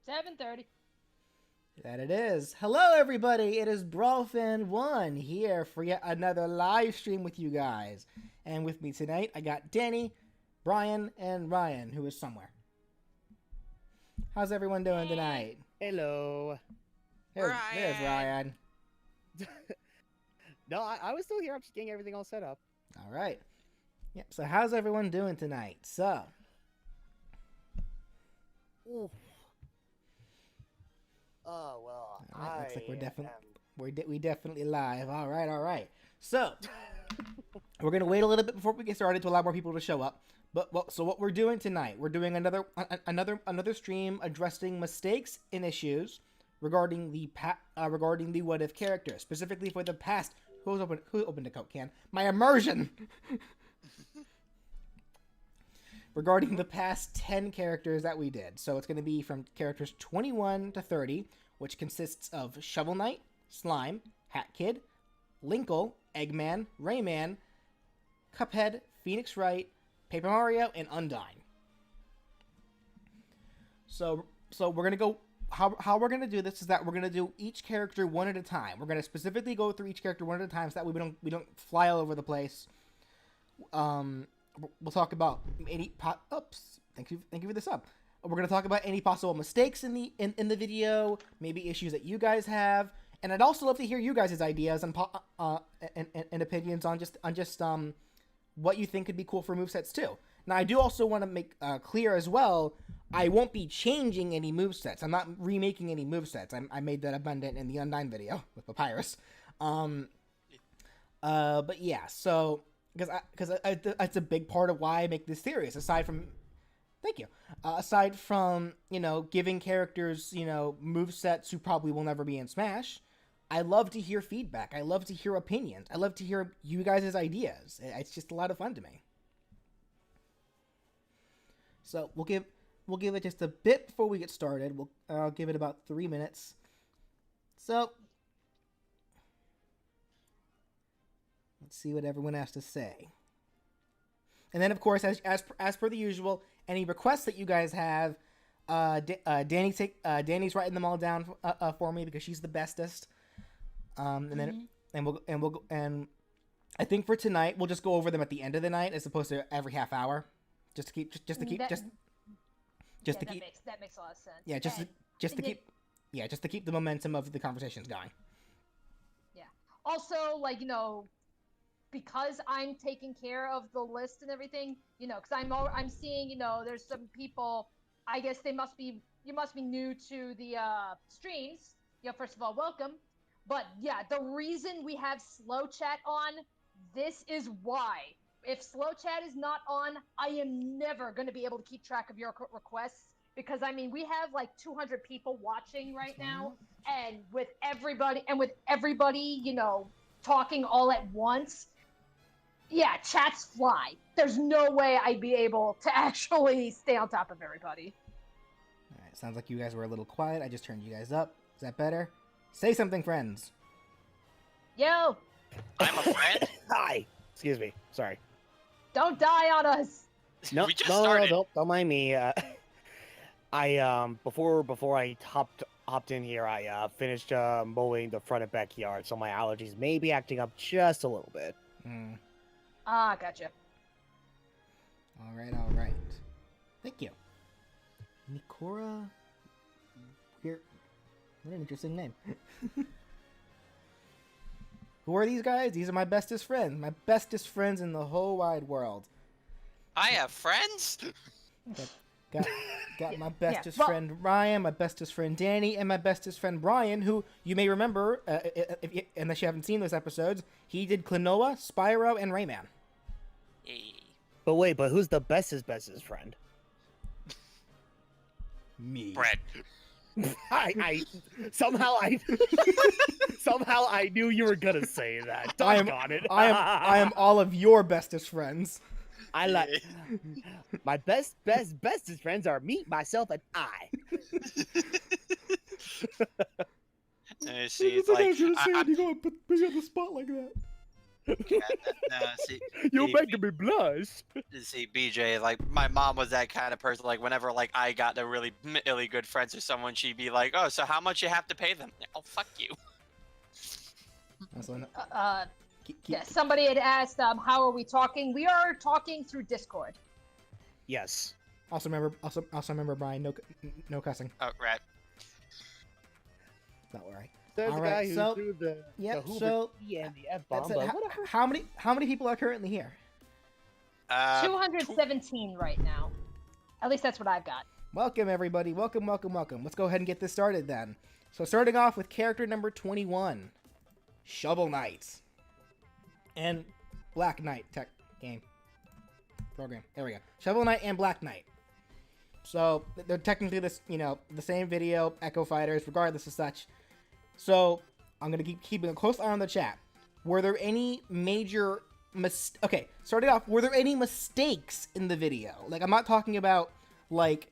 7:30. That it is. Hello, everybody. It is Brawlfan1 here for yet another live stream with you guys. And with me tonight, I got Danny, Brian, and Ryan, who is somewhere. How's everyone doing tonight? Hello. There's Ryan. No, I was still here. I'm just getting everything all set up. All right. Yep. So how's everyone doing tonight? So. Ooh. Oh well. All right, looks like we're definitely live. All right. So we're gonna wait a little bit before we get started to allow more people to show up. So what we're doing tonight, we're doing another stream addressing mistakes and issues regarding the what if character, specifically for the past. Who opened a Coke can? My immersion. Regarding the past 10 characters that we did. So it's going to be from characters 21 to 30, which consists of Shovel Knight, Slime, Hat Kid, Linkle, Eggman, Rayman, Cuphead, Phoenix Wright, Paper Mario, and Undyne. So we're going to go... How we're going to do this is that we're going to do each character one at a time. We're going to specifically go through each character one at a time so that we don't fly all over the place. We'll talk about any thank you for the sub. We're going to talk about any possible mistakes in the video, maybe issues that you guys have, and I'd also love to hear you guys' ideas and opinions on just what you think could be cool for movesets too. Now, I do also want to make clear as well, I won't be changing any movesets. I'm not remaking any movesets. I made that abundant in the Undyne video with Papyrus. But yeah, so because it's a big part of why I make this series. Aside from giving characters movesets who probably will never be in Smash, I love to hear feedback. I love to hear opinions. I love to hear you guys' ideas. It's just a lot of fun to me. So we'll give it just a bit before we get started. I'll give it about 3 minutes. So let's see what everyone has to say. And then, of course, as per the usual, any requests that you guys have, Danny's writing them all down for me because she's the bestest. And I think for tonight we'll just go over them at the end of the night as opposed to every half hour, just to keep. That makes a lot of sense. Yeah, just to keep the momentum of the conversations going. Yeah. Also, because I'm taking care of the list and everything, because I'm seeing, there's some people. I guess you must be new to the streams. First of all, welcome. But yeah, the reason we have slow chat on, this is why. If slow chat is not on, I am never going to be able to keep track of your requests because we have 200 people watching right now, and with everybody talking all at once, yeah, chats fly. There's no way I'd be able to actually stay on top of everybody. All right, sounds like you guys were a little quiet. I just turned you guys up. Is that better? Say something, friends. Yo. I'm a friend. Hi. Excuse me. Sorry. Don't die on us. No, we just started. Don't mind me. Before I hopped in here, I finished mowing the front and backyard, so my allergies may be acting up just a little bit. Ah, gotcha. All right. Thank you. Nikora. What an interesting name. Who are these guys? These are my bestest friends. My bestest friends in the whole wide world. I have friends? Got my bestest friend Ryan, my bestest friend Danny, and my bestest friend Brian, who you may remember, unless you haven't seen those episodes, he did Klonoa, Spyro, and Rayman. Hey. But who's the bestest friend? Me. Brett. I somehow I knew you were gonna say that. I am all of your bestest friends. I like my bestest friends are me, myself, and I. See, it's like you gonna put me on the spot like that. See, You're see, making me blush. see, BJ, like my mom was that kind of person. Like whenever like I got to really good friends with someone, she'd be like, "Oh, so how much you have to pay them?" Oh, fuck you. Also, Yeah, somebody had asked, how are we talking? We are talking through Discord. Yes. also remember, Brian, no cussing. Oh, right. Don't worry. There's All a right, guy who so- threw the yeah, Hoover so T and the F That's bomb. it. But whatever. How many people are currently here? 217 right now. At least that's what I've got. Welcome, everybody. Welcome. Let's go ahead and get this started then. So starting off with character number 21, Shovel Knight. And Black Knight tech game. Program. There we go. Shovel Knight and Black Knight. So they're technically the same video, Echo Fighters, regardless of such. So I'm going to keep keeping a close eye on the chat. Were there any major okay, starting off, were there any mistakes in the video? Like, I'm not talking about, like,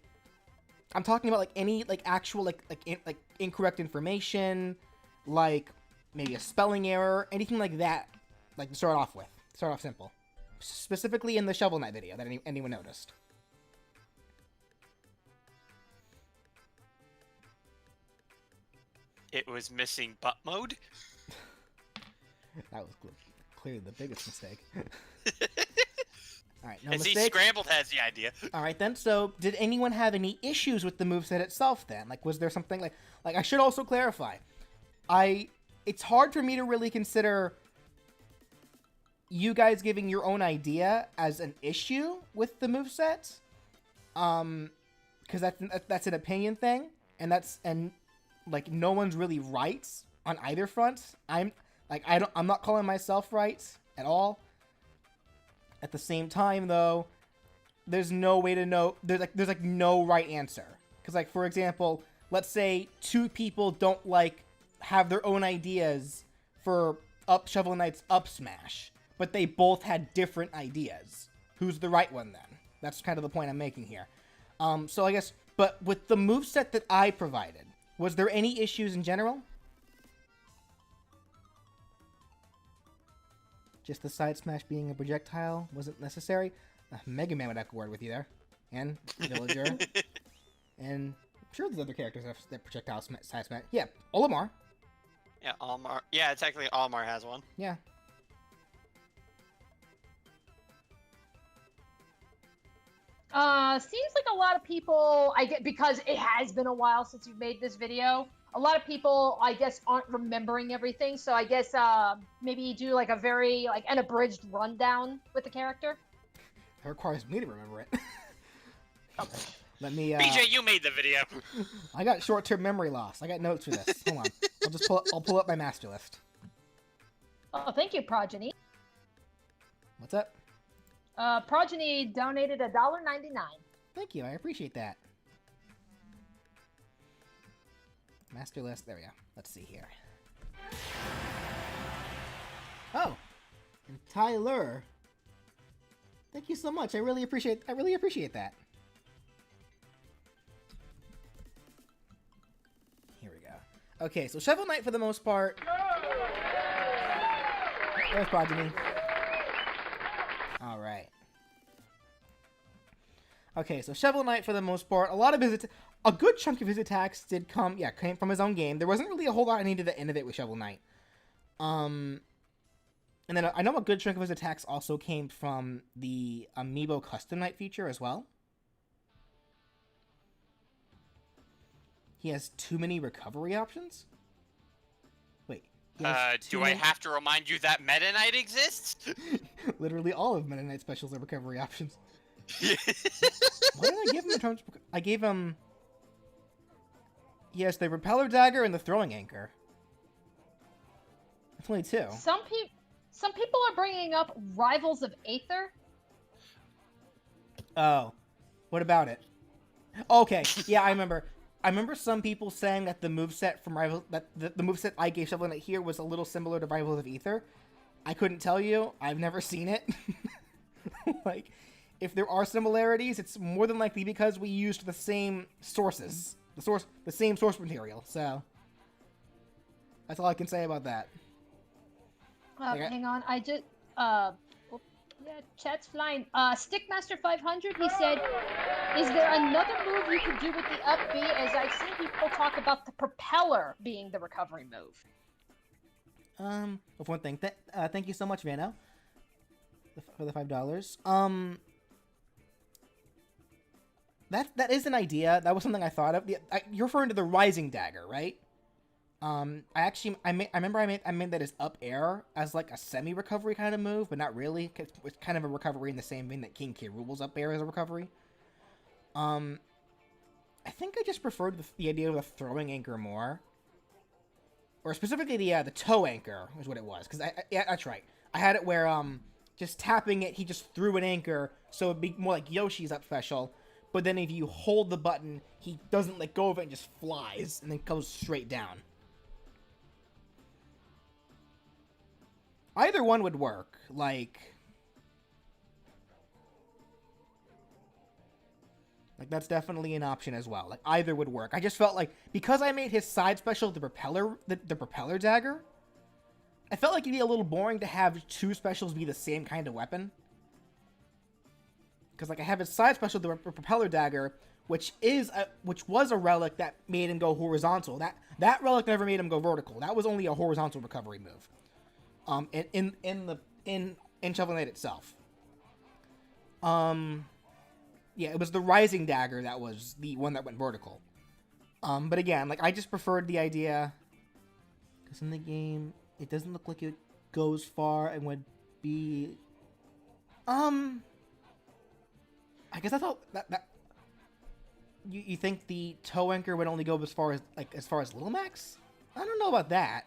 I'm talking about, like, any, like, actual, like incorrect information, like, maybe a spelling error, anything like that, like, to start off with. Start off simple. Specifically in the Shovel Knight video that anyone noticed. It was missing butt mode. That was clearly the biggest mistake. Alright, no And see, mistakes. Scrambled has the idea. Alright then, so did anyone have any issues with the moveset itself then? Like, was there something like I should also clarify. It's hard for me to really consider you guys giving your own idea as an issue with the moveset. Because that's an opinion thing, and like no one's really right on either front. I'm not calling myself right at all. At the same time, though, there's no way to know. There's no right answer. Because, like, for example, let's say two people don't have their own ideas for Shovel Knight's up smash, but they both had different ideas. Who's the right one then? That's kind of the point I'm making here. So I guess, but with the moveset that I provided, was there any issues in general? Just the side smash being a projectile wasn't necessary. Mega Man would echo word with you there. And Villager. And I'm sure there's other characters that projectile side smash. Yeah, Olimar. Yeah, Almar. Yeah, technically Almar has one. Yeah. Seems like a lot of people, I get, because it has been a while since you've made this video, a lot of people, I guess, aren't remembering everything. So I guess maybe you do like a very an abridged rundown with the character. It requires me to remember it. Okay. Let me. BJ, you made the video. I got short-term memory loss. I got notes for this. Hold on. I'll pull up my master list. Oh, thank you, Progeny. What's up? Progeny donated $1.99. Thank you. I appreciate that. Master list. There we go. Let's see here. Oh, and Tyler. Thank you so much. I really appreciate that. Here we go. Okay, so Shovel Knight for the most part. There's Progeny. All right. Okay, so Shovel Knight for the most part, a good chunk of his attacks came from his own game. There wasn't really a whole lot I needed to innovate with Shovel Knight. And then I know a good chunk of his attacks also came from the Amiibo Custom Knight feature as well. He has too many recovery options? Wait. Do I have to remind you that Meta Knight exists? Literally all of Meta Knight specials are recovery options. What did I give him in terms of... I gave him... Yes, the Repeller Dagger and the Throwing Anchor. That's only two. Some people are bringing up Rivals of Aether. Oh. What about it? Okay, yeah, I remember. I remember some people saying that the moveset from Rival... that the moveset I gave Shovel Knight here was a little similar to Rivals of Aether. I couldn't tell you. I've never seen it. If there are similarities, it's more than likely because we used the same sources. The same source material, so... That's all I can say about that. Hang on, I just yeah, chat's flying. Stickmaster 500, he said, "Is there another move you could do with the up B? As I've seen people talk about the propeller being the recovery move." For one thing, thank you so much, Vano, for the $5. That is an idea. That was something I thought of. You're referring to the rising dagger, right? I remember I made that as up air as like a semi recovery kind of move, but not really. It's kind of a recovery in the same vein that King K. Rool's up air as a recovery. I think I just preferred the idea of the throwing anchor more, or specifically the toe anchor is what it was. Because yeah, that's right. I had it where just tapping it, he just threw an anchor, so it'd be more like Yoshi's up special. But then if you hold the button, he doesn't let go of it and just flies and then goes straight down. Either one would work. Like that's definitely an option as well. Like either would work. I just felt like because I made his side special the propeller dagger, I felt like it'd be a little boring to have two specials be the same kind of weapon. Because like I have his side special the propeller dagger, which was a relic that made him go horizontal. That relic never made him go vertical. That was only a horizontal recovery move. In Shovel Knight itself. Yeah, it was the rising dagger that was the one that went vertical. But again, like I just preferred the idea because in the game it doesn't look like it goes far and would be. I guess I thought that you think the toe anchor would only go as far as Little Max? I don't know about that.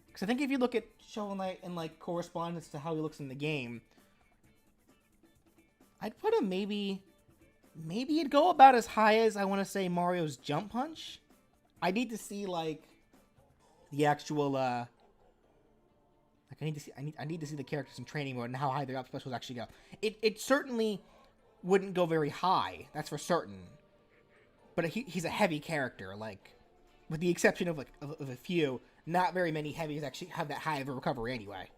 Because I think if you look at Shovel Knight in like correspondence to how he looks in the game, I'd put him maybe it'd go about as high as I want to say Mario's jump punch. I need to see like the actual like I need to see the characters in training mode and how high their up specials actually go. It certainly wouldn't go very high, that's for certain. But he's a heavy character, like with the exception of of a few. Not very many heavies actually have that high of a recovery anyway.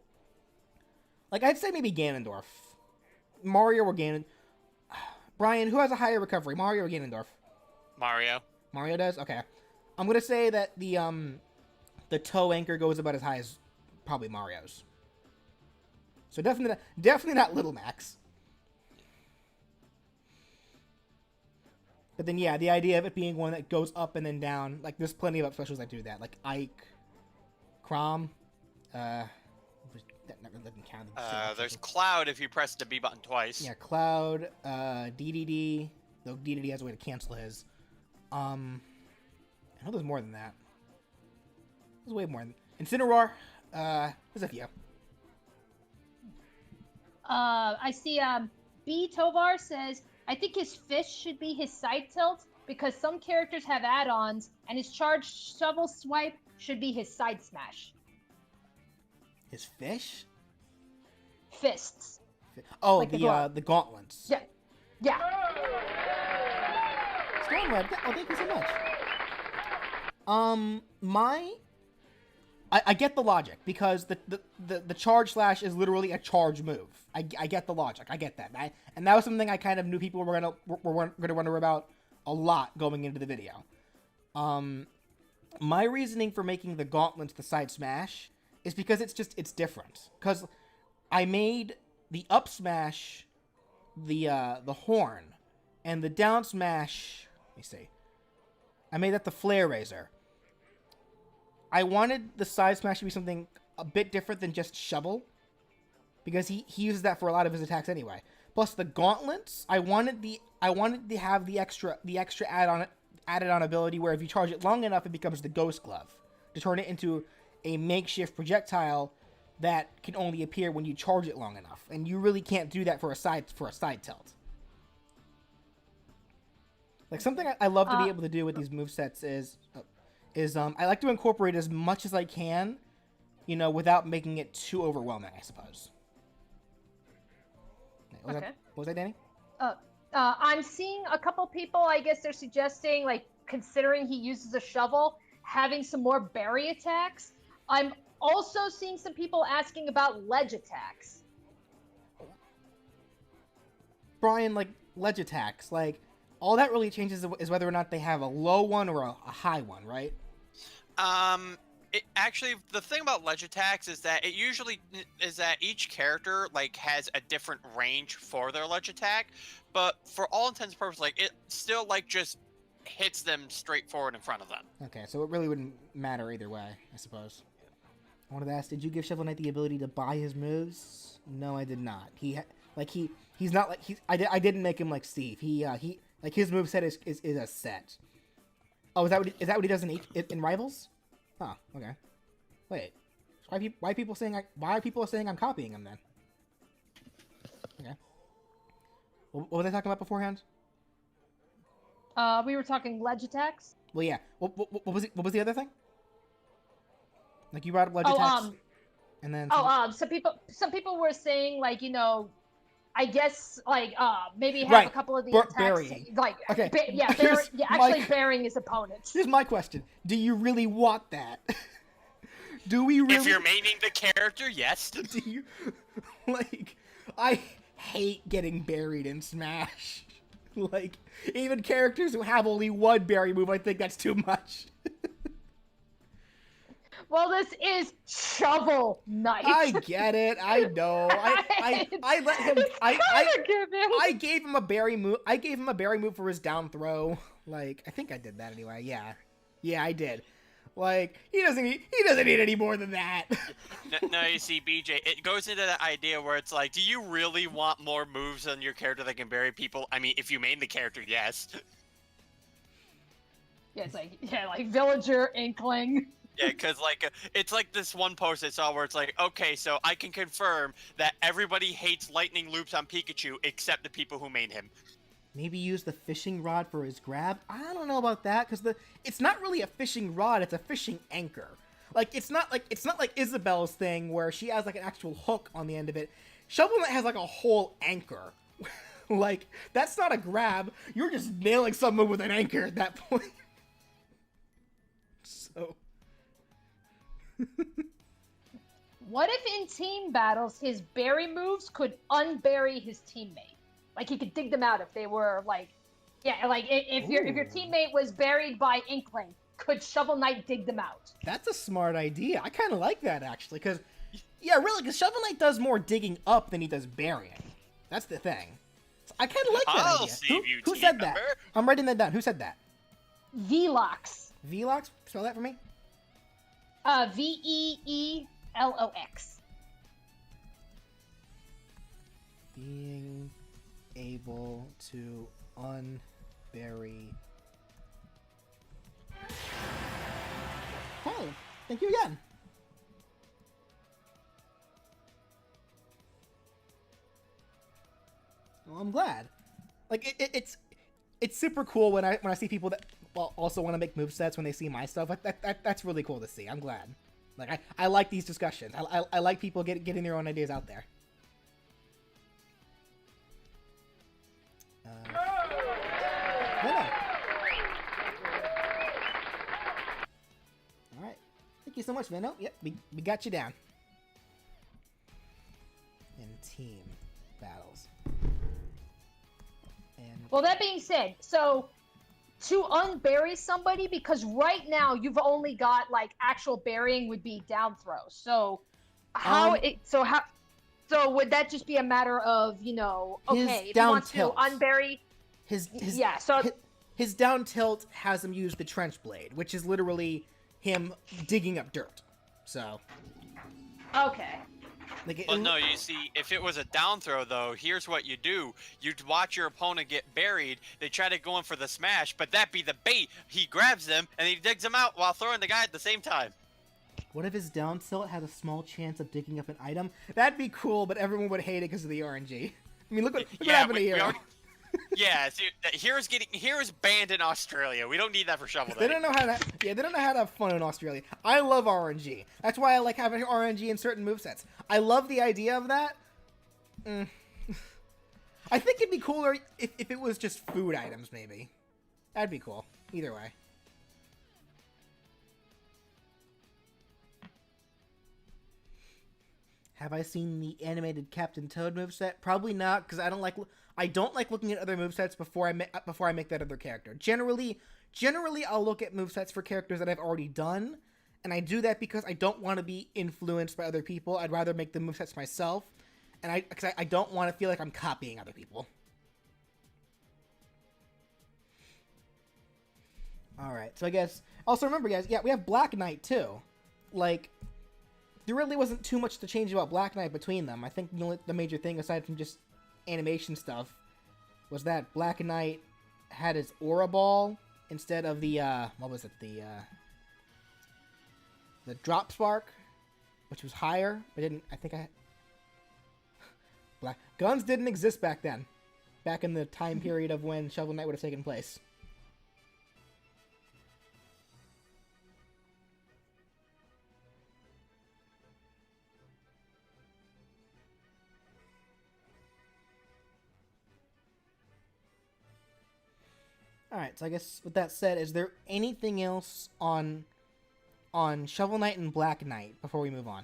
Like, I'd say maybe Ganondorf. Mario or Ganon... Brian, who has a higher recovery, Mario or Ganondorf? Mario. Mario does? Okay. I'm gonna say that the toe anchor goes about as high as probably Mario's. So definitely not Little Max. But then, yeah, the idea of it being one that goes up and then down, like, there's plenty of up specials that do that. Like, Ike... Crom, that never didn't count. There's Cloud if you press the B button twice. Yeah, Cloud, DDD, though DDD has a way to cancel his. I know there's more than that. There's way more than Incineroar. There's a few. I see. B Tovar says, "I think his fish should be his side tilt because some characters have add-ons, and his charged shovel swipe should be his side smash." His fish? Fists. Oh, like the gauntlets. Yeah. Yeah. Stormweb. Oh, thank you so much. I get the logic because the charge slash is literally a charge move. I get the logic. I get that. And that was something I kind of knew people were gonna wonder about a lot going into the video. My reasoning for making the gauntlets the side smash is because it's different. Because I made the up smash the horn, and the down smash. Let me see. I made that the flare razor. I wanted the side smash to be something a bit different than just shovel, because he uses that for a lot of his attacks anyway. Plus the gauntlets, I wanted to have the extra added on ability where if you charge it long enough, it becomes the Ghost Glove to turn it into a makeshift projectile that can only appear when you charge it long enough, and you really can't do that for a side tilt. Like something I love to be able to do with these movesets is I like to incorporate as much as I can, without making it too overwhelming, I suppose. What was that, Danny? I'm seeing a couple people, I guess they're suggesting, like, considering he uses a shovel, having some more berry attacks. I'm also seeing some people asking about ledge attacks. Brian, like, ledge attacks, like, all that really changes is whether or not they have a low one or a high one, right? Actually, the thing about ledge attacks is that each character like has a different range for their ledge attack, but for all intents and purposes, like it still like just hits them straight forward in front of them. Okay, so it really wouldn't matter either way, I suppose. I wanted to ask, did you give Shovel Knight the ability to buy his moves? No, I did not. He's not like I didn't make him like Steve. He like his moveset is a set. Oh, is that what he does in Rivals? Huh. Okay. Wait. Why are people saying I'm copying him then? Okay. What was I talking about beforehand? We were talking ledge attacks. Well, yeah. What was the other thing? Like you brought up ledge attacks, and then some people were saying like I guess like maybe have right. a couple of the attacks burying. like okay. actually burying his opponents. Here's my question: do you really want that? Do we really? If you're maining the character, yes. Do you like? I hate getting buried in Smash. Like even characters who have only one bury move, I think that's too much. Well, this is Shovel Knight. I get it. I know. I let him. I gave him a berry move. I gave him a berry move for his down throw. Like I think I did that anyway. Yeah, I did. Like he doesn't need any more than that. No, you see, BJ, it goes into that idea where it's like, do you really want more moves on your character that can bury people? I mean, if you main the character, yes. Yeah, it's like Villager, Inkling. Yeah, because like it's like this one post I saw where it's like, okay, so I can confirm that everybody hates lightning loops on Pikachu except the people who main him. Maybe use the fishing rod for his grab. I don't know about that because it's not really a fishing rod; it's a fishing anchor. Like it's not like Isabel's thing where she has like an actual hook on the end of it. Shovel Knight has like a whole anchor. Like that's not a grab. You're just nailing someone with an anchor at that point. So. What if in team battles his berry moves could unbury his teammate? Like he could dig them out if they were like, if your teammate was buried by Inkling, could Shovel Knight dig them out? That's a smart idea. I kind of like that actually, because because Shovel Knight does more digging up than he does burying. That's the thing. So I kind of like that idea. Who said that? I'm writing that down. Who said that? Velox. Velox? Spell that for me. Veeelox. Being able to unbury. Hey, thank you again. Well, I'm glad. Like it's super cool when I see people that also want to make movesets when they see my stuff. That's really cool to see. I'm glad. Like I like these discussions. I like people getting their own ideas out there. All right. Thank you so much, Veno. Yep, we got you down. In team battles. And well, that being said, so to unbury somebody, because right now you've only got like actual burying would be down throw. So so would that just be a matter of, okay, if you want to unbury his down tilt has him use the trench blade, which is literally him digging up dirt. So okay. Well, no, you see, if it was a down throw, though, here's what you do. You'd watch your opponent get buried. They try to go in for the smash, but that'd be the bait. He grabs them, and he digs them out while throwing the guy at the same time. What if his down tilt had a small chance of digging up an item? That'd be cool, but everyone would hate it because of the RNG. I mean, look what happened to Hero. Yeah, see, Hero's banned in Australia. We don't need that for Shovel Knight. They don't know how to. Yeah, they don't know how to have fun in Australia. I love RNG. That's why I like having RNG in certain movesets. I love the idea of that. I think it'd be cooler if it was just food items, maybe. That'd be cool. Either way. Have I seen the animated Captain Toad moveset? Probably not, because I don't like looking at other movesets before I make that other character. Generally, I'll look at movesets for characters that I've already done, and I do that because I don't want to be influenced by other people. I'd rather make the movesets myself, and because I don't want to feel like I'm copying other people. All right, so I guess also remember, guys, yeah, we have Black Knight too. Like, there really wasn't too much to change about Black Knight between them. I think the major thing, aside from just animation stuff, was that Black Knight had his aura ball instead of the what was it, the drop spark, which was higher. Black guns didn't exist back then, back in the time period of when Shovel Knight would have taken place. Alright, so I guess with that said, is there anything else on Shovel Knight and Black Knight before we move on?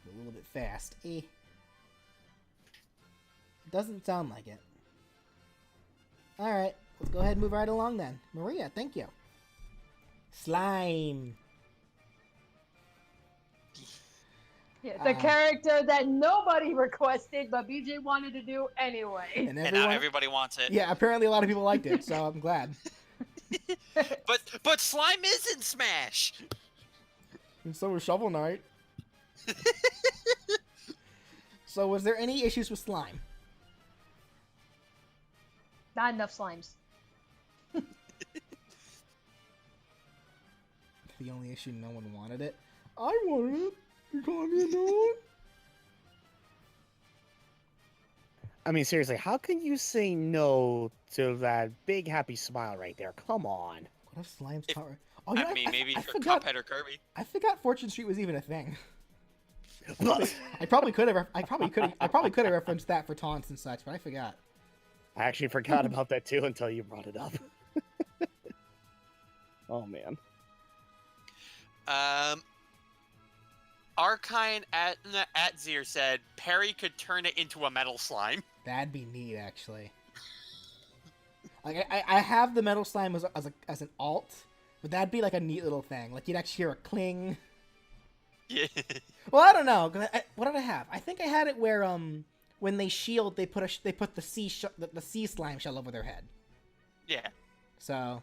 A little bit fast. It doesn't sound like it. Alright. Let's go ahead and move right along then. Maria, thank you. Slime. Yeah, the character that nobody requested, but BJ wanted to do anyway. And now everybody wants it. Yeah, apparently a lot of people liked it, so I'm glad. But Slime is in Smash! And so was Shovel Knight. So was there any issues with Slime? Not enough slimes. The only issue, no one wanted it. I wanted it. You calling me a no? I mean, seriously, how can you say no to that big happy smile right there? Come on. What if Slime's power? Oh, I mean, maybe for Cuphead or Kirby. I forgot Fortune Street was even a thing. I probably could have referenced that for taunts and such, but I forgot. I actually forgot about that too until you brought it up. Oh man. Arkine at Zir said Perry could turn it into a metal slime. That'd be neat, actually. Like I have the metal slime as an alt, but that'd be like a neat little thing. Like you'd actually hear a cling. Yeah. Well, I don't know. What did I have? I think I had it where when they shield, they put the sea slime shell over their head. Yeah. So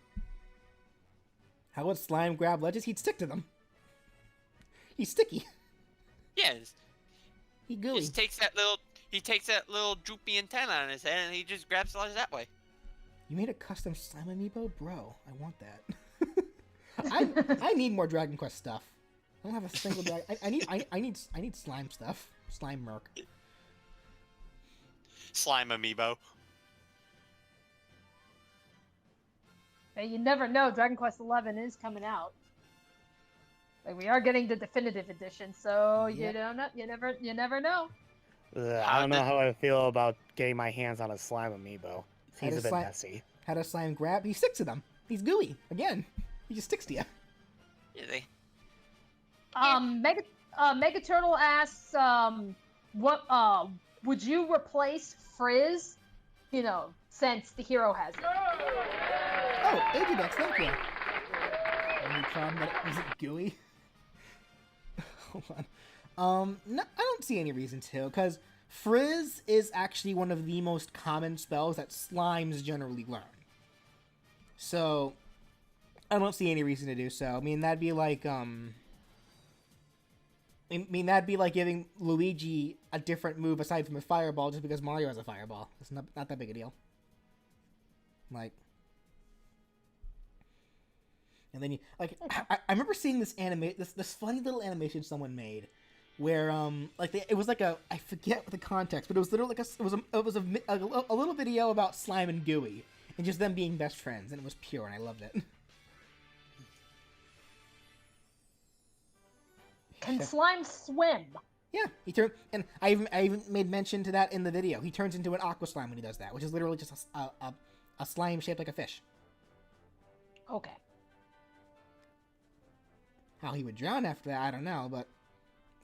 how would Slime grab ledges? He'd stick to them. He's sticky. Yes. He gooey. He takes that little droopy antenna on his head and he just grabs the ledge that way. You made a custom slime amiibo, bro. I want that. I need more Dragon Quest stuff. I don't have a single dragon. I need slime stuff. Slime merc. Slime amiibo. Hey, you never know. Dragon Quest XI is coming out. Like we are getting the definitive edition, so Yep. you never know. I don't know how I feel about getting my hands on a slime amiibo. He's a bit messy. How does Slime grab? He sticks to them. He's gooey. Again, he just sticks to you. Yeah, they... Mega Turtle asks, what would you replace Frizz? You know, since the hero has it. Oh, Agidex, thank you. Was it gooey? Hold on. No, I don't see any reason to, because Frizz is actually one of the most common spells that slimes generally learn. So, I don't see any reason to do so. I mean, that'd be like, giving Luigi a different move aside from a fireball just because Mario has a fireball. It's not that big a deal. Like... And then I remember seeing this this funny little animation someone made, where it was like I forget the context, but it was literally like it was a little video about Slime and Gooey and just them being best friends, and it was pure, and I loved it. Can slime swim? Yeah, and I even made mention to that in the video. He turns into an aqua slime when he does that, which is literally just a slime shaped like a fish. Okay. How he would drown after that, I don't know, but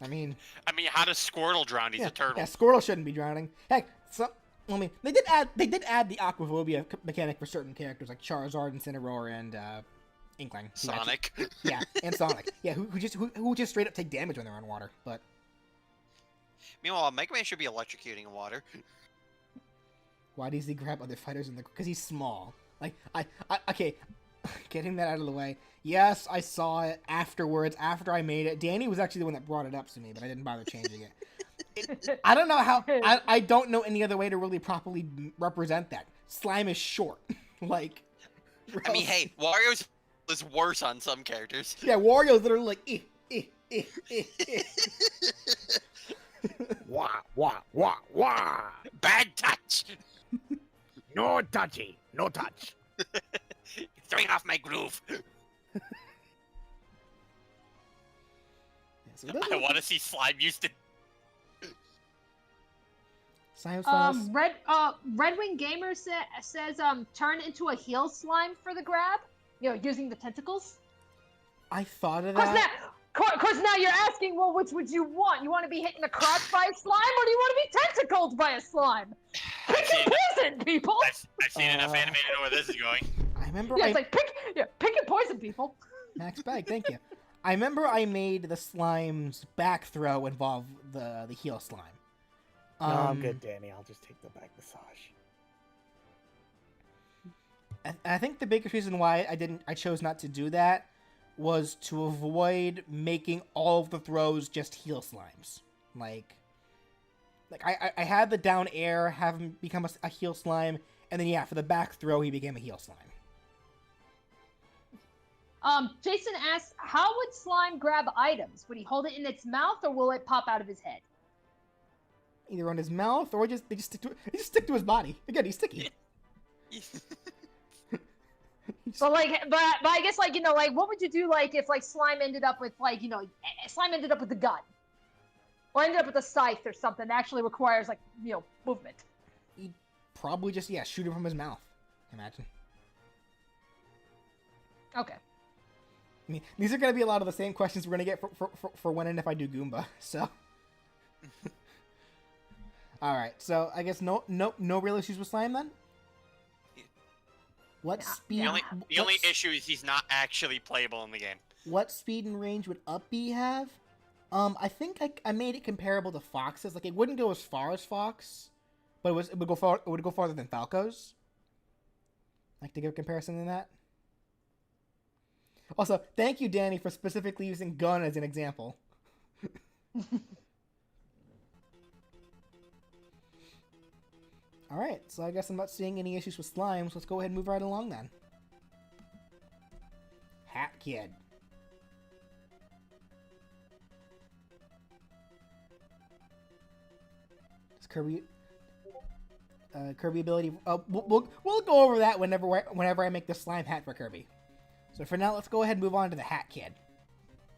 I mean, how does Squirtle drown? He's a turtle. Yeah, Squirtle shouldn't be drowning. Heck, they did add the aquaphobia mechanic for certain characters like Charizard, Incineroar, and Inkling. Sonic. Yeah, and Sonic. Yeah, who just straight up take damage when they're on water. But Meanwhile, Mega Man should be electrocuting in water. why does he grab other fighters in the? Because he's small. Like okay, getting that out of the way. Yes, I saw it afterwards after I made it. Danny was actually the one that brought it up to me, but I didn't bother changing it. I don't know how. I don't know any other way to really properly represent that. Slime is short. Like. Hey, Wario's is worse on some characters. Yeah, Wario's literally like, Wah, wah, wah, wah. Bad touch. No touchy. No touch. Throwing off my groove. So I want to see Slime used to. Red Wing Gamer says turn into a heel slime for the grab. Using the tentacles. I thought of that. Of course, now you're asking, well, which would you want? You want to be hit in the crotch by a slime, or do you want to be tentacled by a slime? Pick your poison, people! I've seen enough anime to know where this is going. I remember. Yeah, it's like pick your poison, people. Max Bag, thank you. I remember I made the slime's back throw involve the heel slime. No, I'm good, Danny. I'll just take the back massage. I think the biggest reason why I chose not to do that was to avoid making all of the throws just heel slimes. Like I had the down air have him become a heel slime, and then for the back throw he became a heel slime. Jason asks, how would slime grab items? Would he hold it in its mouth, or will it pop out of his head? Either on his mouth, or they just stick to his body. Again, he's sticky. But I guess what would you do if slime ended up with slime ended up with the gun, or ended up with a scythe or something that actually requires movement? He'd probably just shoot him from his mouth. Imagine. Okay. I mean, these are gonna be a lot of the same questions we're gonna get for when and if I do Goomba. So. All right. So I guess no real issues with slime then. What speed? The only issue is he's not actually playable in the game. What speed and range would Up B have? I think I made it comparable to Fox's. Like, it wouldn't go as far as Fox, but it would go farther than Falco's. Like, to give a comparison to that. Also, thank you, Danny, for specifically using gun as an example. Alright, so I guess I'm not seeing any issues with slimes. Let's go ahead and move right along then. Hat Kid. Does Kirby ability... we'll go over that whenever I make the slime hat for Kirby. So for now, let's go ahead and move on to the Hat Kid.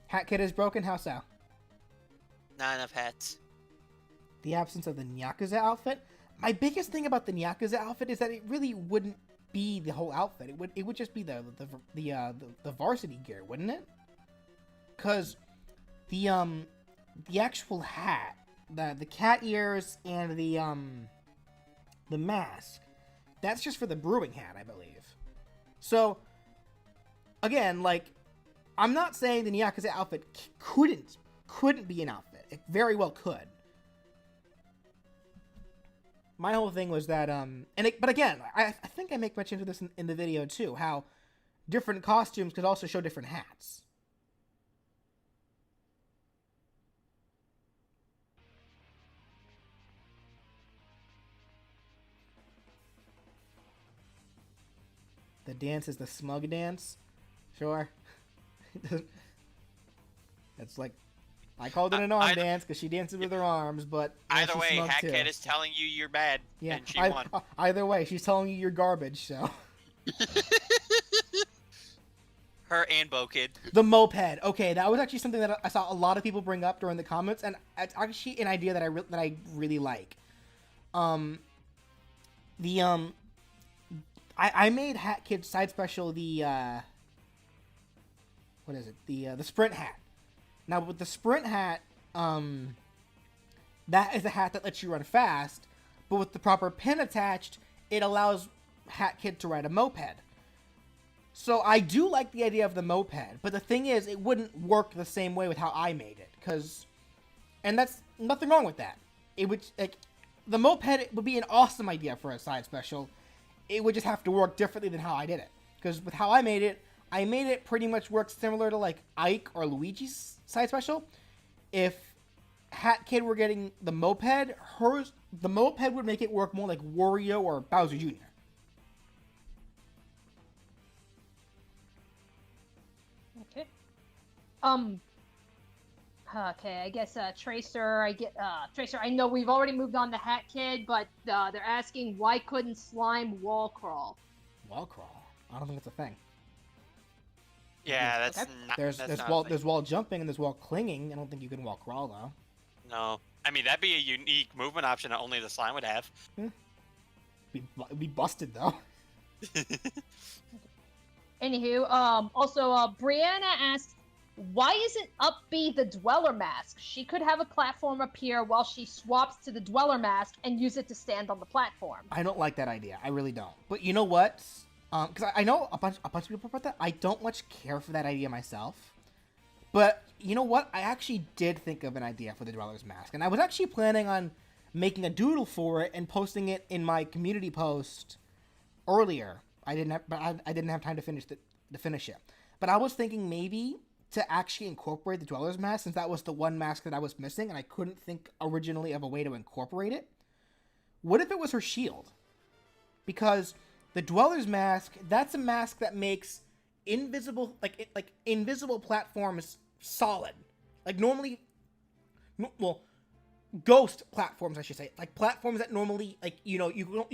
Hat Kid is broken, how so? Not enough hats. The absence of the Nyakuza outfit? My biggest thing about the Nyakuza outfit is that it really wouldn't be the whole outfit. It would just be the varsity gear, wouldn't it? Because the actual hat, the cat ears and the mask, that's just for the brewing hat, I believe. So again, I'm not saying the Nyakuza outfit couldn't be an outfit. It very well could. My whole thing was that, but again, I think I make mention of this in the video too, how different costumes could also show different hats. The dance is the smug dance? Sure. It's like, I called it an arm dance because she dances with her arms, but either way, Hat Kid is telling you you're bad, and she won. Either way, she's telling you you're garbage. So. Her and Bo Kid. The moped. Okay, that was actually something that I saw a lot of people bring up during the comments, and it's actually an idea that I really like. I made Hat Kid's side special the what is it? The sprint hat. Now with the sprint hat, that is a hat that lets you run fast, but with the proper pin attached, it allows Hat Kid to ride a moped. So I do like the idea of the moped, but the thing is, it wouldn't work the same way with how I made it, and that's nothing wrong with that. It would the moped would be an awesome idea for a side special. It would just have to work differently than how I did it, because with how I made it pretty much work similar to like Ike or Luigi's side special. If Hat Kid were getting the moped, the moped would make it work more like Wario or Bowser Jr. Okay. Okay, I guess Tracer. Tracer. I know we've already moved on to Hat Kid, but they're asking why couldn't Slime wall crawl? Wall crawl? I don't think it's a thing. Yeah, that's okay. not. There's wall jumping and there's wall clinging. I don't think you can wall crawl though. No, I mean that'd be a unique movement option that only the slime would have. It'd be busted though. Anywho, also, Brianna asked, why isn't Up B the Dweller mask? She could have a platform appear while she swaps to the Dweller mask and use it to stand on the platform. I don't like that idea. I really don't. But you know what? Because I know a bunch of people about that. I don't much care for that idea myself. But you know what? I actually did think of an idea for the Dweller's mask, and I was actually planning on making a doodle for it and posting it in my community post earlier. I didn't have time to finish it. But I was thinking maybe to actually incorporate the Dweller's mask, since that was the one mask that I was missing, and I couldn't think originally of a way to incorporate it. What if it was her shield? Because the Dweller's mask, that's a mask that makes invisible platforms solid. Like normally, well, ghost platforms, I should say, like platforms that normally, like, you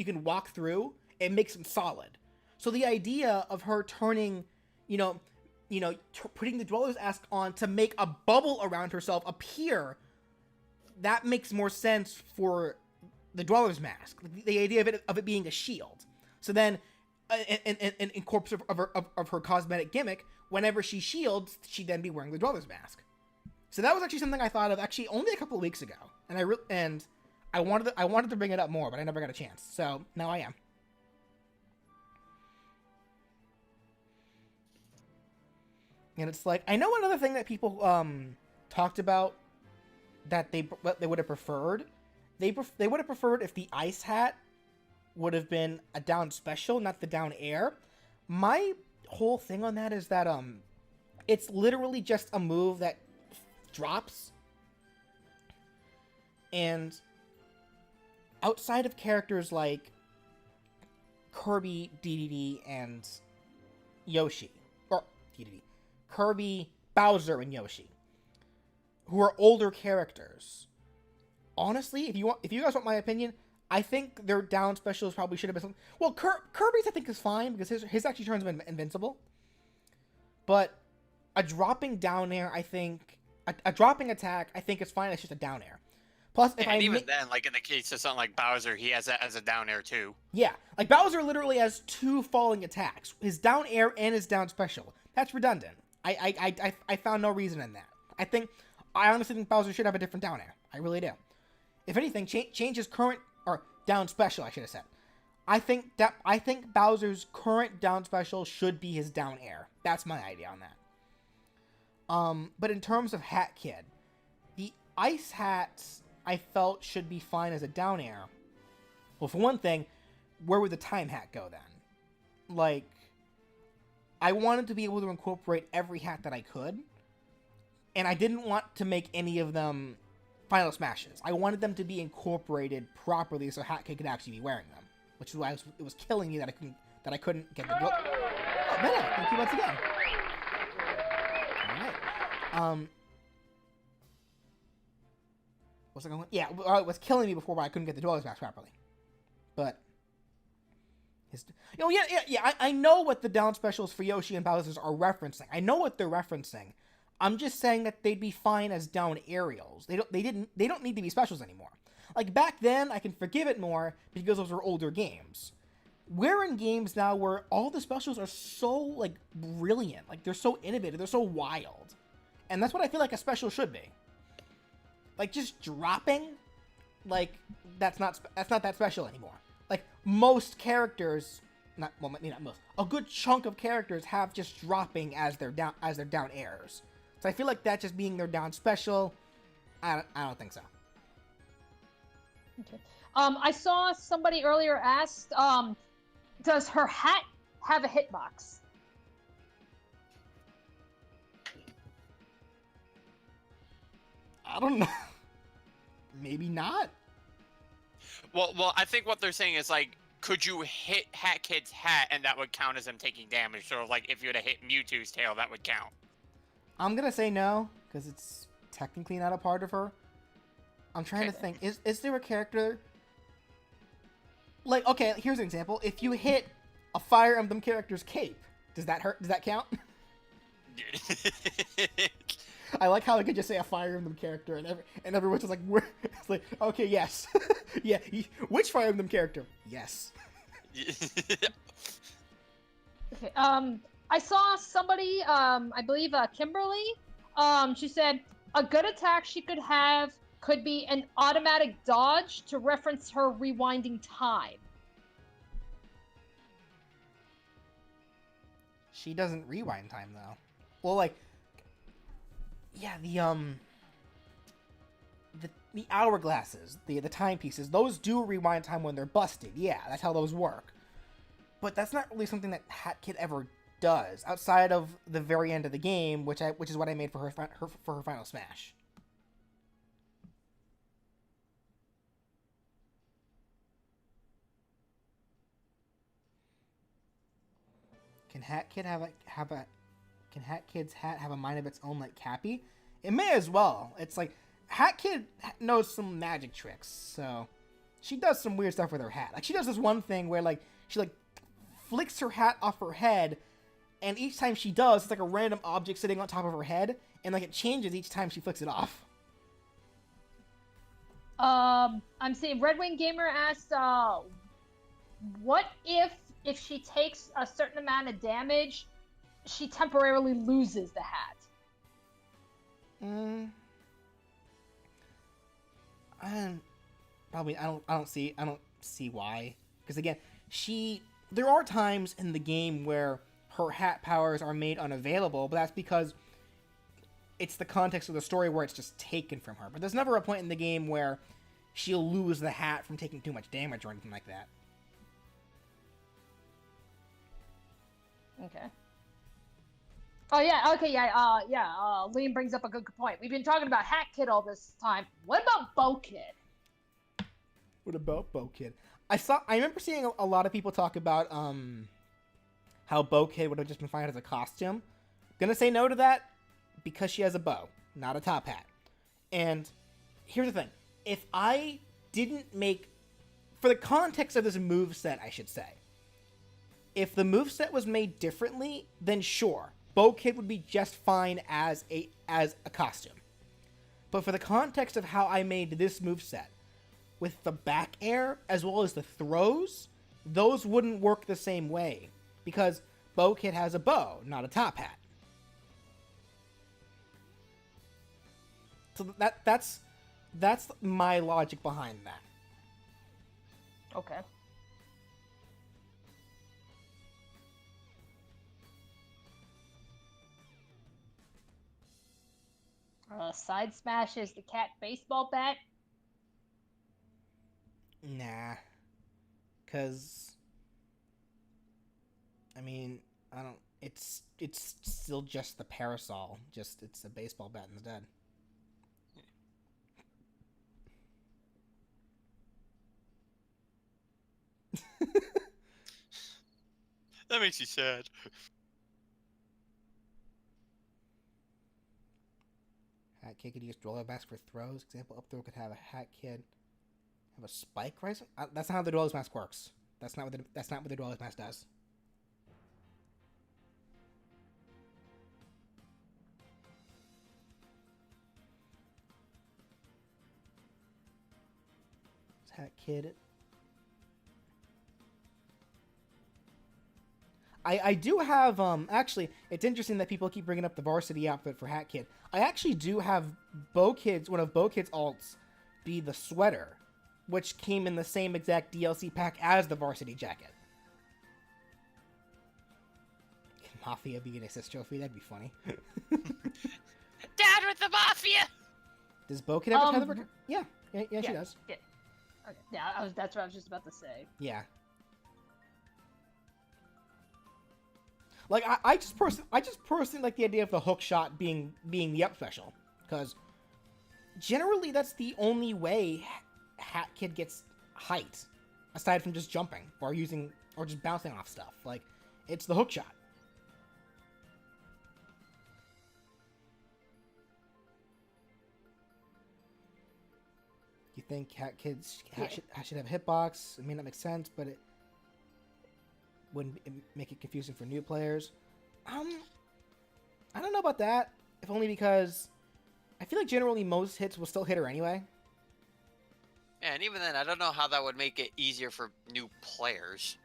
can walk through. It makes them solid. So the idea of her turning, putting the Dweller's mask on to make a bubble around herself appear, that makes more sense for the Dweller's mask. The idea of it being a shield. So then, in corpse of her cosmetic gimmick, whenever she shields, she'd then be wearing the Dweller's mask. So that was actually something I thought of actually only a couple of weeks ago, and I wanted to bring it up more, but I never got a chance. So now I am. And it's like, I know another thing that people talked about that they would have preferred. They would have preferred if the ice hat would have been a down special, not the down air. My whole thing on that is that it's literally just a move that drops. And outside of characters like Kirby, DDD, and Yoshi, or DDD, Kirby, Bowser, and Yoshi, who are older characters. Honestly, if you guys want my opinion, I think their down specials probably should have been something. Well, Kirby's I think is fine because his actually turns him invincible. But a dropping down air, I think a dropping attack, I think is fine. It's just a down air. Plus, even then, like in the case of something like Bowser, he has that as a down air too. Yeah, like Bowser literally has two falling attacks: his down air and his down special. That's redundant. I found no reason in that. I honestly think Bowser should have a different down air. I really do. If anything, change his current or down special, I should have said. I think Bowser's current down special should be his down air. That's my idea on that. But in terms of Hat Kid, the ice hats I felt should be fine as a down air. Well, for one thing, where would the time hat go then? Like, I wanted to be able to incorporate every hat that I could, and I didn't want to make any of them final smashes. I wanted them to be incorporated properly so Hat Kid could actually be wearing them, which is why it was killing me that I couldn't get the. Oh, Meta, thank you once again. All right. What's it going? Yeah, it was killing me before, but I couldn't get the Dweller's mask properly. But I know what the down specials for Yoshi and Bowser's are referencing. I know what they're referencing. I'm just saying that they'd be fine as down aerials. They don't need to be specials anymore. Like back then, I can forgive it more because those were older games. We're in games now where all the specials are so like brilliant, like they're so innovative, they're so wild, and that's what I feel like a special should be. Like just dropping, like that's not that special anymore. Like most characters, maybe not most, a good chunk of characters have just dropping as their down airs. So I feel like that just being their down special, I don't think so. Okay. I saw somebody earlier asked, does her hat have a hitbox? I don't know. Maybe not. Well, I think what they're saying is like, could you hit Hat Kid's hat and that would count as him taking damage? So like, if you would have hit Mewtwo's tail, that would count. I'm gonna say no because it's technically not a part of her. I'm trying to think. Is there a character? Like, okay, here's an example. If you hit a Fire Emblem character's cape, does that hurt? Does that count? I like how I could just say a Fire Emblem character, and everyone's just like, it's like, okay, yes, yeah. Which Fire Emblem character? Yes. Okay. I saw somebody, I believe, Kimberly. She said a good attack she could have could be an automatic dodge to reference her rewinding time. She doesn't rewind time though. Well, like, yeah, the hourglasses, the timepieces, those do rewind time when they're busted. Yeah, that's how those work. But that's not really something that Hat Kid ever does outside of the very end of the game, which is what I made for her final smash. Can Hat Kid Can Hat Kid's hat have a mind of its own like Cappy? It may as well. It's like Hat Kid knows some magic tricks, so she does some weird stuff with her hat. Like she does this one thing where like she like flicks her hat off her head, and each time she does, it's like a random object sitting on top of her head, and like it changes each time she flicks it off. I'm seeing Red Wing Gamer asked, what if she takes a certain amount of damage, she temporarily loses the hat? I don't see why. Because again, there are times in the game where her hat powers are made unavailable, but that's because it's the context of the story where it's just taken from her. But there's never a point in the game where she'll lose the hat from taking too much damage or anything like that. Okay. Oh yeah, okay, yeah, Liam brings up a good point. We've been talking about Hat Kid all this time. What about Bo Kid? What about Bo Kid? I remember seeing a lot of people talk about how Bo Kid would have just been fine as a costume. Gonna say no to that because she has a bow, not a top hat. And here's the thing: if I didn't make, for the context of this moveset, I should say, if the moveset was made differently, then sure, Bo Kid would be just fine as a costume. But for the context of how I made this moveset, with the back air as well as the throws, those wouldn't work the same way because Bo Kid has a bow, not a top hat. So that's my logic behind that. Okay. Side smash is the cat baseball bat. Nah. Because, I mean, I don't, it's still just the parasol. Just, it's a baseball bat instead. That makes you sad. Hat Kid could use roller bats for throws. Example, up throw could have a Hat Kid have a spike rise. That's not how the duelist mask works. That's not what the Dweller's Mask does. Hat Kid. I do have, actually, it's interesting that people keep bringing up the varsity outfit for Hat Kid. I actually do have one of Bo Kid's alts be the sweater, which came in the same exact DLC pack as the varsity jacket. Mafia be an assist trophy? That'd be funny. Dad with the Mafia! Does Bo Kid have a tether? Yeah, she does. Yeah. Okay. Yeah, that's what I was just about to say. Yeah. Like I just personally like the idea of the hook shot being the up special, because generally that's the only way Hat Kid gets height, aside from just jumping or just bouncing off stuff. Like, it's the hook shot. You think Hat should have a hitbox? It may not make sense, but it wouldn't make it confusing for new players. I don't know about that. If only because I feel like generally most hits will still hit her anyway. Yeah, and even then, I don't know how that would make it easier for new players.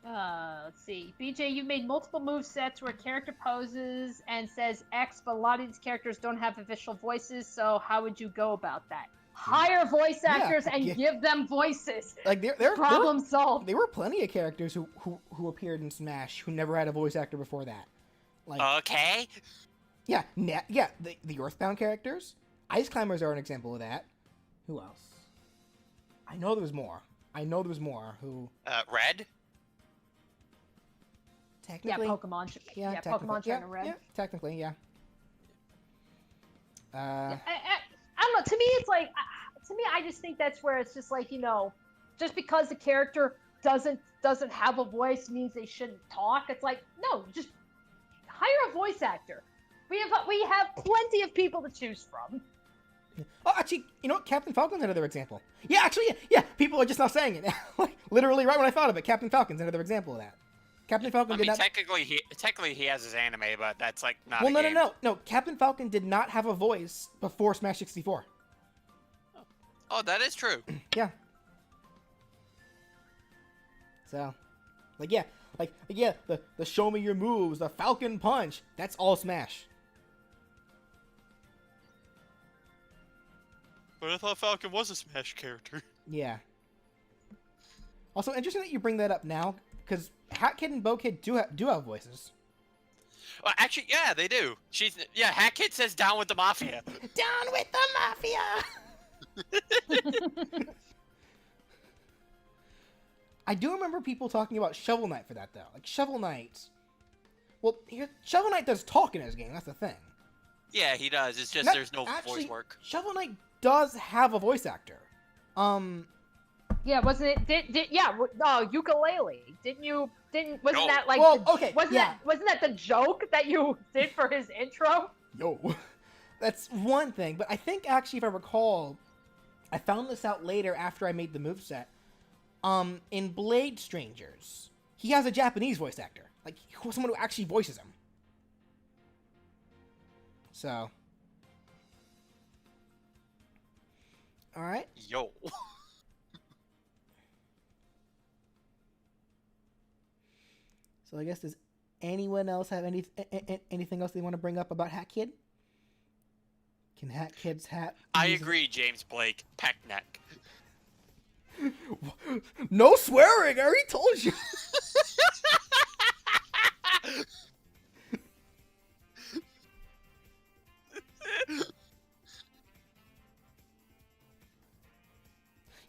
Let's see. BJ, you've made multiple move sets where character poses and says X, but a lot of these characters don't have official voices, so how would you go about that? Hire voice actors and give them voices. Like problem solved. There were plenty of characters who appeared in Smash who never had a voice actor before that. Like, okay. Yeah, the Earthbound characters. Ice Climbers are an example of that. Who else? I know there was more. Who? Red? Technically. Yeah, Pokemon. Yeah, Pokemon China Red. Yeah, technically, yeah. I don't know. To me, it's like, I just think that's where it's just like, just because the character doesn't have a voice means they shouldn't talk. It's like, no, just hire a voice actor. We have plenty of people to choose from. Oh, actually, you know what? Captain Falcon's another example. Yeah, actually, yeah. People are just not saying it. Like, literally, right when I thought of it, Captain Falcon's another example of that. Captain Falcon did not. Technically he has his anime, but that's like not. Well, a game. no. Captain Falcon did not have a voice before Smash 64. Oh, that is true. Yeah. So, the show me your moves, the Falcon Punch. That's all Smash. But I thought Falcon was a Smash character. Yeah. Also, interesting that you bring that up now, because Hat Kid and Bo Kid do have voices. Well, actually, yeah, they do. Hat Kid says "Down with the Mafia." Down with the Mafia. I do remember people talking about Shovel Knight for that though. Like Shovel Knight. Well, Shovel Knight does talk in his game. That's the thing. Yeah, he does. It's just there's no voice work. Shovel Knight does have a voice actor. Yeah, wasn't it? Ukulele. Wasn't that like? Well, okay. Wasn't that the joke that you did for his intro? Yo, that's one thing. But I think actually, if I recall, I found this out later after I made the moveset. In Blade Strangers, he has a Japanese voice actor, like someone who actually voices him. So, all right. Yo. So I guess, does anyone else have anything else they want to bring up about Hat Kid? Can Hat Kid's hat? I agree, James Blake. Peck neck. No swearing. I already told you.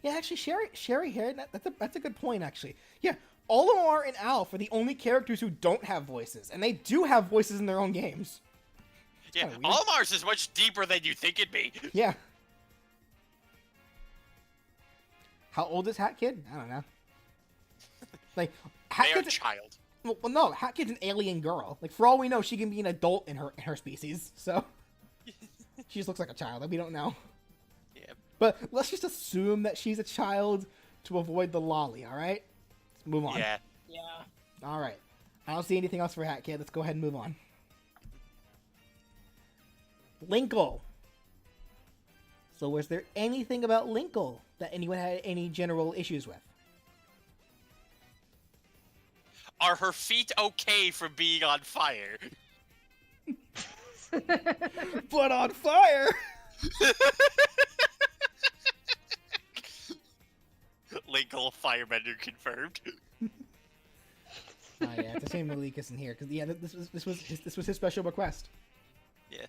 Yeah, actually, Sherry here. That's a good point, actually. Yeah. Olimar and Alf are the only characters who don't have voices, and they do have voices in their own games. Yeah, Olimar's is much deeper than you think it'd be. Yeah. How old is Hat Kid? I don't know. Like, Hat They are Kid's a child. Well, no, Hat Kid's an alien girl. Like, for all we know, she can be an adult in her species. So. She just looks like a child. We don't know. Yeah. But let's just assume that she's a child to avoid the lolly, alright? Let's move on. Yeah. Yeah. Alright. I don't see anything else for Hat Kid. Let's go ahead and move on. Linkle. So was there anything about Linkle that anyone had any general issues with? Are her feet okay for being on fire? But on fire! Linkle firebender confirmed. Oh yeah, it's a shame Malik isn't here because yeah, this was his special request. Yeah.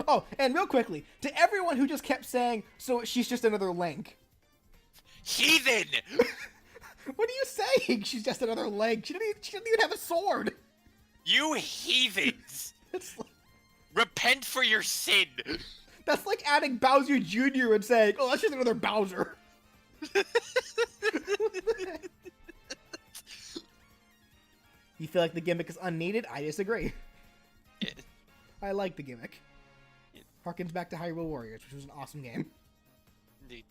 Oh, and real quickly, to everyone who just kept saying, so she's just another Link. Heathen! What are you saying? She's just another Link. She didn't even have a sword. You heathens! It's like, Repent for your sin! that's like adding Bowser Jr. and saying, oh, that's just another Bowser. You feel like the gimmick is unneeded? I disagree. Yeah. I like the gimmick. Yeah. Harkens back to Hyrule Warriors, which was an awesome game. Indeed.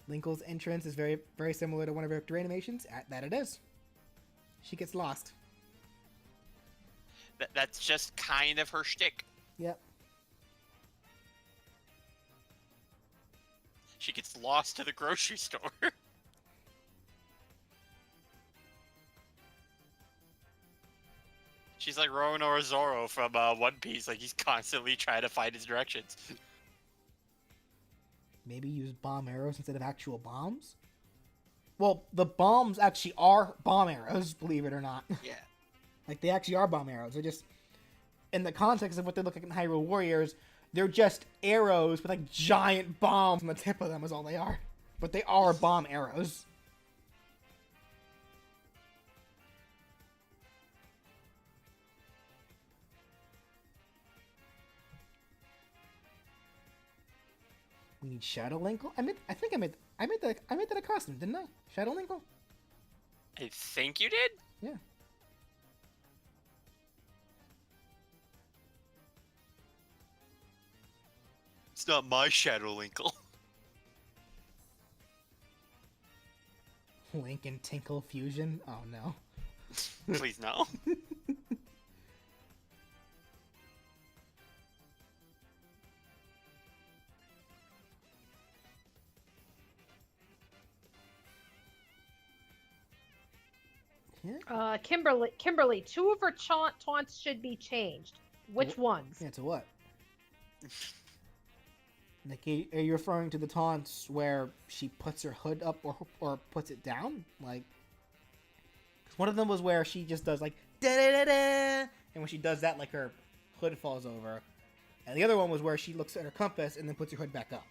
Linkle's entrance is very, very similar to one of her victory animations. That it is. She gets lost. That's just kind of her shtick. Yep. She gets lost to the grocery store. She's like Roronoa Zoro from One Piece, like he's constantly trying to find his directions. Maybe use bomb arrows instead of actual bombs? Well, the bombs actually are bomb arrows, believe it or not. Yeah. Like, they actually are bomb arrows. They're just, in the context of what they look like in Hyrule Warriors, they're just arrows with, like, giant bombs on the tip of them is all they are. But they are bomb arrows. We need Shadow Linkle? I think I made that a costume, didn't I? Shadow Linkle? I think you did? Yeah. It's not my Shadow Linkle. Link and Tinkle fusion? Oh no. Please no. Yeah. Kimberly, two of her taunts should be changed. Which ones? Yeah, to what? Like, are you referring to the taunts where she puts her hood up or puts it down? Like, 'cause one of them was where she just does like da da da da, and when she does that, like her hood falls over, and the other one was where she looks at her compass and then puts her hood back up.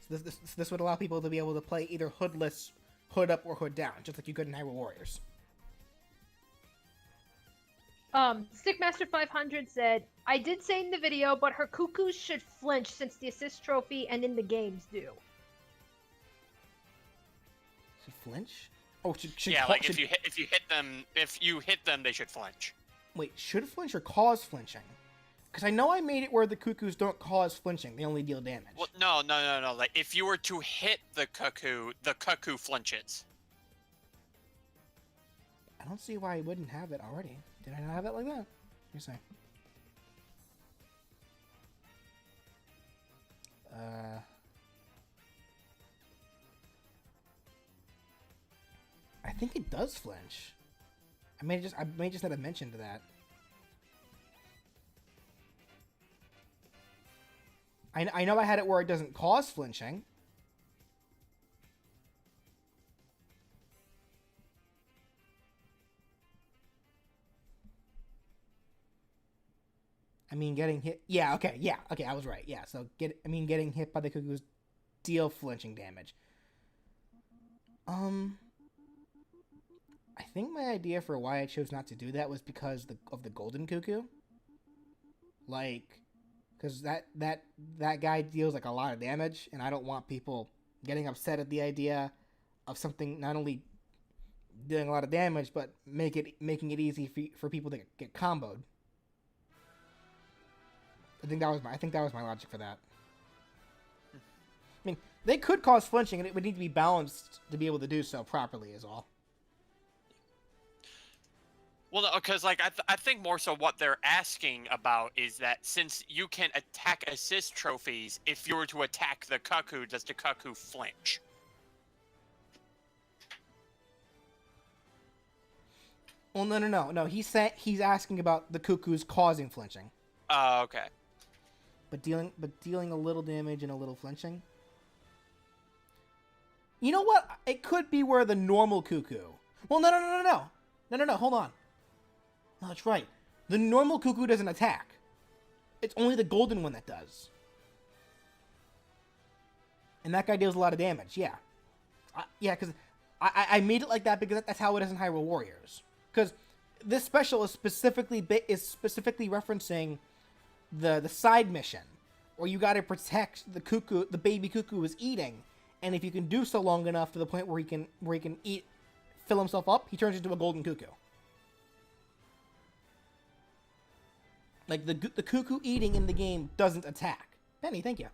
So this would allow people to be able to play either hoodless, hood up, or hood down, just like you could in Hyrule Warriors. Stickmaster 500 said, I did say in the video, but her cuckoos should flinch since the assist trophy and in the games do. Should flinch? Oh, should yeah, like if you hit them, they should flinch. Wait, should flinch or cause flinching? Because I know I made it where the cuckoos don't cause flinching; they only deal damage. Well, no. Like if you were to hit the cuckoo flinches. I don't see why I wouldn't have it already. Did I not have it like that? Let me see. I think it does flinch. I may just not have mentioned that. I know I had it where it doesn't cause flinching. I mean, getting hit. Yeah, okay, I was right. Yeah, so getting hit by the cuckoos deal flinching damage. I think my idea for why I chose not to do that was because of the golden cuckoo. Like, because that guy deals like a lot of damage, and I don't want people getting upset at the idea of something not only doing a lot of damage, but making it easy for people to get comboed. I think that was my logic for that. I mean, they could cause flinching, and it would need to be balanced to be able to do so properly, is all. Well, because like I think more so what they're asking about is that since you can attack assist trophies, if you were to attack the Cuckoo, does the Cuckoo flinch? Well, no. He's asking about the Cuckoo's causing flinching. Oh, okay. But dealing a little damage and a little flinching. You know what? It could be where the normal Cuckoo. Well, no. Hold on. No, that's right. The normal Cuckoo doesn't attack. It's only the golden one that does. And that guy deals a lot of damage. Yeah. Because I made it like that because that's how it is in Hyrule Warriors. Because this special is specifically referencing the side mission, where you got to protect the cuckoo, the baby cuckoo is eating, and if you can do so long enough to the point where he can fill himself up, he turns into a golden cuckoo. Like the cuckoo eating in the game doesn't attack. Benny, thank you.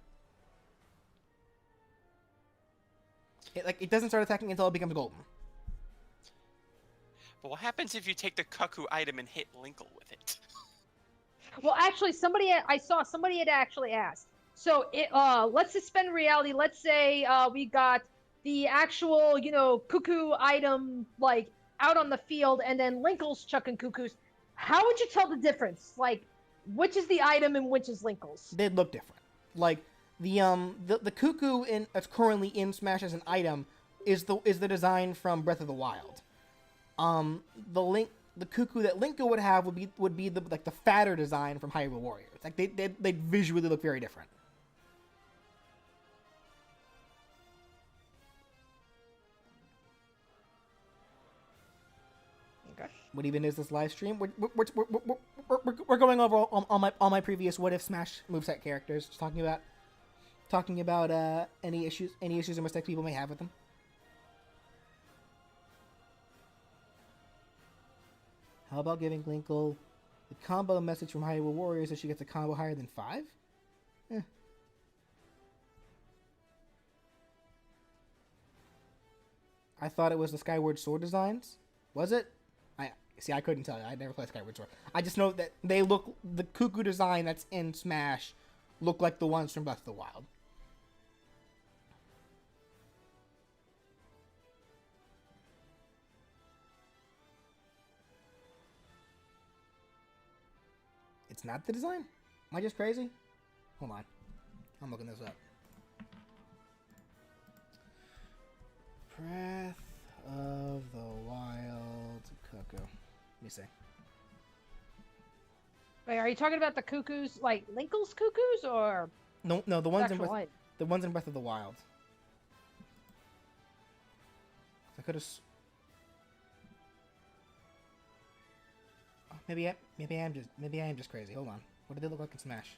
It doesn't start attacking until it becomes golden. But what happens if you take the Cuckoo item and hit Linkle with it? Well, actually, I saw somebody had actually asked. So let's suspend reality. Let's say we got the actual, cuckoo item like out on the field, and then Linkle's chucking cuckoos. How would you tell the difference? Like, which is the item and which is Linkle's? They'd look different. Like the cuckoo that's currently in Smash as an item is the design from Breath of the Wild. The cuckoo that Linkle would have would be the fatter design from Hyrule Warriors. Like they visually look very different. Okay. What even is this live stream? We're going over all my previous What If Smash moveset characters, just talking about any issues or mistakes people may have with them. How about giving Linkle the combo message from Hyrule Warriors if she gets a combo higher than 5? I thought it was the Skyward Sword designs. Was it? I couldn't tell you. I never played Skyward Sword. I just know that the cuckoo design that's in Smash look like the ones from Breath of the Wild. It's not the design? Am I just crazy? Hold on. I'm looking this up. Breath of the Wild Cuckoo. Let me see. Wait, are you talking about the cuckoos, like Linkle's cuckoos, or No, the ones in actual the ones in Breath of the Wild. I could have. Maybe I am just crazy. Hold on. What do they look like in Smash?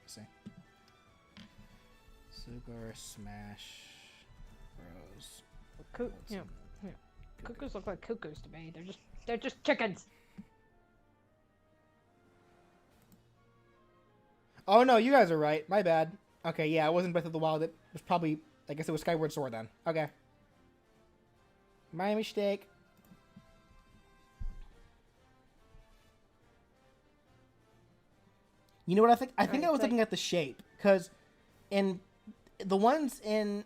Let's see. Super Smash Bros. Cuckoos look like cuckoos to me. They're just chickens. Oh no, you guys are right. My bad. Okay, yeah, it wasn't Breath of the Wild. It was probably, I guess it was Skyward Sword then. Okay. My mistake. You know what I think? I think I was looking at the shape, because the ones in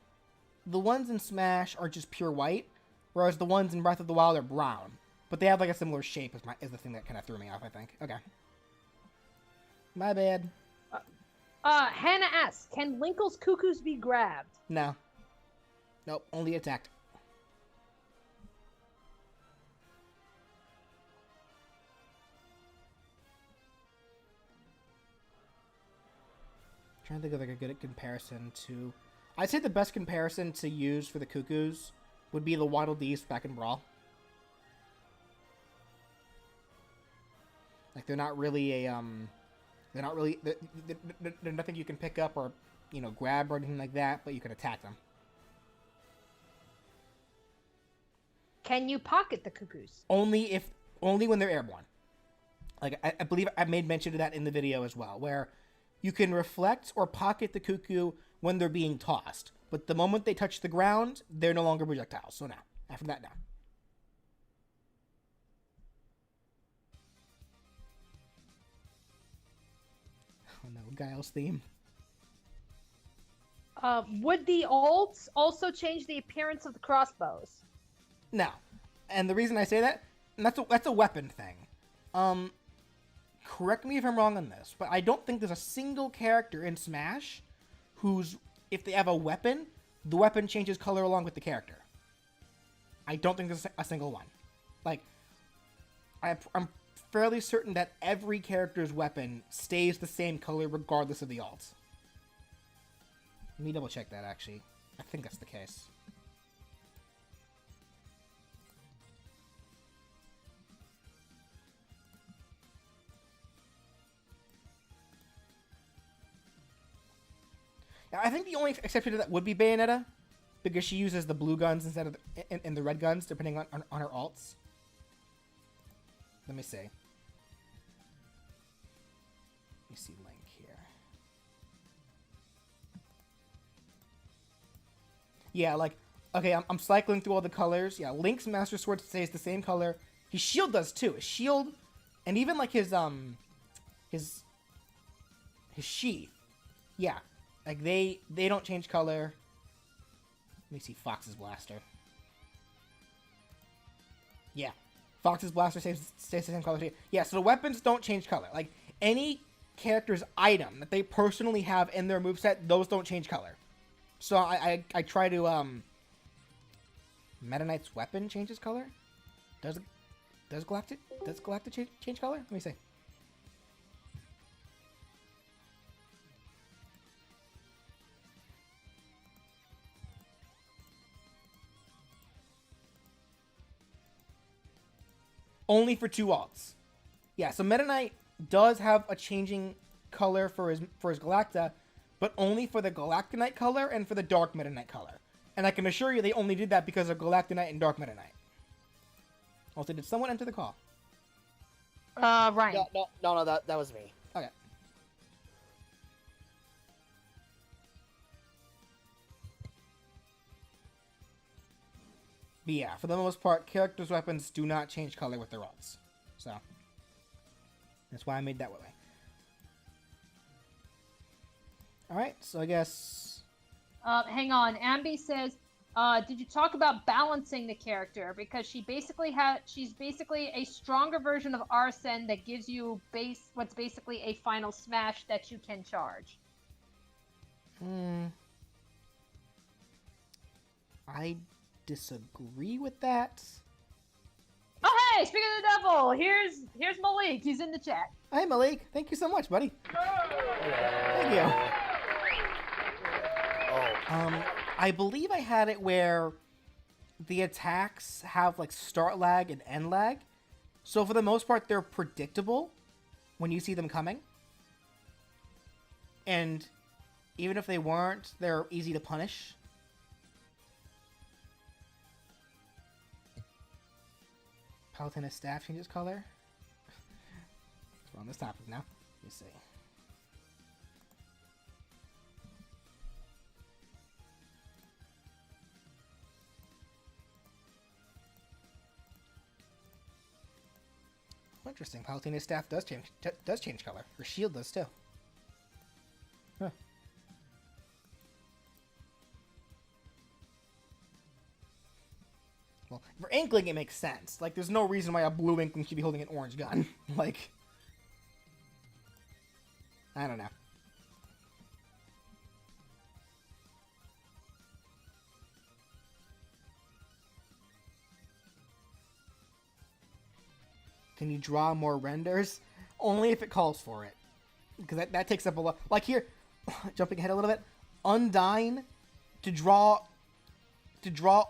Smash are just pure white, whereas the ones in Breath of the Wild are brown. But they have like a similar shape is the thing that kind of threw me off, I think. Okay. My bad. Hannah asks, can Linkle's cuckoos be grabbed? No. Nope, only attacked. Trying to think of like a good comparison to... I'd say the best comparison to use for the cuckoos would be the Waddle Dees back in Brawl. Like they're not really a they're nothing you can pick up or grab or anything like that, but you can attack them. Can you pocket the cuckoos? Only when they're airborne. Like, I believe I made mention of that in the video as well, where you can reflect or pocket the cuckoo when they're being tossed. But the moment they touch the ground, they're no longer projectiles. So now, after that, now. Oh no, Guile's theme. Would the ults also change the appearance of the crossbows? No. And the reason I say that, and that's a weapon thing. Correct me if I'm wrong on this, but I don't think there's a single character in Smash who's, if they have a weapon, the weapon changes color along with the character. I don't think there's a single one. Like, I'm fairly certain that every character's weapon stays the same color regardless of the alt. Let me double check that, actually. I think that's the case. I think the only exception to that would be Bayonetta, because she uses the blue guns instead of the red guns, depending on her alts. Let me see. Let me see Link here. Yeah, like, okay, I'm cycling through all the colors. Yeah, Link's Master Sword stays the same color. His shield does too. His shield, and even like his sheath. Yeah. Like, they don't change color. Let me see Fox's Blaster. Yeah. Fox's Blaster stays the same color too. Yeah, so the weapons don't change color. Like, any character's item that they personally have in their moveset, those don't change color. So I try to, Meta Knight's weapon changes color? Does Galactic change color? Let me see. Only for 2 alts. Yeah, so Meta Knight does have a changing color for his Galacta, but only for the Galactonite color and for the Dark Meta Knight color. And I can assure you they only did that because of Galactonite and Dark Meta Knight. Also, did someone enter the call? Ryan. No, that was me. Okay. But yeah, for the most part, characters' weapons do not change color with their alts. So, that's why I made that way. Alright, so I guess... Hang on. Ambi says, did you talk about balancing the character? Because she's basically a stronger version of Arsene that gives you what's basically a final smash that you can charge. I disagree with that. Oh hey, speaking of the devil, here's Malik. He's in the chat. Hey Malik, thank you so much, buddy. Thank you. I believe I had it where the attacks have like start lag and end lag. So for the most part, they're predictable when you see them coming. And even if they weren't, they're easy to punish. Palutena staff changes color. We're on this topic now. Let me see. Interesting. Palutena's staff does change color. Her shield does too. Huh. Well, for Inkling, it makes sense. Like, there's no reason why a blue Inkling should be holding an orange gun. Like, I don't know. Can you draw more renders? Only if it calls for it. Because that takes up a lot. Like here, jumping ahead a little bit, Undyne, to draw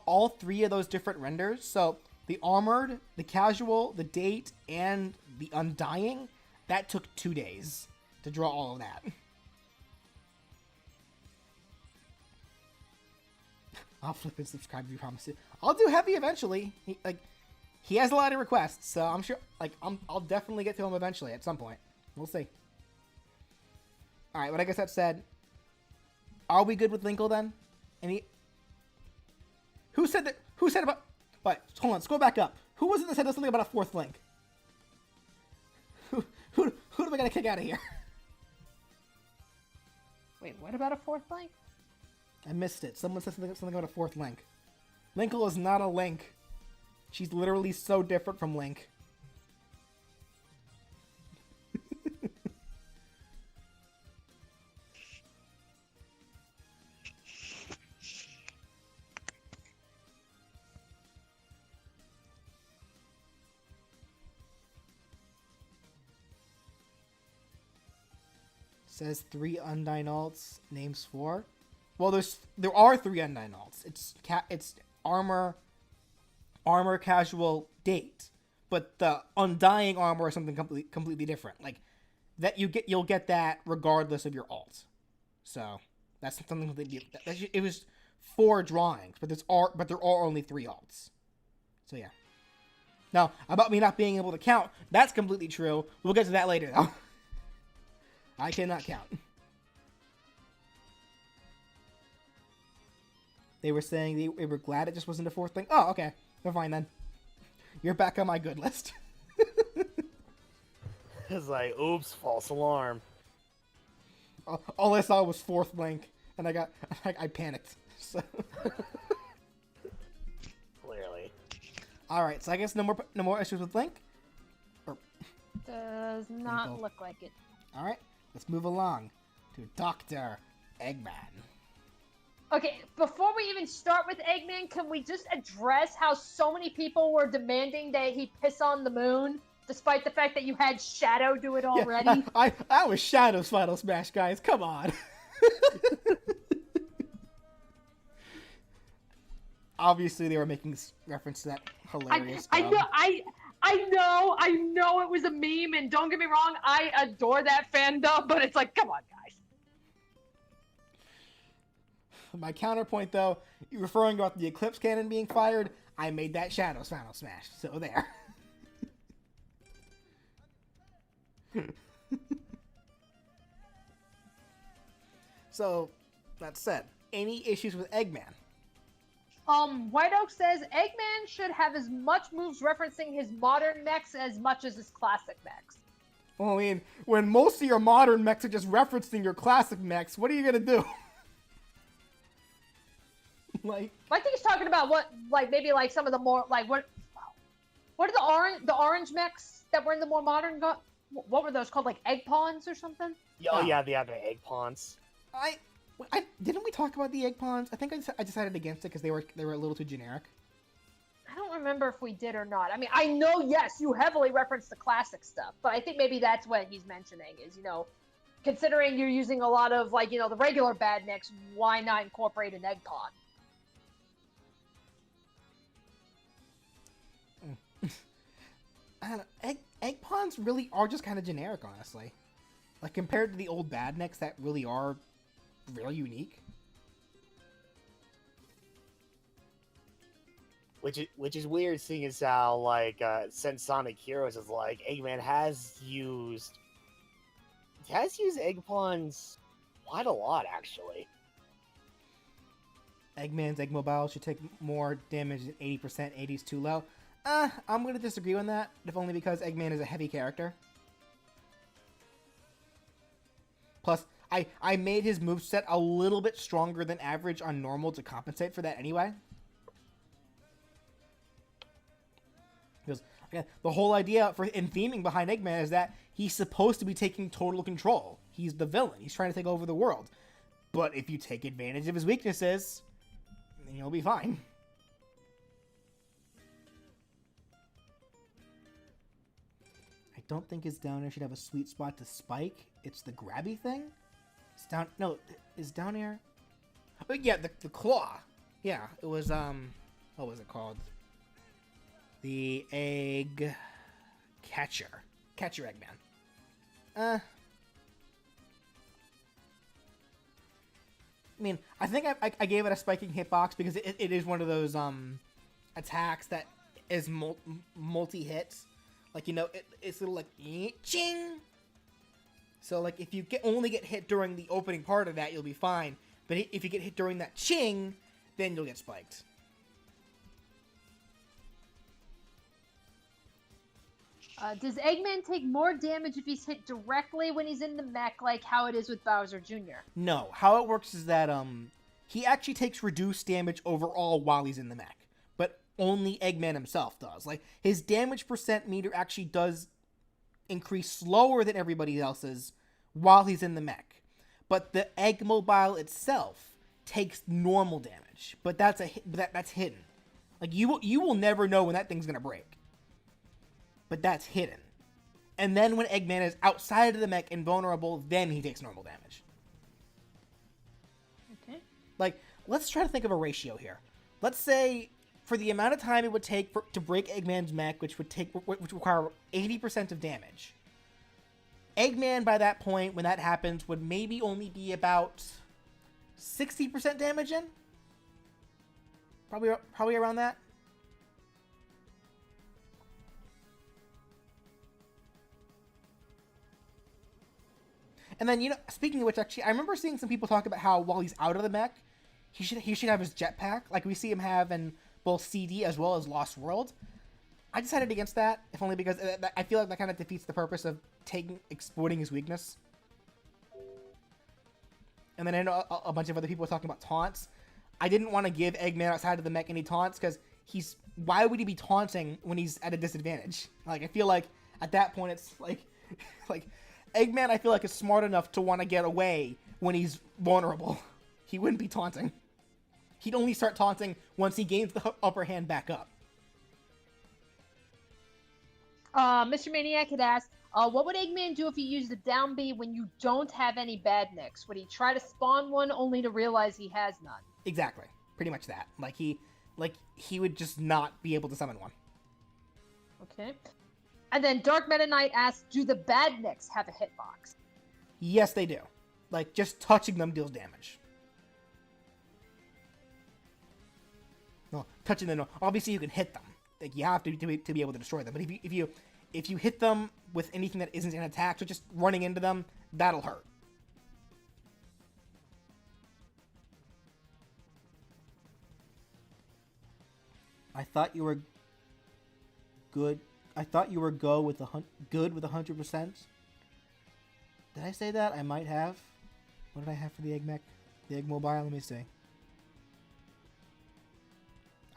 all 3 of those different renders, so the armored, the casual, the date, and the undying, that took 2 days to draw all of that. I'll flip and subscribe if you promise it. I'll do heavy eventually. He has a lot of requests, so I'm sure. I'll definitely get to him eventually at some point. We'll see. All right, but I guess that said, are we good with Linkle then? Who said that? Who said about? But hold on, scroll back up. Who was it that said something about a fourth link? Who do we gotta kick out of here? Wait, what about a fourth link? I missed it. Someone said something about a fourth link. Linkle is not a Link. She's literally so different from Link. Says 3 Undyne alts, names 4. Well, there are 3 Undyne alts. It's armor, casual, date, but the Undying armor is something completely different. Like that you'll get that regardless of your alt. So that's something it was 4 drawings, but there are only 3 alts. So yeah. Now about me not being able to count, that's completely true. We'll get to that later though. I cannot count. They were saying they were glad it just wasn't a fourth thing. Oh, okay. They're fine then. You're back on my good list. It's like, oops, false alarm. All I saw was fourth link, and I panicked. So. Clearly. All right, so I guess no more issues with Link. Does not Linkle. look like it. All right, let's move along to Dr. Eggman. Okay, before we even start with Eggman, can we just address how so many people were demanding that he piss on the moon, despite the fact that you had Shadow do it already? Yeah, I was Shadow's Final Smash, guys. Come on. Obviously, they were making reference to that hilarious. I know it was a meme, and don't get me wrong, I adore that fandom, but it's like, come on, guys. My counterpoint, though, you're referring about the Eclipse Cannon being fired. I made that Shadow's Final Smash, so there. So, that said, any issues with Eggman? White Oak says Eggman should have as much moves referencing his modern mechs as much as his classic mechs. Well, I mean, when most of your modern mechs are just referencing your classic mechs, what are you gonna do? Like, I think he's talking about maybe some of the more what are the orange mechs that were in the more modern? What were those called? Like egg pawns or something? Oh yeah, the egg pawns. I didn't we talk about the egg pawns? I think I decided against it because they were a little too generic. I don't remember if we did or not. I mean, I know, yes, you heavily referenced the classic stuff, but I think maybe that's what he's mentioning is, considering you're using a lot of the regular bad mechs, why not incorporate an egg pawn? I don't know, egg pawns really are just kind of generic, honestly. Like, compared to the old bad necks that really are really unique. Which is weird, seeing as how, since Sonic Heroes is Eggman has used egg pawns quite a lot, actually. Eggman's Egg Mobile should take more damage than 80%. 80's too low. I'm going to disagree on that, if only because Eggman is a heavy character. Plus, I made his moveset a little bit stronger than average on normal to compensate for that anyway. Because, again, the whole idea in theming behind Eggman is that he's supposed to be taking total control. He's the villain. He's trying to take over the world. But if you take advantage of his weaknesses, then you'll be fine. I don't think his down air should have a sweet spot to spike. It's the grabby thing? It's down... No, is down air... Oh, yeah, the claw. Yeah, it was, what was it called? The egg... Catcher Eggman. I mean, I think I gave it a spiking hitbox because it is one of those attacks that is multi hits. Like, you know, it's little like ching. So like if you only get hit during the opening part of that, you'll be fine. But if you get hit during that ching, then you'll get spiked. Does Eggman take more damage if he's hit directly when he's in the mech, like how it is with Bowser Jr.? No. How it works is that he actually takes reduced damage overall while he's in the mech, but only Eggman himself does. Like, his damage percent meter actually does increase slower than everybody else's while he's in the mech. But the Egg Mobile itself takes normal damage, but that's hidden. Like, you will never know when that thing's gonna break. But that's hidden. And then when Eggman is outside of the mech and vulnerable, then he takes normal damage. Okay. Like, let's try to think of a ratio here. Let's say, for the amount of time it would take to break Eggman's mech, which would require 80% of damage, Eggman, by that point, when that happens, would maybe only be about 60% damage in? Probably around that? And then, you know, speaking of which, actually, I remember seeing some people talk about how while he's out of the mech, he should have his jetpack, like we see him have in both CD as well as Lost World. I decided against that, if only because I feel like that kind of defeats the purpose of exploiting his weakness. And then I know a bunch of other people were talking about taunts. I didn't want to give Eggman outside of the mech any taunts, because why would he be taunting when he's at a disadvantage? Like, I feel like at that point it's like Eggman, I feel like, is smart enough to want to get away when he's vulnerable. He wouldn't be taunting. He'd only start taunting once he gains the upper hand back up. Mr. Maniac had asked, what would Eggman do if he used the down B when you don't have any bad nicks? Would he try to spawn one only to realize he has none? Exactly. Pretty much that. Like, he would just not be able to summon one. Okay. And then Dark Meta Knight asked, do the bad nicks have a hitbox? Yes, they do. Like, just touching them deals damage. No, touching them, no. Obviously you can hit them. Like, you have to be able to destroy them. But if you hit them with anything that isn't an attack, so just running into them, that'll hurt. I thought you were good. I thought you were good with 100%. Did I say that? I might have. What did I have for the Egg Mech? The Egg Mobile? Let me see.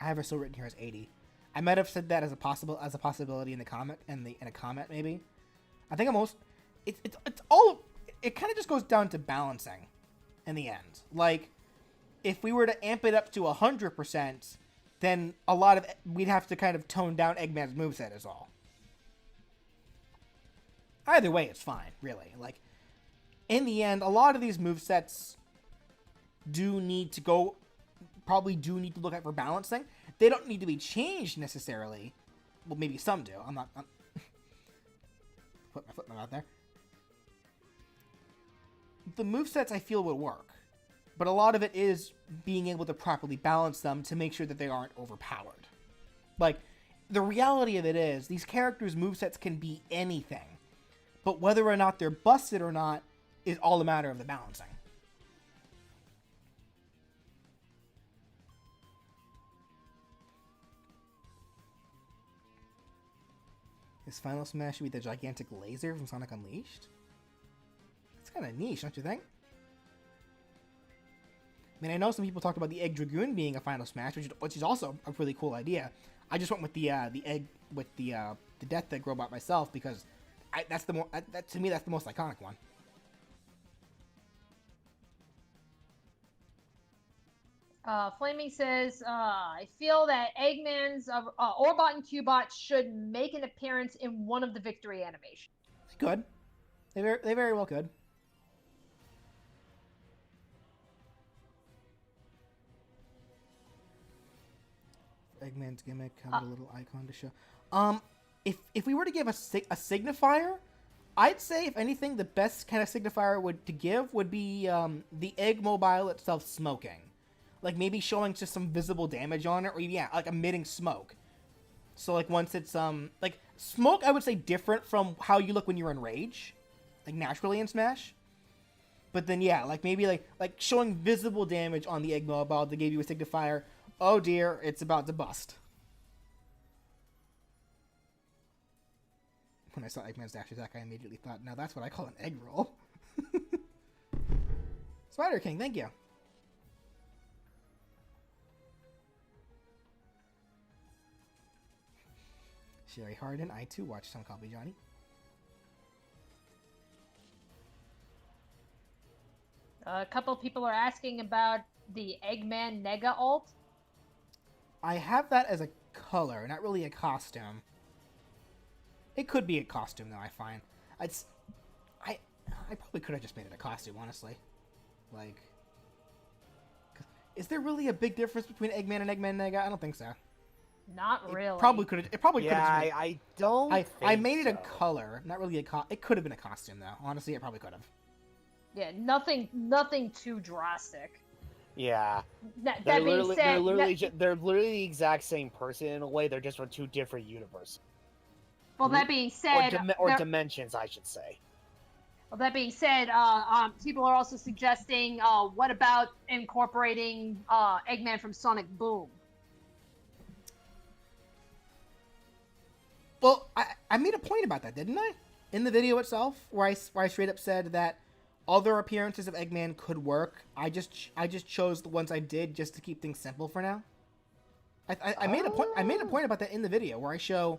I have it still written here as 80. I might have said that as a possibility in the comment in a comment maybe. I think it's all, it kind of just goes down to balancing in the end. Like, if we were to amp it up to 100%, then we'd have to kind of tone down Eggman's moveset is all. Either way, it's fine, really. Like, in the end, a lot of these movesets probably do need to look at for balancing. They don't need to be changed necessarily. Well, maybe some do. I'm put my foot out there. The movesets I feel would work, but a lot of it is being able to properly balance them to make sure that they aren't overpowered. Like, the reality of it is, these characters' movesets can be anything, but whether or not they're busted or not is all a matter of the balancing. His final smash would be the gigantic laser from Sonic Unleashed? It's kind of niche, don't you think? I mean, I know some people talked about the Egg Dragoon being a final smash, which is also a really cool idea. I just went with the egg with the Death Egg robot myself because to me that's the most iconic one. Flaming says, I feel that Eggman's Orbot and Cubot should make an appearance in one of the victory animations. They could. They very well could. Eggman's gimmick, have a little icon to show. If we were to give a signifier, I'd say if anything, the best kind of signifier would be the egg mobile itself smoking, like maybe showing just some visible damage on it, or yeah, like emitting smoke. So like once it's like smoke, I would say different from how you look when you're in rage, like naturally in Smash. But then yeah, like maybe like showing visible damage on the egg mobile to give you a signifier. Oh dear, it's about to bust. When I saw Eggman's dash attack, I immediately thought, now that's what I call an egg roll. Spider King, thank you. Sherry Harden, I too watched some Copy Johnny. A couple people are asking about the Eggman Nega ult. I have that as a color, not really a costume. It could be a costume, though, I find. I probably could have just made it a costume, honestly. Like, is there really a big difference between Eggman and Eggman Nega? I don't think so. Not really. It probably could have. Yeah, I don't. I made it a so. color, not really a It could have been a costume, though. Honestly, it probably could have. Yeah, nothing too drastic. Yeah. That being said, they're literally the exact same person in a way. They're just from two different universes. well, that being said, Or dimensions, I should say. well, that being said, people are also suggesting, what about incorporating Eggman from Sonic Boom? Well, I made a point about that, didn't I? In the video itself, where I straight up said that other appearances of Eggman could work. I just chose the ones I did just to keep things simple for now. I made a point. I made a point about that in the video where I show,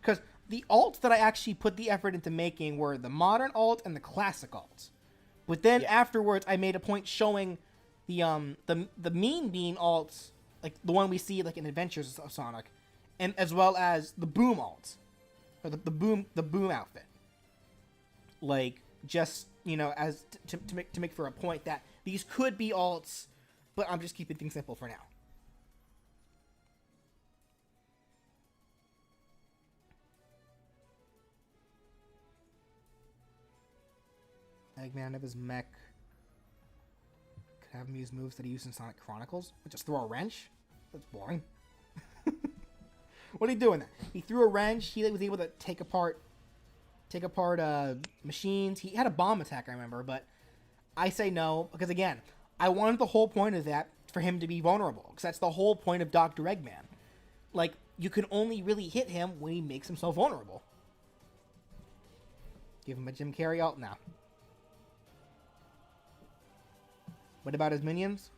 because the alts that I actually put the effort into making were the modern alt and the classic alt. But then afterwards, I made a point showing the Mean Bean alts, like the one we see like in Adventures of Sonic, and as well as the Boom alt, or the boom outfit. Like just as to make for a point that these could be alts, but I'm just keeping things simple for now. Eggman of his mech could have him use moves that he used in Sonic Chronicles. Just throw a wrench? That's boring. What did he do in that? He threw a wrench. He was able to take apart machines. He had a bomb attack, I remember, but I say no because again, I wanted the whole point of that for him to be vulnerable because that's the whole point of Dr. Eggman. Like, you can only really hit him when he makes himself vulnerable. Give him a Jim Carrey alt now. What about his minions?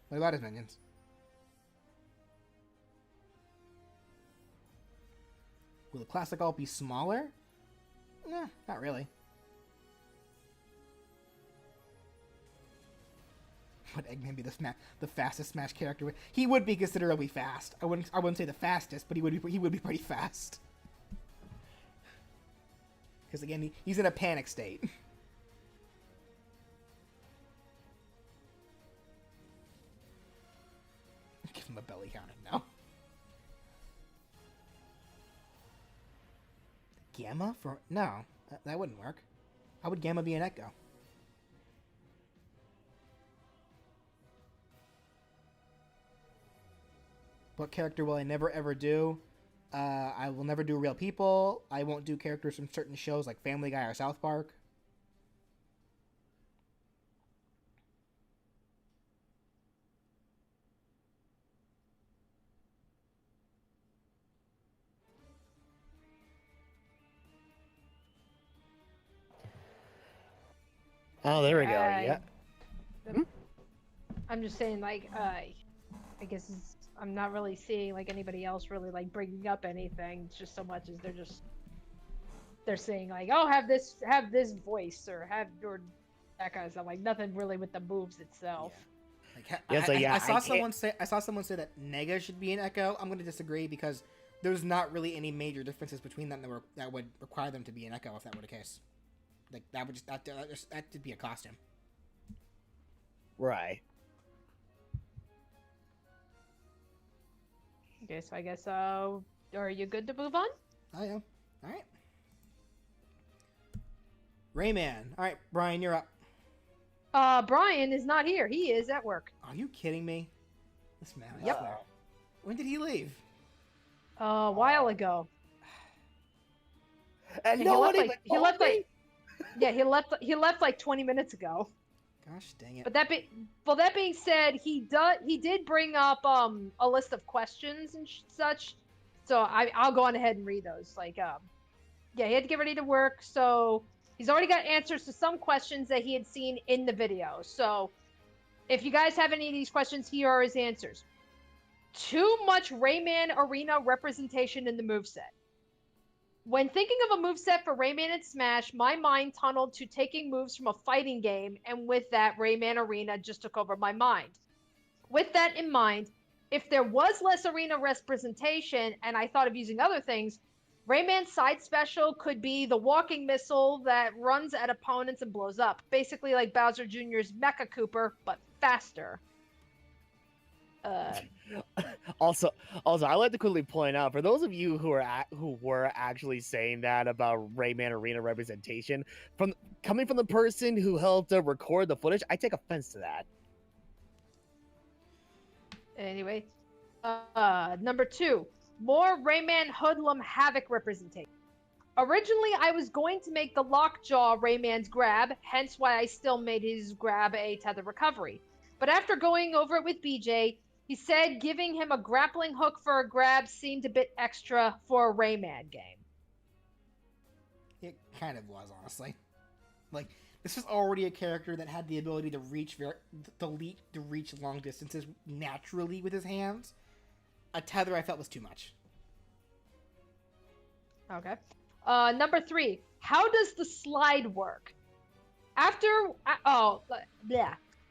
What about his minions? Will the classic alt be smaller? Nah, not really. Would Eggman be the fastest Smash character? He would be considerably fast. I wouldn't say the fastest, but he would be pretty fast. Because again, he's in a panic state. Give him a belly counting now. Gamma for no, that wouldn't work. How would Gamma be an Echo? What character will I never ever do? I will never do real people. I won't do characters from certain shows like Family Guy or South Park. Oh, there we go. Yeah. I'm just saying, like, I guess I'm not really seeing like anybody else really like bringing up anything. It's just so much as they're saying like, oh, have this voice or have your that kind of stuff. Like nothing really with the moves itself. I saw someone say that Nega should be an Echo. I'm going to disagree because there's not really any major differences between them that would require them to be an Echo if that were the case. Like that would just be a costume. Right. Okay, so I guess are you good to move on? I am. All right. Rayman. All right, Brian, you're up. Brian is not here. He is at work. Are you kidding me? This man. I Yep. swear. When did he leave? A while ago. And Yeah, no one he even left told me? like he left like 20 minutes ago. Gosh dang it. But that being said, he did bring up a list of questions and such. So I'll go on ahead and read those. Like yeah, he had to get ready to work, so he's already got answers to some questions that he had seen in the video. So if you guys have any of these questions, here are his answers. Too much Rayman Arena representation in the moveset. When thinking of a moveset for Rayman and Smash, my mind tunneled to taking moves from a fighting game, and with that, Rayman Arena just took over my mind. With that in mind, if there was less arena representation and I thought of using other things, Rayman's side special could be the walking missile that runs at opponents and blows up. Basically like Bowser Jr.'s Mecha Cooper, but faster. Also, I'd like to quickly point out, for those of you who were actually saying that about Rayman Arena representation, coming from the person who helped record the footage, I take offense to that. Anyway, number 2, more Rayman Hoodlum Havoc representation. Originally, I was going to make the Lockjaw Rayman's grab, hence why I still made his grab a tether recovery. But after going over it with BJ, he said giving him a grappling hook for a grab seemed a bit extra for a Rayman game. It kind of was, honestly. Like, this was already a character that had the ability to reach long distances naturally with his hands. A tether I felt was too much. Okay. Number 3, how does the slide work?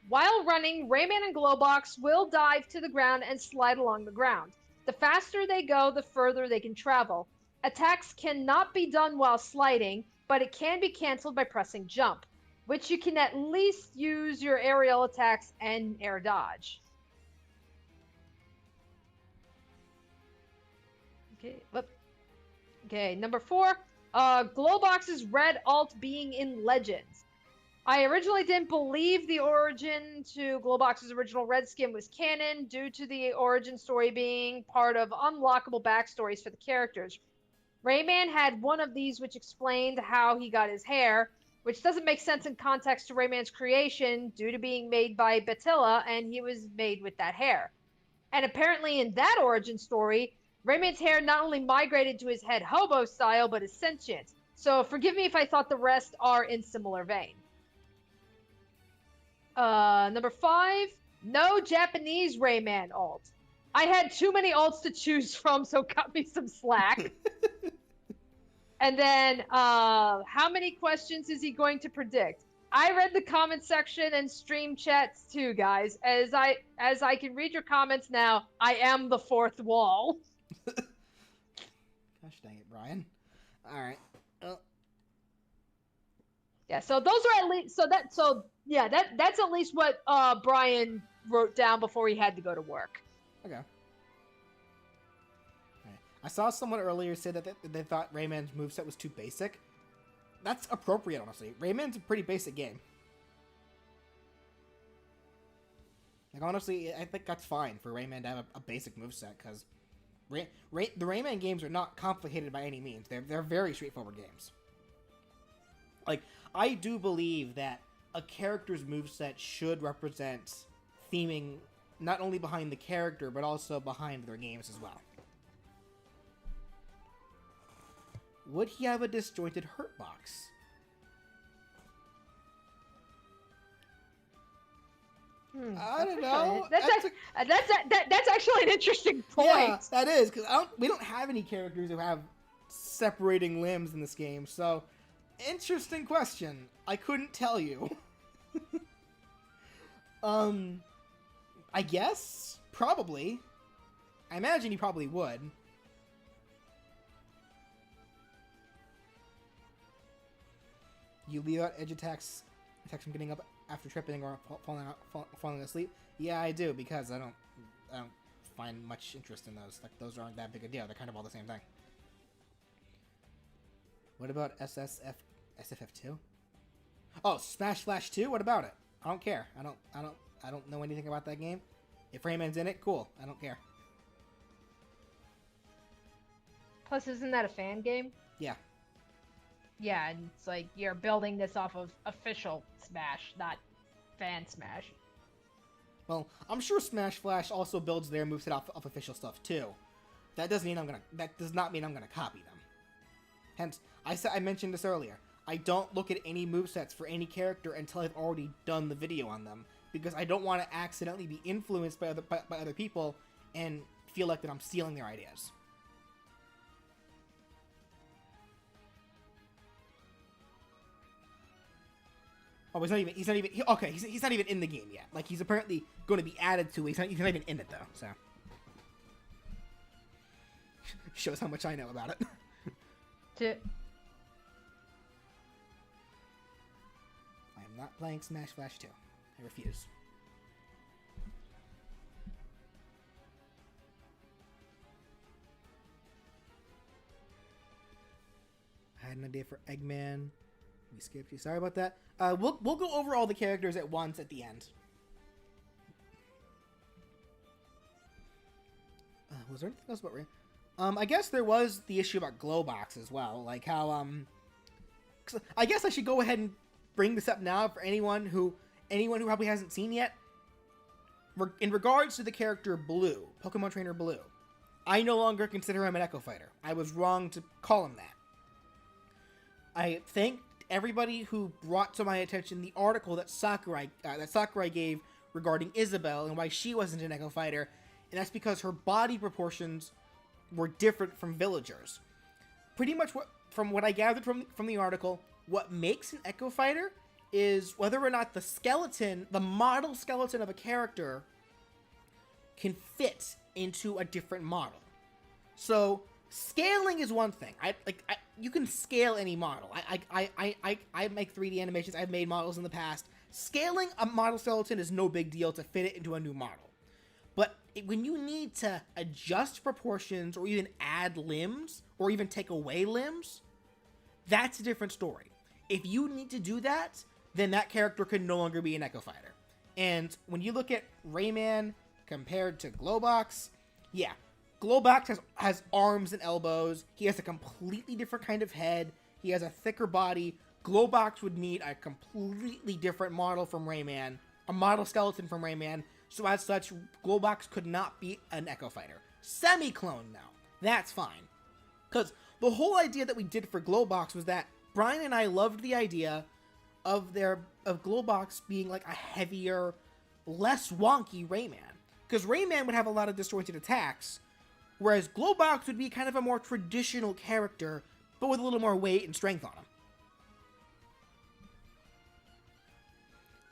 While running, Rayman and Glowbox will dive to the ground and slide along the ground. The faster they go, the further they can travel. Attacks cannot be done while sliding, but it can be cancelled by pressing jump, which you can at least use your aerial attacks and air dodge. Okay, number 4, Glowbox's red alt being in Legends. I originally didn't believe the origin to Glowbox's original red skin was canon due to the origin story being part of unlockable backstories for the characters. Rayman had one of these which explained how he got his hair, which doesn't make sense in context to Rayman's creation due to being made by Batilla, and he was made with that hair. And apparently in that origin story, Rayman's hair not only migrated to his head hobo style, but is sentient. So forgive me if I thought the rest are in similar vein. Number 5, no Japanese Rayman alt. I had too many alts to choose from, so cut me some slack. And then, how many questions is he going to predict? I read the comment section and stream chats too, guys. As I can read your comments now, I am the fourth wall. Gosh dang it, Brian. All right. Yeah, so those are at least that's at least what Brian wrote down before he had to go to work. Okay. Right. I saw someone earlier say that they thought Rayman's moveset was too basic. That's appropriate, honestly. Rayman's a pretty basic game. Like, honestly, I think that's fine for Rayman to have a basic moveset, because the Rayman games are not complicated by any means. They're very straightforward games. Like, I do believe that a character's moveset should represent theming not only behind the character, but also behind their games as well. Would he have a disjointed hurt box? I don't know. That's actually an interesting point. Yeah, that is, because we don't have any characters who have separating limbs in this game, so interesting question. I couldn't tell you. I guess probably. I imagine he probably would. You leave out edge attacks from getting up after tripping or falling asleep. Yeah, I do, because I don't find much interest in those. Like, those aren't that big a deal. They're kind of all the same thing. What about SFF2? Oh, Smash Flash 2? What about it? I don't care. I don't know anything about that game. If Rayman's in it, cool. I don't care. Plus, isn't that a fan game? Yeah. Yeah, and it's like you're building this off of official Smash, not fan Smash. Well, I'm sure Smash Flash also builds their moveset off of official stuff too. That does not mean I'm gonna copy them. Hence, I mentioned this earlier. I don't look at any movesets for any character until I've already done the video on them, because I don't want to accidentally be influenced by other people and feel like that I'm stealing their ideas. Oh, he's not even in the game yet. Like, he's apparently going to be added to it. He's not even in it, though, so. Shows how much I know about it. I am not playing Smash Flash 2. I refuse. I had an idea for Eggman. We skipped you. Sorry about that. We'll go over all the characters at once at the end. Was there anything else about Ray? I guess there was the issue about Glowbox as well. Like how, I guess I should go ahead and bring this up now for anyone who probably hasn't seen yet. In regards to the character Blue, Pokemon Trainer Blue, I no longer consider him an Echo Fighter. I was wrong to call him that. I thank everybody who brought to my attention the article that Sakurai gave regarding Isabelle and why she wasn't an Echo Fighter, and that's because her body proportions were different from villagers. Pretty much from what I gathered from the article, what makes an Echo Fighter is whether or not the model skeleton of a character can fit into a different model. So scaling is one thing. You can scale any model. I make 3D animations. I've made models in the past. Scaling a model skeleton is no big deal to fit it into a new model. But when you need to adjust proportions or even add limbs or even take away limbs, that's a different story. If you need to do that, then that character can no longer be an Echo Fighter. And when you look at Rayman compared to Glowbox, yeah, Glowbox has arms and elbows. He has a completely different kind of head. He has a thicker body. Glowbox would need a completely different model from Rayman, a model skeleton from Rayman. So as such, Glowbox could not be an Echo Fighter. Semi-clone, though. That's fine. Because the whole idea that we did for Glowbox was that Brian and I loved the idea of Glowbox being like a heavier, less wonky Rayman. Because Rayman would have a lot of disjointed attacks, whereas Glowbox would be kind of a more traditional character, but with a little more weight and strength on him.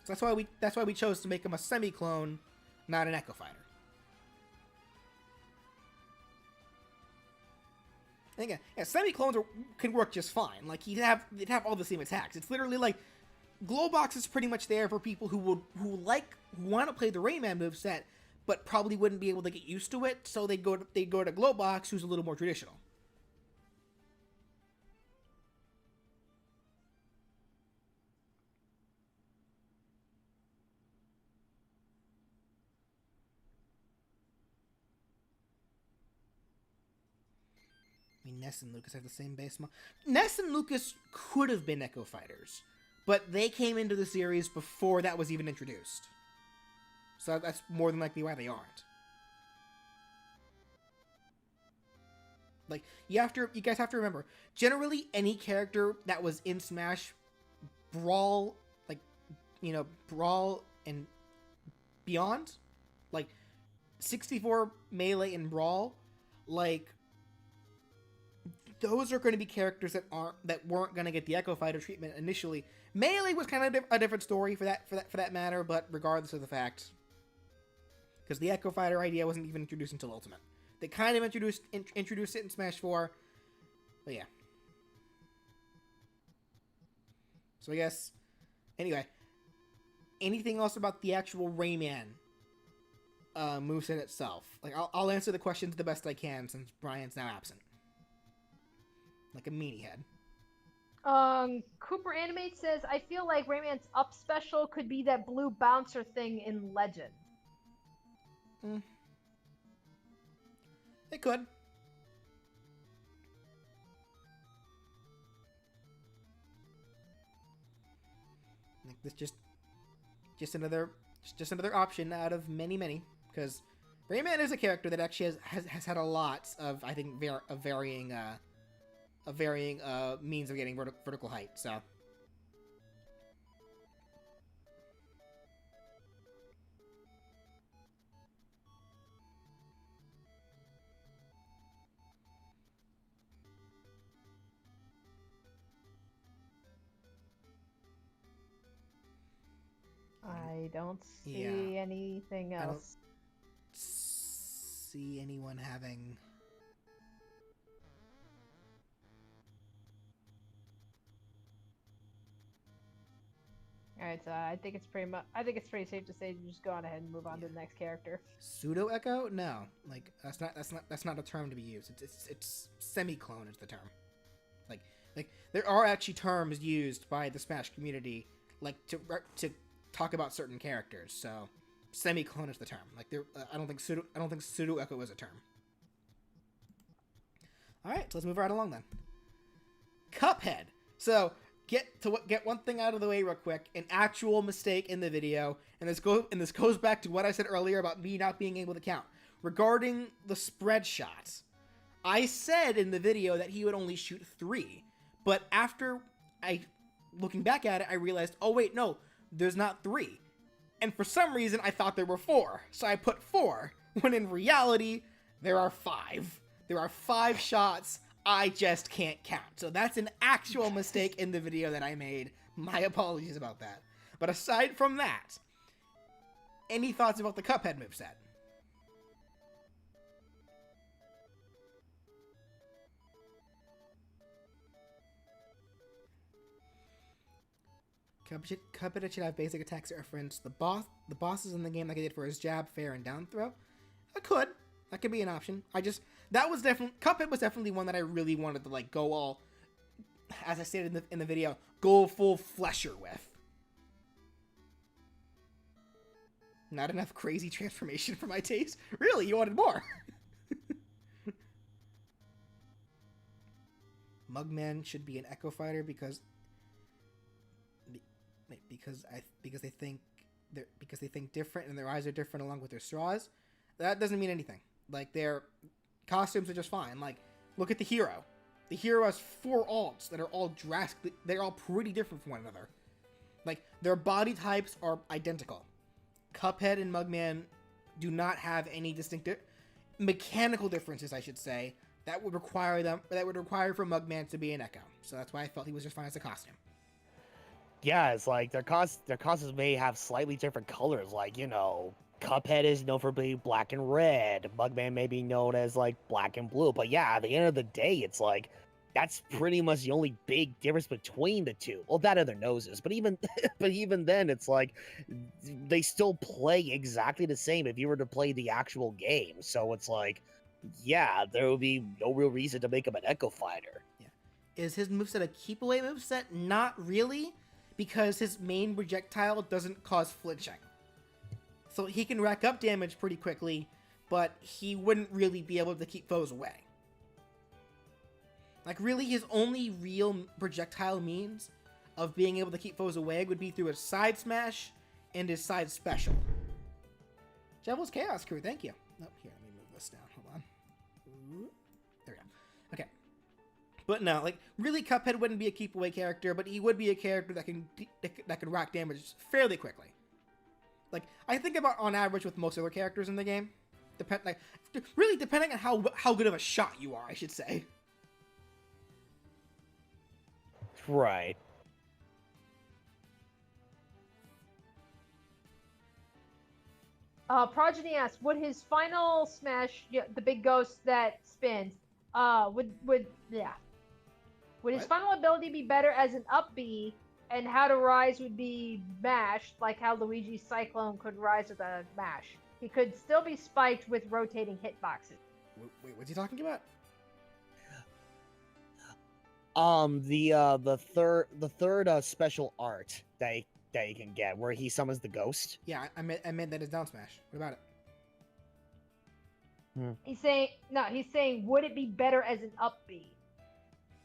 So that's why we chose to make him a semi-clone, not an Echo Fighter. And again, yeah, semi-clones can work just fine. Like they'd have all the same attacks. It's literally like Glowbox is pretty much there for people who want to play the Rayman moveset, but probably wouldn't be able to get used to it. So they go to Glowbox, who's a little more traditional. Ness and Lucas have the same base model. Ness and Lucas could have been Echo Fighters, but they came into the series before that was even introduced. So that's more than likely why they aren't. Like, you guys have to remember, generally any character that was in Smash Brawl, Brawl and beyond, like 64 Melee and Brawl, like those are going to be characters that weren't going to get the Echo Fighter treatment initially. Melee was kind of a different story for that matter, but regardless of the fact, because the Echo Fighter idea wasn't even introduced until Ultimate. They kind of introduced it in Smash 4, but yeah. So I guess, anyway, anything else about the actual Rayman moveset itself? Like, I'll answer the questions the best I can since Brian's now absent. Like a meanie head. Cooper Animate says, I feel like Rayman's up special could be that blue bouncer thing in Legend. It could. Like this just another option out of many, because Rayman is a character that actually has had a lot of, I think, varying means of getting vertical height. So I don't see anything I don't else. see anyone having. All right, so I think it's pretty much. I think it's pretty safe to say to just go on ahead and move on to the next character. Pseudo echo? No, like that's not a term to be used. It's semi-clone is the term. Like there are actually terms used by the Smash community, like to talk about certain characters. So semi-clone is the term. Like there, I don't think pseudo echo is a term. All right, so let's move right along then. Cuphead. So get one thing out of the way real quick. An actual mistake in the video, and this goes back to what I said earlier about me not being able to count regarding the spread shots. I said in the video that he would only shoot 3, but after looking back at it, I realized, oh wait, no, there's not 3, and for some reason I thought there were 4, so I put 4 when in reality there are 5. There are 5 shots. I just can't count. So that's an actual mistake in the video that I made. My apologies about that. But aside from that, any thoughts about the Cuphead moveset? Cuphead should have basic attacks that reference the bosses in the game like I did for his jab, fair, and down throw. That could be an option. Cuphead was definitely one that I really wanted to like go all, as I stated in the video, go full flesher with. Not enough crazy transformation for my taste. Really, you wanted more? Mugman should be an Echo Fighter because they think different and their eyes are different along with their straws. That doesn't mean anything. Like, their costumes are just fine. Like, look at the hero. The hero has 4 alts that are all drastically, they're all pretty different from one another. Like, their body types are identical. Cuphead and Mugman do not have any distinctive mechanical differences, I should say, that would require for Mugman to be an Echo. So that's why I felt he was just fine as a costume. Yeah, it's like their costumes may have slightly different colors, like, you know, Cuphead is known for being black and red. Mugman may be known as like black and blue. But yeah, at the end of the day, it's like that's pretty much the only big difference between the two. Well, that are their noses, but even then, it's like they still play exactly the same if you were to play the actual game. So it's like, yeah, there would be no real reason to make him an Echo Fighter. Yeah, is his moveset a keep away moveset? Not really, because his main projectile doesn't cause flinching. So he can rack up damage pretty quickly, but he wouldn't really be able to keep foes away. Like, really, his only real projectile means of being able to keep foes away would be through his side smash and his side special. Javel's Chaos Crew, thank you. Oh, here, let me move this down. Hold on. Ooh, there we go. Okay. But no, like, really, Cuphead wouldn't be a keep away character, but he would be a character that can rack damage fairly quickly. Like, I think about on average with most other characters in the game. Really depending on how good of a shot you are, I should say. Right. Progeny asks, would his final smash, the big ghost that spins, would his final ability be better as an up B, and how to rise would be mashed, like how Luigi's Cyclone could rise with a mash? He could still be spiked with rotating hitboxes. Wait, what's he talking about? The third special art that you can get where he summons the ghost. Yeah, I meant that is down smash. What about it? He's saying would it be better as an up B?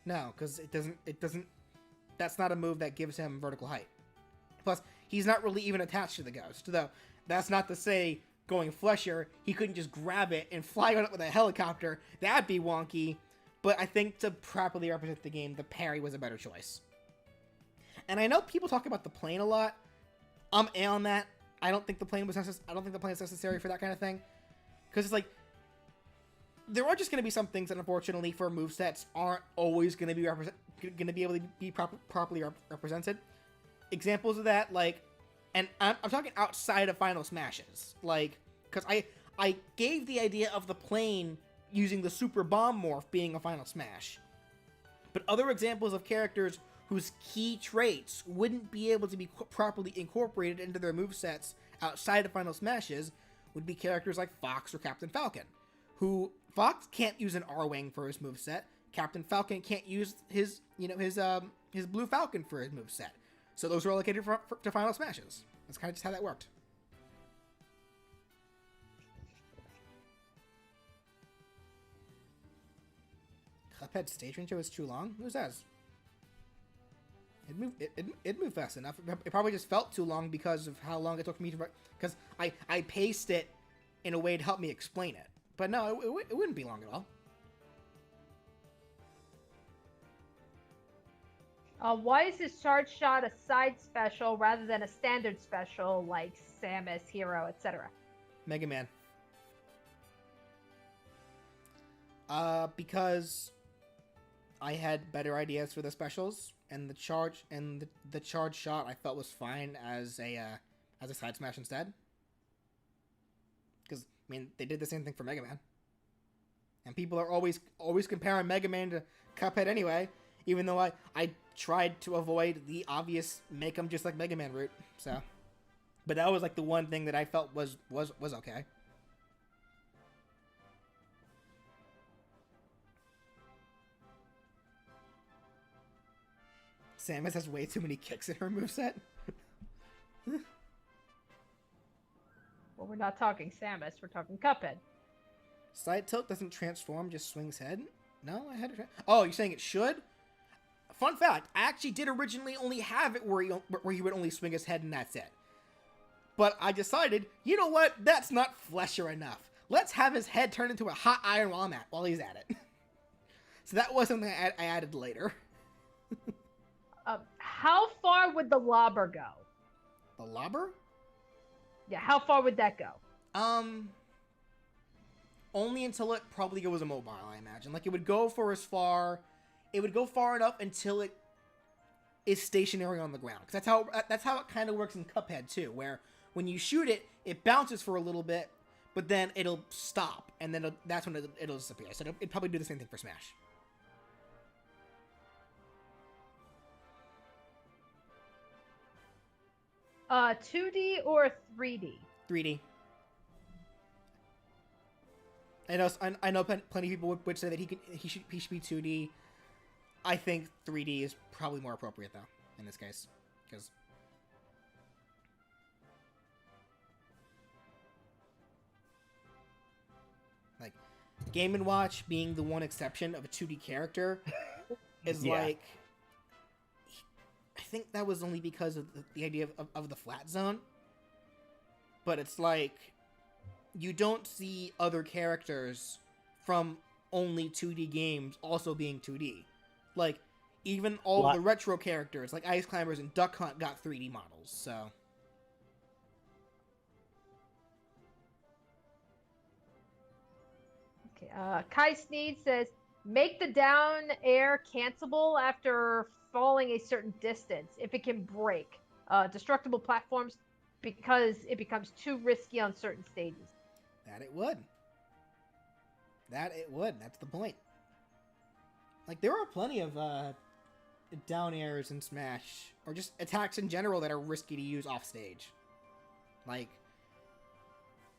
No, because it doesn't. That's not a move that gives him vertical height. Plus, he's not really even attached to the ghost, though. That's not to say going flesher, he couldn't just grab it and fly on it with a helicopter. That'd be wonky. But I think to properly represent the game, the parry was a better choice. And I know people talk about the plane a lot. I'm A on that. I don't think the plane is necessary for that kind of thing. Because it's like, there are just going to be some things that, unfortunately, for movesets aren't always going to be able to be properly represented. Examples of that, like, and I'm talking outside of Final Smashes, like, because I gave the idea of the plane using the Super Bomb morph being a Final Smash, but other examples of characters whose key traits wouldn't be able to be properly incorporated into their movesets outside of Final Smashes would be characters like Fox or Captain Falcon, who Fox can't use an R-Wing for his moveset. Captain Falcon can't use his Blue Falcon for his moveset. So those were allocated to Final Smashes. That's kind of just how that worked. Cuphead stage intro is too long? Who says? It moved fast enough. It probably just felt too long because of how long it took me to... Because I paced it in a way to help me explain it. But no, it wouldn't be long at all. Why is his charge shot a side special rather than a standard special like Samus, Hero, etc.? Mega Man. Because I had better ideas for the specials, and the charge shot I felt was fine as a side smash instead. Because I mean, they did the same thing for Mega Man, and people are always comparing Mega Man to Cuphead anyway. Even though I tried to avoid the obvious make them just like Mega Man route, so. But that was like the one thing that I felt was okay. Samus has way too many kicks in her moveset. Well, we're not talking Samus, we're talking Cuphead. Side tilt doesn't transform, just swings head? No, I had it. Oh, you're saying it should? Fun fact, I actually did originally only have it where he would only swing his head and that's it. But I decided, you know what? That's not flesher enough. Let's have his head turn into a hot iron while he's at it. So that was something I added later. How far would the lobber go? The lobber? Yeah, how far would that go? Only until it probably goes immobile, I imagine. Like, it would go for as far... It would go far enough until it is stationary on the ground. Because that's how it kind of works in Cuphead, too. Where when you shoot it, it bounces for a little bit, but then it'll stop. And then that's when it'll disappear. So it'd probably do the same thing for Smash. Uh, 2D or 3D? 3D. I know plenty of people would say that he should be 2D. I think 3D is probably more appropriate though in this case, because like Game & Watch being the one exception of a 2D character is like, I think that was only because of the idea of the flat zone, but it's like you don't see other characters from only 2D games also being 2D. Like, even all the retro characters, like Ice Climbers and Duck Hunt, got 3D models, so... Okay, Kai Sneed says, make the down air cancelable after falling a certain distance, if it can break destructible platforms, because it becomes too risky on certain stages. That it would. That's the point. Like, there are plenty of down airs in Smash, or just attacks in general that are risky to use off stage. Like,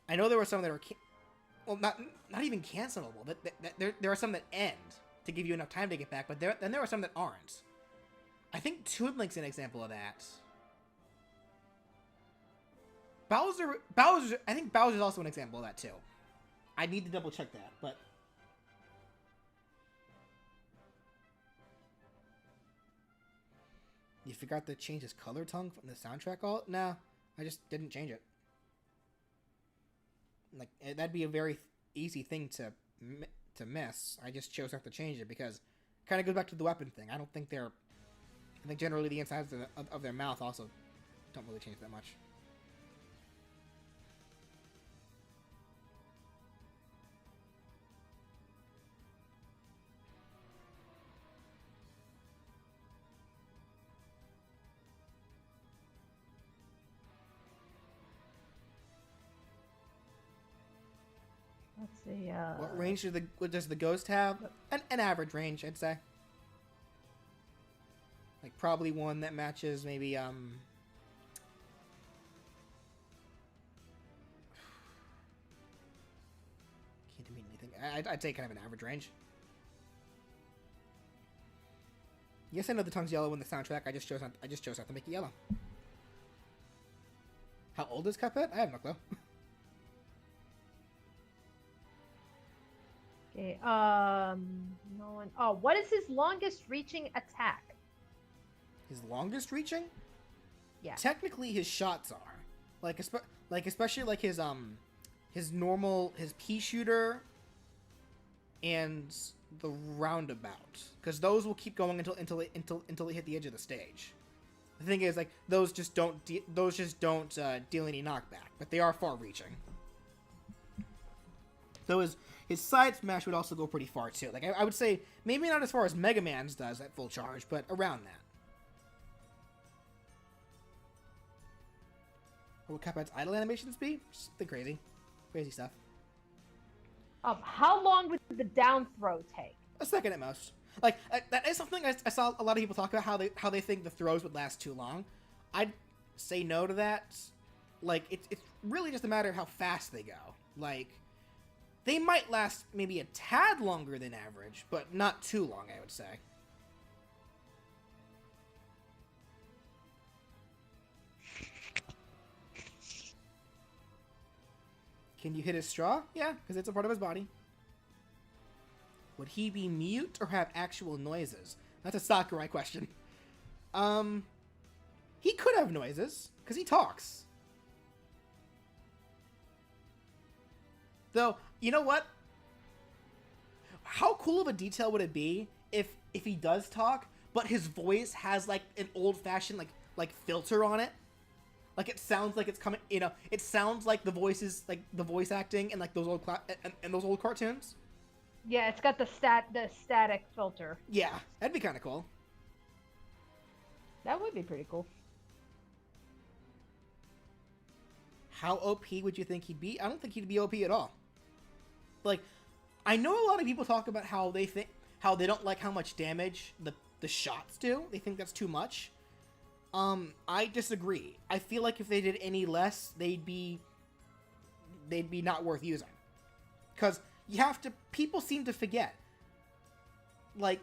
I know there were some that are, well, not even cancelable, but there are some that end. to give you enough time to get back, but then there are some that aren't. I think Toon Link's an example of that. Bowser, I think Bowser's also an example of that too. I need to double check that, but you forgot to change his color tongue from the soundtrack. All no, I just didn't change it. Like that'd be a very easy thing to miss. I just chose not to change it because it kind of goes back to the weapon thing. I don't think they're. I think generally the insides of their mouth also don't really change that much. Let's see. What range does the ghost have? An average range, I'd say. Like probably one that matches maybe Can't mean anything. I'd say kind of an average range. Yes, I know the tongue's yellow in the soundtrack. I just chose not to make it yellow. How old is Cuphead? I have no clue. Okay. No one. Oh, what is his longest reaching attack? His longest reaching? Yeah. Technically, his shots are especially like his normal pea shooter and the roundabout, because those will keep going until they hit the edge of the stage. The thing is, like, those just don't deal any knockback, but they are far reaching. Though his side smash would also go pretty far too. Like I would say maybe not as far as Mega Man's does at full charge, but around that. What will Cuphead's idle animations be? Something crazy stuff. How long would the down throw take? A second at most. Like that is something I saw a lot of people talk about, how they think the throws would last too long. I'd say no to that. Like it's really just a matter of how fast they go. Like they might last maybe a tad longer than average, but not too long, I would say. Can you hit his straw? Yeah, because it's a part of his body. Would he be mute or have actual noises? That's a Sakurai question. He could have noises, because he talks. Though, you know what? How cool of a detail would it be if he does talk, but his voice has like an old-fashioned like filter on it? Like it sounds like it's coming, it sounds like the voices, like the voice acting and like those old those old cartoons. Yeah, it's got the static filter. Yeah, that'd be kind of cool. That would be pretty cool. How OP would you think he'd be? I don't think he'd be OP at all. Like, I know a lot of people talk about how they don't like how much damage the shots do. They think that's too much. I disagree. I feel like if they did any less, they'd be not worth using. Because people seem to forget. Like,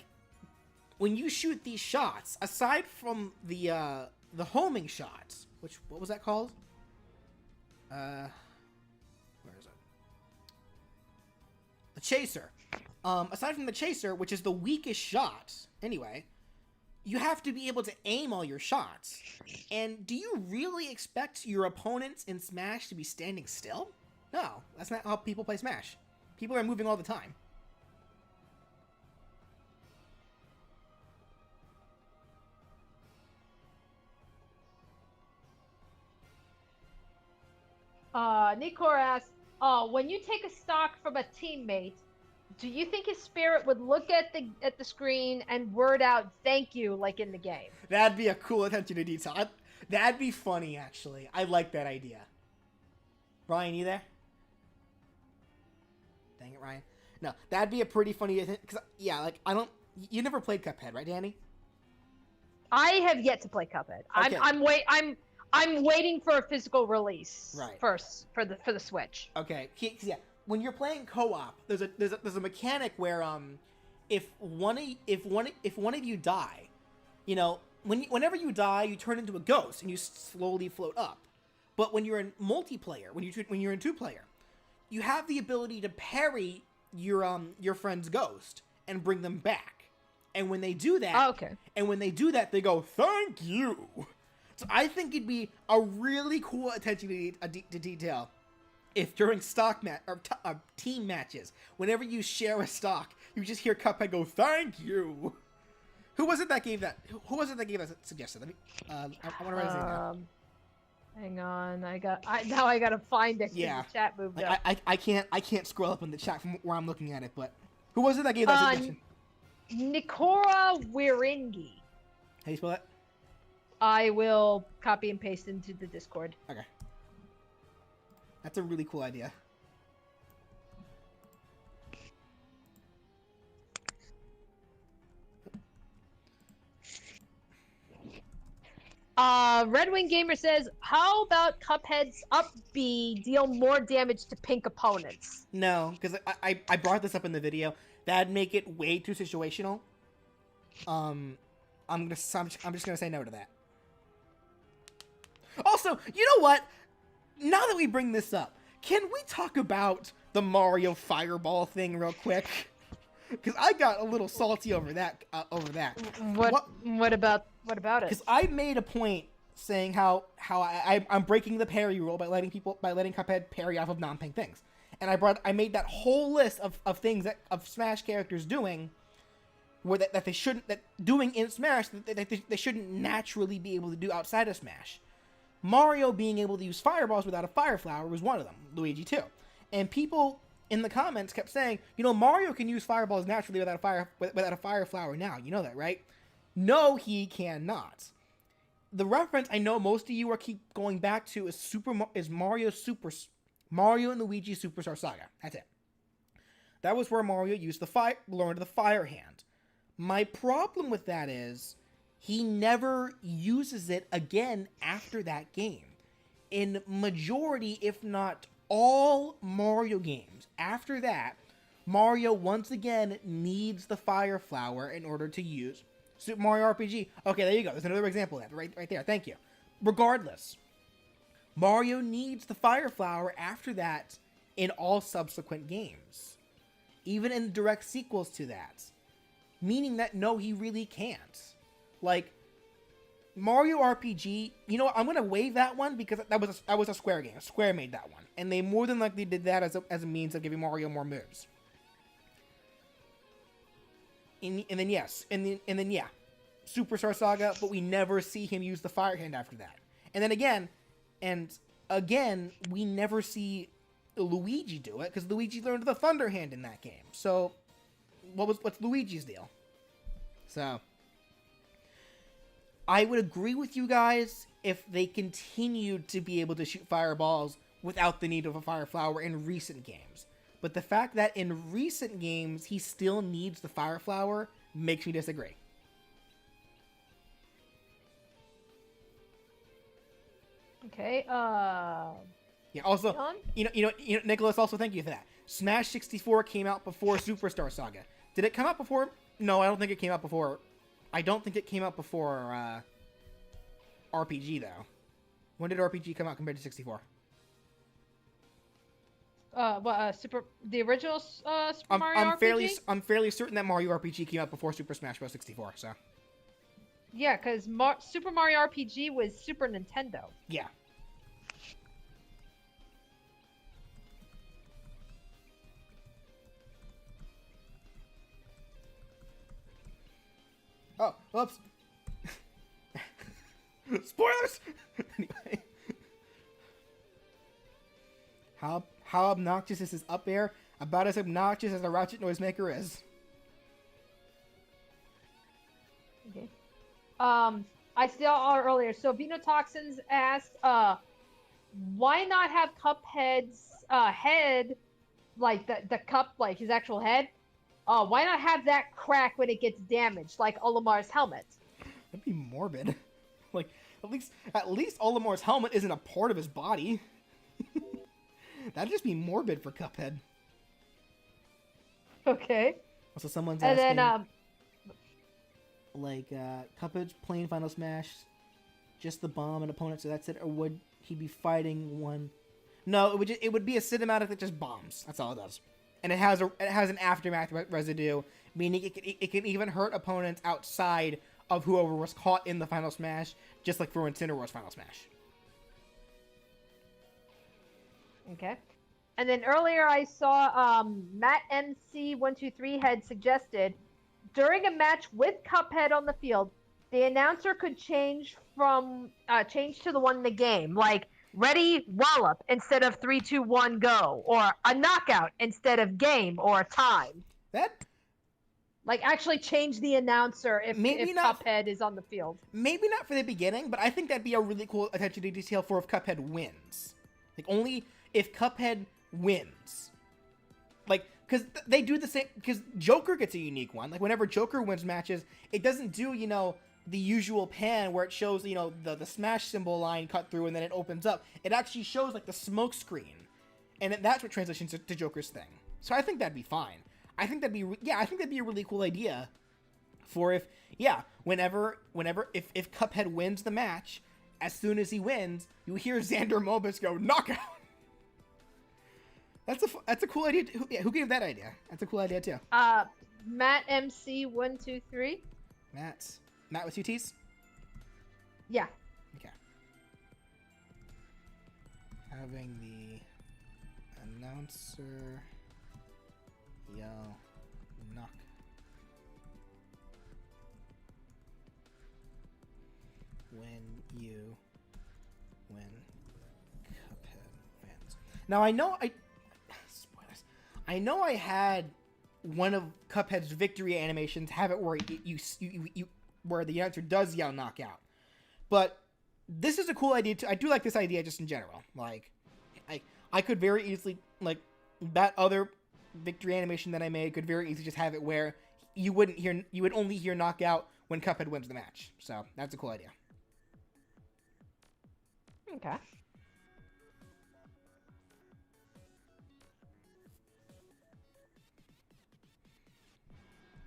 when you shoot these shots, aside from the homing shots, what was that called? Where is it? The chaser. Aside from the chaser, which is the weakest shot, anyway, you have to be able to aim all your shots. And do you really expect your opponents in Smash to be standing still? No, that's not how people play Smash. People are moving all the time. Nikor asks, when you take a stock from a teammate, do you think his spirit would look at the screen and word out "thank you" like in the game? That'd be a cool attention to detail. That'd be funny, actually. I like that idea. Ryan, you there? Dang it, Ryan. No, that'd be a pretty funny. Cause yeah, like you never played Cuphead, right, Danny? I have yet to play Cuphead. Okay. I'm waiting for a physical release right. first for the Switch. Okay, yeah. When you're playing co-op, there's a mechanic where if one of you die, you know, whenever you die, you turn into a ghost and you slowly float up. But when you're in multiplayer, when you're in 2-player, you have the ability to parry your friend's ghost and bring them back. And when they do that, they go, "Thank you." So I think it'd be a really cool attention to detail if during team matches, whenever you share a stock, you just hear Cuphead go, "Thank you." Who was it that gave that? Who was it that gave that suggestion? Let me. I want to write his name down. Hang on, now I gotta find it. Yeah, the chat moved up. I can't scroll up in the chat from where I'm looking at it, but who was it that gave that suggestion? Nikora Wiringi. How do you spell that? I will copy and paste into the Discord. Okay. That's a really cool idea. Red Wing Gamer says, how about Cuphead's up B deal more damage to pink opponents? No, because I brought this up in the video. That'd make it way too situational. I'm just gonna say no to that. Also, you know what? Now that we bring this up, can we talk about the Mario Fireball thing real quick? Because I got a little salty over that. What about it? Because I made a point saying how I'm breaking the parry rule by letting Cuphead parry off of non-pink things, and I made that whole list of things of Smash characters doing, where that they shouldn't doing in Smash that they shouldn't naturally be able to do outside of Smash. Mario being able to use fireballs without a fire flower was one of them. Luigi too, and people in the comments kept saying, Mario can use fireballs naturally without a fire flower now. You know that, right? No, he cannot. The reference I know most of you are keep going back to is Mario and Luigi Superstar Saga. That's it. That was where Mario learned the fire hand. My problem with that is he never uses it again after that game. In majority, if not all Mario games after that, Mario once again needs the fire flower in order to use Super Mario RPG. Okay, there you go. There's another example of that right there. Thank you. Regardless, Mario needs the fire flower after that in all subsequent games, even in direct sequels to that, meaning that no, he really can't. Like Mario RPG, I'm gonna waive that one because that was a Square game. Square made that one, and they more than likely did that as a means of giving Mario more moves. And then yeah, Superstar Saga, but we never see him use the fire hand after that. And then again, we never see Luigi do it because Luigi learned the Thunder Hand in that game. So, what's Luigi's deal? So, I would agree with you guys if they continued to be able to shoot fireballs without the need of a fire flower in recent games. But the fact that in recent games he still needs the fire flower makes me disagree. Okay. Yeah. Also, Nicholas. Also, thank you for that. Smash 64 came out before Superstar Saga. Did it come out before? No, I don't think it came out before. I don't think it came out before RPG though. When did RPG come out compared to 64? The original Super Mario RPG? I'm fairly certain that Mario RPG came out before Super Smash Bros. 64. So. Yeah, because Super Mario RPG was Super Nintendo. Yeah. Oh, whoops. Spoilers! Anyway. How obnoxious is this up air? About as obnoxious as a ratchet noisemaker is. Okay. I saw earlier. So Venotoxins asked, why not have Cuphead's head, like the cup, like his actual head? Why not have that crack when it gets damaged, like Olimar's helmet? That'd be morbid. Like at least Olimar's helmet isn't a part of his body. That'd just be morbid for Cuphead. Okay. Also, someone's And asking, then Cuphead's playing Final Smash, just the bomb and opponent, so that's it, or would he be fighting one? No, it would be a cinematic that just bombs. That's all it does, and it has an aftermath residue, meaning it can even hurt opponents outside of whoever was caught in the Final Smash, just like for Incineroar's Final Smash. okay. And then earlier I saw Matt MC123 had suggested during a match with Cuphead on the field, the announcer could change to the one in the game, like ready wallop instead of 3, 2, 1 go, or a knockout instead of game or time. That Like actually change the announcer if not, Cuphead is on the field. Maybe not for the beginning, but I think that'd be a really cool attention to detail for if Cuphead wins. Like only if Cuphead wins. Like, because they do the same, because Joker gets a unique one. Like, whenever Joker wins matches, it doesn't do, the usual pan where it shows, the Smash symbol line cut through and then it opens up. It actually shows, like, the smoke screen. And that's what transitions to Joker's thing. So I think that'd be fine. I think that'd be a really cool idea for if Cuphead wins the match, as soon as he wins, you hear Xander Mobus go, knockout! That's a cool idea. Who gave that idea? That's a cool idea too. Matt MC123. Matt with 2 T's? Yeah. Okay. Having the announcer yell knock. When Cuphead wins. Now I know I had one of Cuphead's victory animations have it where where the announcer does yell knockout. But this is a cool idea too. I do like this idea just in general. Like I could very easily, like, that other victory animation that I made could very easily just have it where you would only hear knockout when Cuphead wins the match. So that's a cool idea. Okay.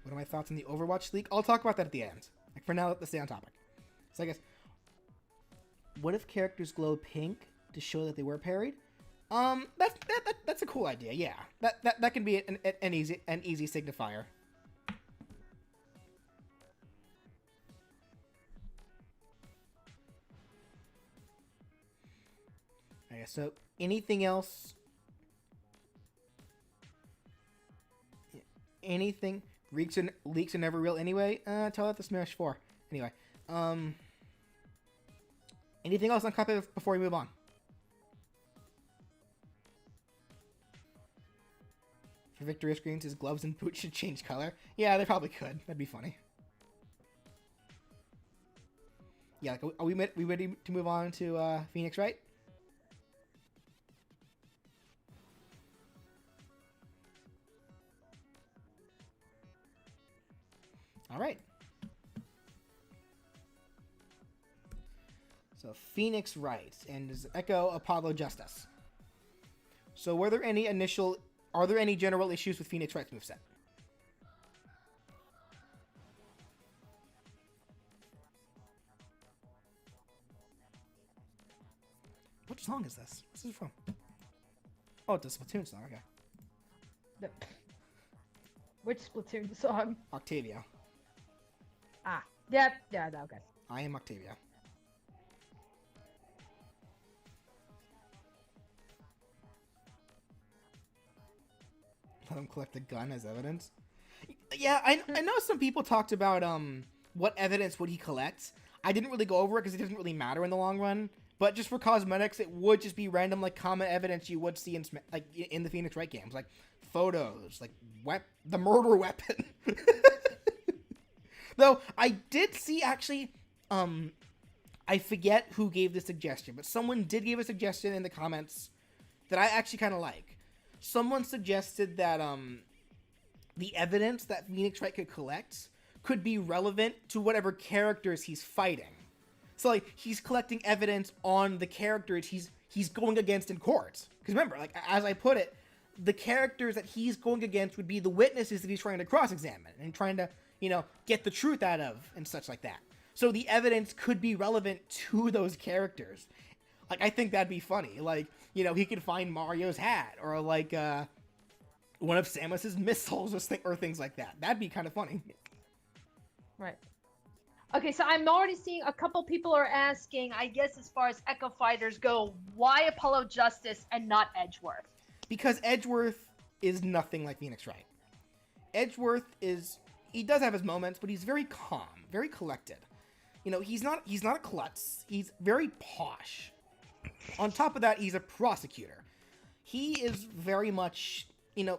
What are my thoughts on the Overwatch leak? I'll talk about that at the end. Like, for now, let's stay on topic. So I guess, what if characters glow pink to show that they were parried? That's a cool idea. Yeah, that can be an easy signifier. Okay, so anything else? Anything? Leaks are never real anyway. Tell that to Smash 4. Anyway, anything else on Cuphead before we move on? For victory screens, his gloves and boots should change color. Yeah, they probably could. That'd be funny. Yeah, like, are we ready to move on to Phoenix, Wright? All right. So Phoenix Wright and Echo Apollo Justice. So are there any general issues with Phoenix Wright's moveset? What song is this? What's this from? Oh, it's a Splatoon song. Okay. Which Splatoon song? Octavia. Ah, yep, yeah, okay. I am Octavia. Let him collect the gun as evidence. Yeah, I know some people talked about what evidence would he collect. I didn't really go over it because it doesn't really matter in the long run. But just for cosmetics, it would just be random, like, common evidence you would see in the Phoenix Wright games, like photos, like the murder weapon. Though I did see, actually, I forget who gave the suggestion, but someone did give a suggestion in the comments that I actually kind of like. Someone suggested that the evidence that Phoenix Wright could collect could be relevant to whatever characters he's fighting. So, like, he's collecting evidence on the characters he's going against in court. Because remember, like, as I put it, the characters that he's going against would be the witnesses that he's trying to cross-examine and trying to, get the truth out of and such like that. So the evidence could be relevant to those characters. Like, I think that'd be funny. Like, he could find Mario's hat or like one of Samus's missiles or things like that. That'd be kind of funny. Right. Okay, so I'm already seeing a couple people are asking, I guess as far as Echo Fighters go, why Apollo Justice and not Edgeworth? Because Edgeworth is nothing like Phoenix Wright. Edgeworth he does have his moments, but he's very calm, very collected. He's not a klutz. He's very posh. On top of that, he's a prosecutor. He is very much,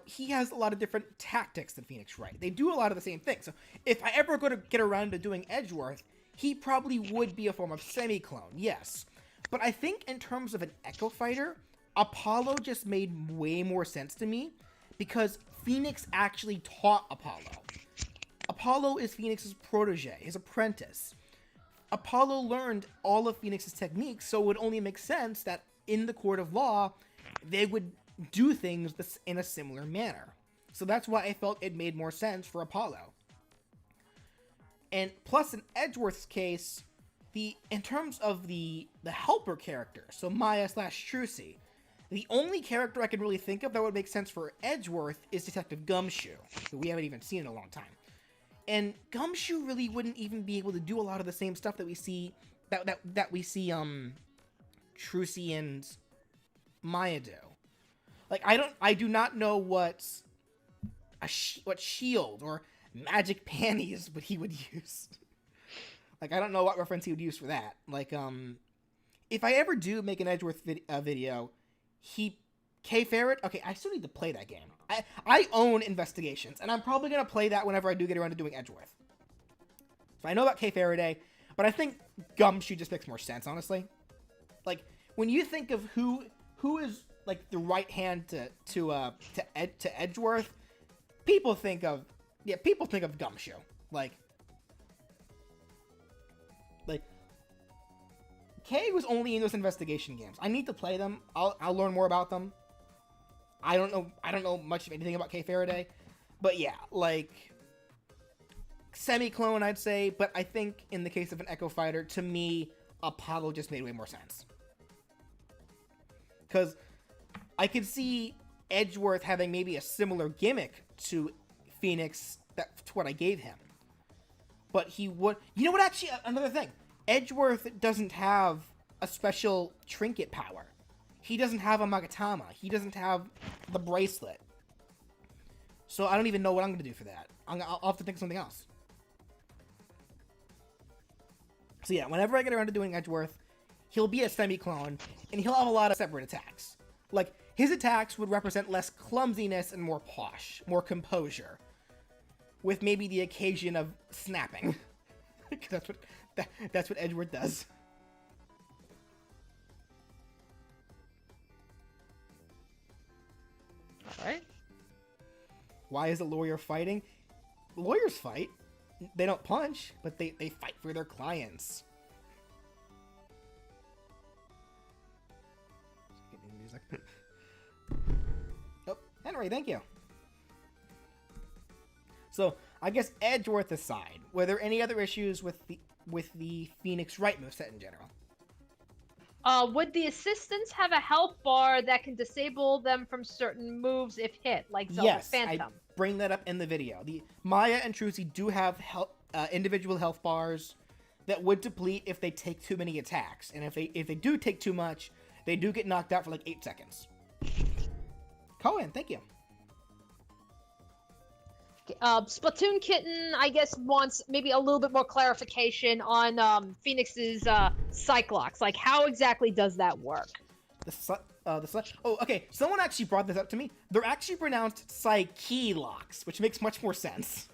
he has a lot of different tactics than Phoenix Wright. They do a lot of the same things. So if I ever go to get around to doing Edgeworth, he probably would be a form of semi-clone, yes. But I think in terms of an Echo Fighter, Apollo just made way more sense to me because Phoenix actually taught Apollo. Apollo is Phoenix's protege, his apprentice. Apollo learned all of Phoenix's techniques, so it would only make sense that in the court of law, they would do things in a similar manner. So that's why I felt it made more sense for Apollo. And plus, in Edgeworth's case, in terms of the helper character, so Maya/Trucy, the only character I could really think of that would make sense for Edgeworth is Detective Gumshoe, who we haven't even seen in a long time. And Gumshoe really wouldn't even be able to do a lot of the same stuff that we see Trucy and Maya do. Like, I do not know what shield or magic panties he would use. Like, I don't know what reference he would use for that. Like, if I ever do make an Edgeworth video, K-Ferret, okay, I still need to play that game. I own Investigations, and I'm probably going to play that whenever I do get around to doing Edgeworth. So I know about K-Faraday, but I think Gumshoe just makes more sense, honestly. Like, when you think of who is, like, the right hand to Edgeworth, people think of Gumshoe. Like, Kay was only in those investigation games. I need to play them. I'll learn more about them. I don't know much of anything about K-Faraday, but yeah, like, semi-clone, I'd say, but I think in the case of an Echo Fighter, to me, Apollo just made way more sense. Because I could see Edgeworth having maybe a similar gimmick to Phoenix to what I gave him. But he would... You know what, actually, another thing. Edgeworth doesn't have a special trinket power. He doesn't have a Magatama. He doesn't have the bracelet. So I don't even know what I'm going to do for that. I'll have to think of something else. So yeah, whenever I get around to doing Edgeworth, he'll be a semi-clone, and he'll have a lot of separate attacks. Like, his attacks would represent less clumsiness and more posh, more composure. With maybe the occasion of snapping. That's what Edgeworth does. Alright. Why is a lawyer fighting? Lawyers fight. They don't punch, but they fight for their clients. Oh, Henry, thank you. So, I guess Edgeworth aside, were there any other issues with the Phoenix Wright moveset in general? Would the assistants have a health bar that can disable them from certain moves if hit, like Zelda Phantom? Yes, I bring that up in the video. The Maya and Trucy do have individual health bars that would deplete if they take too many attacks, and if they do take too much, they do get knocked out for like 8 seconds. Cohen, thank you. Splatoon Kitten, I guess, wants maybe a little bit more clarification on Phoenix's Cyclops. Like, how exactly does that work? Oh, okay. Someone actually brought this up to me. They're actually pronounced Psyche-locks, which makes much more sense.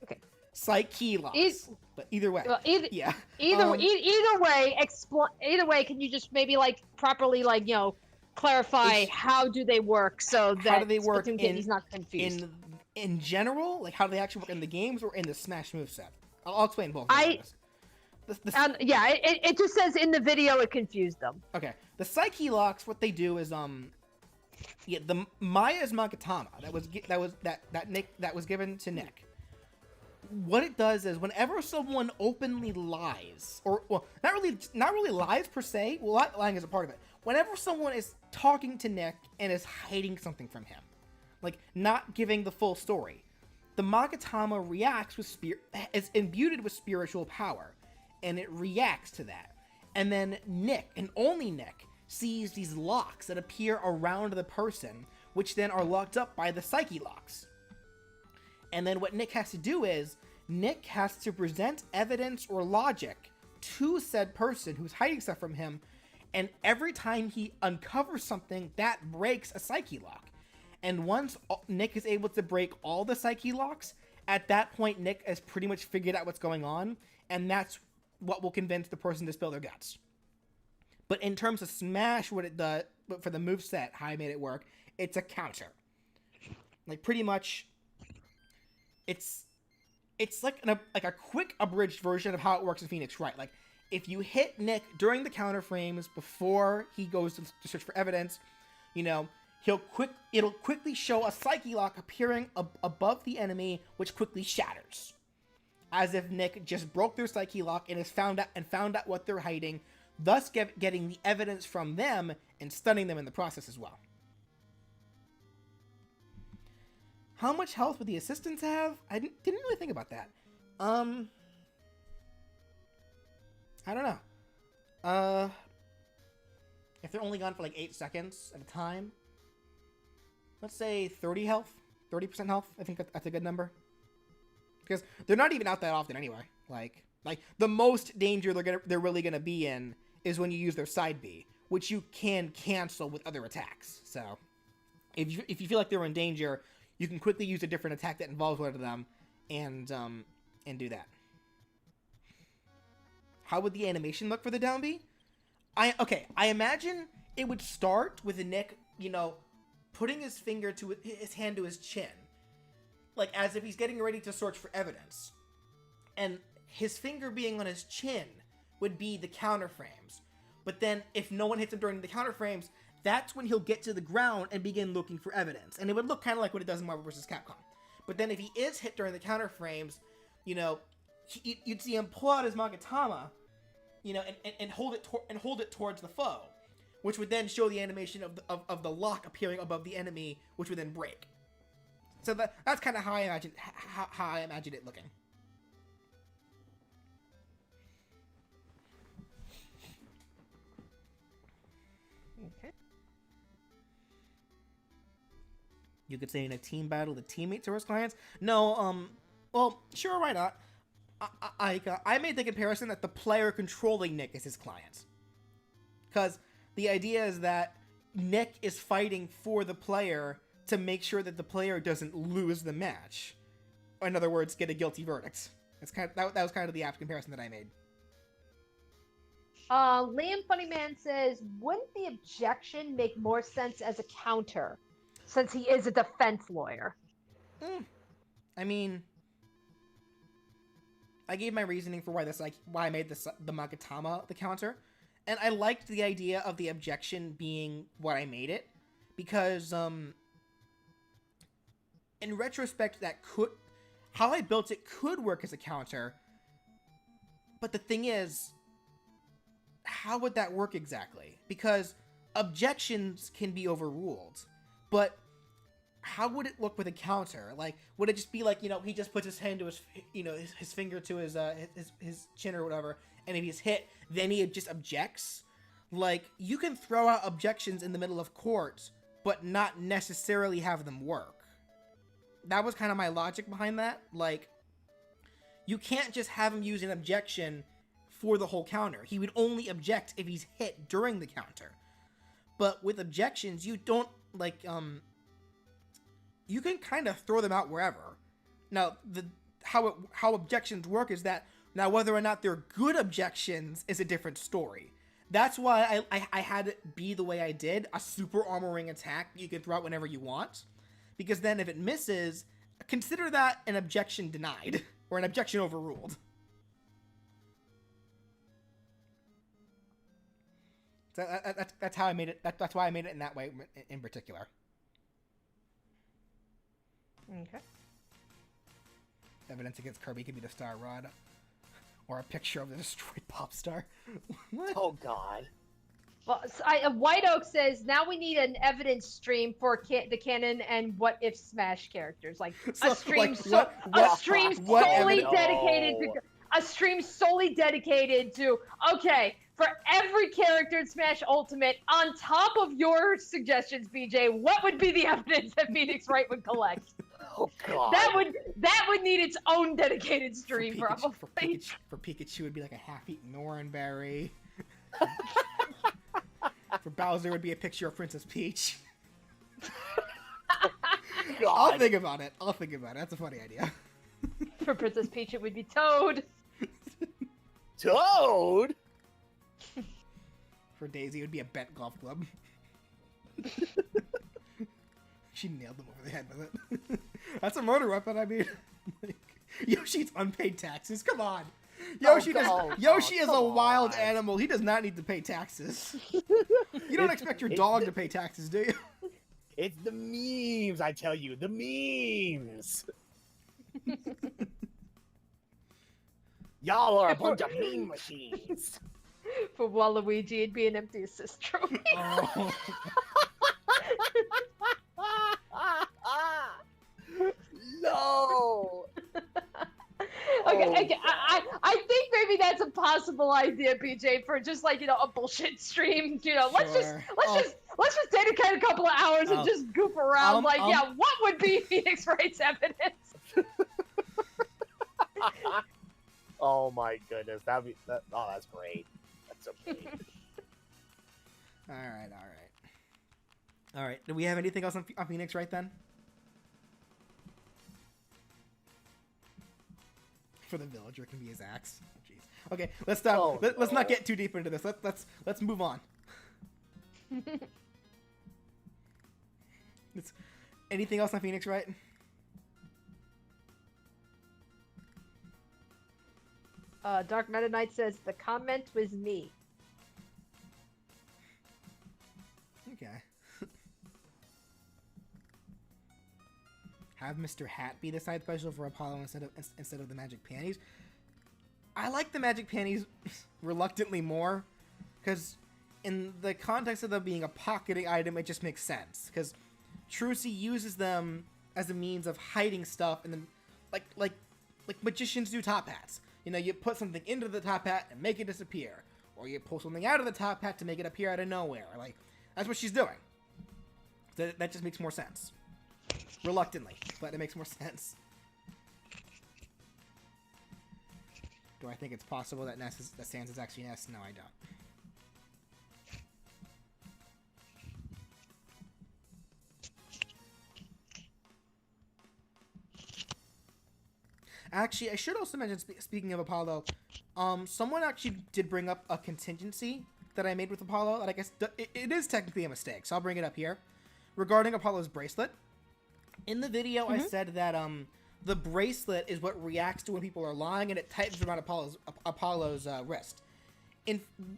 Okay. Psyche-locks. But either way, yeah. Either way, can you just maybe like properly clarify how do they work so that how do they work Splatoon Kitten's not confused? In general, like how do they actually work in the games or in the Smash moveset? I'll explain both. It just says in the video it confused them. Okay, the Psyche locks, what they do is Yeah, the Maya's Magatama that was given to Nick. What it does is whenever someone openly lies, or well, not really lies per se. Well, lying is a part of it. Whenever someone is talking to Nick and is hiding something from him, like not giving the full story, the Magatama reacts with is imbued with spiritual power, and it reacts to that. And then Nick, and only Nick, sees these locks that appear around the person, which then are locked up by the psyche locks. And then what Nick has to do is, Nick has to present evidence or logic to said person who's hiding stuff from him, and every time he uncovers something, that breaks a psyche lock. And once Nick is able to break all the psyche locks, at that point Nick has pretty much figured out what's going on, and that's what will convince the person to spill their guts. But in terms of Smash, what it does, but for the moveset, how I made it work, it's a counter. Like, pretty much, it's like a quick abridged version of how it works in Phoenix Wright. Like, if you hit Nick during the counter frames before he goes to search for evidence, you know, it'll quickly show a psyche lock appearing above the enemy, which quickly shatters, as if Nick just broke their psyche lock and has found out what they're hiding, thus getting the evidence from them and stunning them in the process as well. How much health would the assistants have? I didn't really think about that. I don't know. If they're only gone for like 8 seconds at a time, let's say 30 health, 30% health. I think that's a good number, because they're not even out that often anyway. Like the most danger they're really gonna be in is when you use their side B, which you can cancel with other attacks. So if you feel like they're in danger, you can quickly use a different attack that involves one of them, and do that. How would the animation look for the down B? I imagine it would start with Nick, you know, putting his hand to his chin, like as if he's getting ready to search for evidence, and his finger being on his chin would be the counter frames. But then if no one hits him during the counter frames, that's when he'll get to the ground and begin looking for evidence. And it would look kind of like what it does in Marvel vs. Capcom. But then if he is hit during the counter frames, you know, you'd see him pull out his Magatama, you know, and hold it towards the foe, which would then show the animation of the lock appearing above the enemy, which would then break. So that's kind of how I imagine it looking. Okay. You could say in a team battle, the teammates are his clients. No, well, sure, why not? I made the comparison that the player controlling Nick is his client, because the idea is that Nick is fighting for the player to make sure that the player doesn't lose the match. Or in other words, get a guilty verdict. That was kind of the apt comparison that I made. Liam Funnyman says, wouldn't the objection make more sense as a counter, since he is a defense lawyer? I mean, I gave my reasoning for why I made the Magatama the counter, and I liked the idea of the objection being what I made it, because in retrospect, how I built it could work as a counter. But the thing is, how would that work exactly? Because objections can be overruled, but how would it look with a counter? Like, would it just be like, you know, he just puts his hand to his, you know, his finger to his chin or whatever, and if he's hit, then he just objects? Like, you can throw out objections in the middle of court, but not necessarily have them work. That was kind of my logic behind that. Like, you can't just have him use an objection for the whole counter. He would only object if he's hit during the counter. But with objections, you don't, like, you can kind of throw them out wherever. Now, how objections work is that, now whether or not they're good objections is a different story. That's why I had it be the way I did, a super armor ring attack you can throw out whenever you want. Because then if it misses, consider that an objection denied, or an objection overruled. So that's how I made it. That's why I made it in that way in particular. Okay. Evidence against Kirby could be the Star Rod, or a picture of the destroyed pop star. What? Oh God. Well, White Oak says now we need an evidence stream for the canon and what if Smash characters, like So, a stream, like, a stream what solely evidence- dedicated to a stream solely dedicated to for every character in Smash Ultimate. On top of your suggestions, BJ, what would be the evidence that Phoenix Wright would collect? Oh God. That would need its own dedicated stream, probably. For Pikachu, would be like a half-eaten Oranberry. For Bowser, it would be a picture of Princess Peach. God. I'll think about it. That's a funny idea. For Princess Peach, it would be Toad. Toad. For Daisy, it would be a bent golf club. She nailed them over the head with it. That's a motor weapon, I mean. Like, Yoshi's unpaid taxes. Come on. Yoshi is a wild animal. He does not need to pay taxes. You don't expect your dog to pay taxes, do you? It's the memes, I tell you. The memes. Y'all are a bunch of meme machines. For Waluigi, it'd be an empty assist trophy. Oh. No. Okay, I think maybe that's a possible idea, BJ, for just like a bullshit stream. Let's just dedicate a couple of hours and just goof around. What would be Phoenix Wright's evidence? Oh my goodness, that's great. That's so great. All right. Do we have anything else on Phoenix Wright then? For the villager, can be his axe. Oh, jeez. Okay, let's stop. Let's not get too deep into this. Let's move on. Anything else on Phoenix Wright? Dark Meta Knight says the comment was me. Okay. Have Mr. Hat be the side special for Apollo instead of the magic panties. I like the magic panties reluctantly more, because in the context of them being a pocketing item, it just makes sense. Because Trucy uses them as a means of hiding stuff, and then like magicians do top hats. You put something into the top hat and make it disappear, or you pull something out of the top hat to make it appear out of nowhere. Like, that's what she's doing. That just makes more sense. Reluctantly, but it makes more sense. Do I think it's possible that Sans is actually Ness? No, I don't. Actually, I should also mention, speaking of Apollo, someone actually did bring up a contingency that I made with Apollo that I guess it is technically a mistake, so I'll bring it up here. Regarding Apollo's bracelet, in the video I said that the bracelet is what reacts to when people are lying, and it tightens around Apollo's wrist.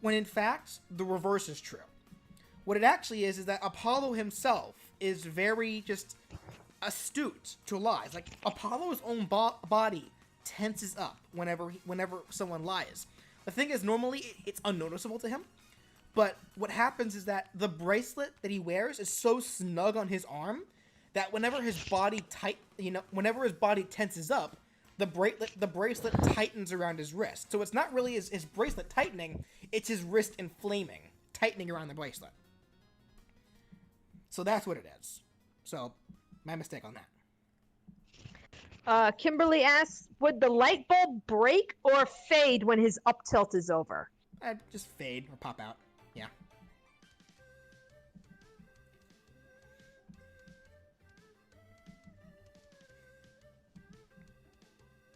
When in fact, the reverse is true. What it actually is that Apollo himself is very just astute to lies. Like, Apollo's own body tenses up whenever someone lies. The thing is, normally it's unnoticeable to him, but what happens is that the bracelet that he wears is so snug on his arm that whenever his body tenses up, the bracelet tightens around his wrist. So it's not really his bracelet tightening, it's his wrist inflaming, tightening around the bracelet. So that's what it is. So, my mistake on that. Kimberly asks, would the light bulb break or fade when his up tilt is over? Just fade or pop out. Yeah.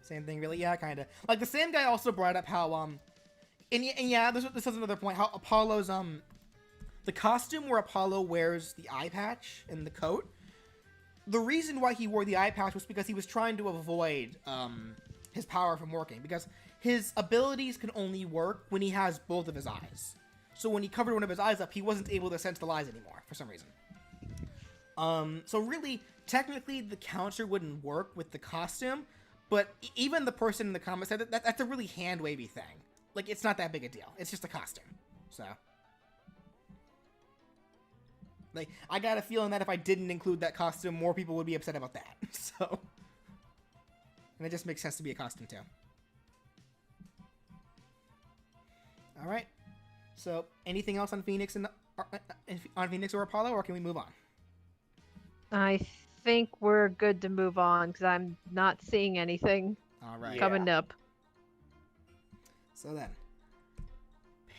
Same thing, really. Yeah, kind of. Like, the same guy also brought up how, this is another point, how Apollo's, the costume where Apollo wears the eye patch and the coat, the reason why he wore the eye patch was because he was trying to avoid, his power from working, because his abilities can only work when he has both of his eyes. So when he covered one of his eyes up, he wasn't able to sense the lies anymore for some reason. So really, technically, the counter wouldn't work with the costume, but even the person in the comments said that's a really hand-wavy thing. Like, it's not that big a deal. It's just a costume. So, like, I got a feeling that if I didn't include that costume, more people would be upset about that. So, and it just makes sense to be a costume, too. All right. So, anything else on Phoenix on Phoenix or Apollo, or can we move on? I think we're good to move on because I'm not seeing anything All right. coming up. So then,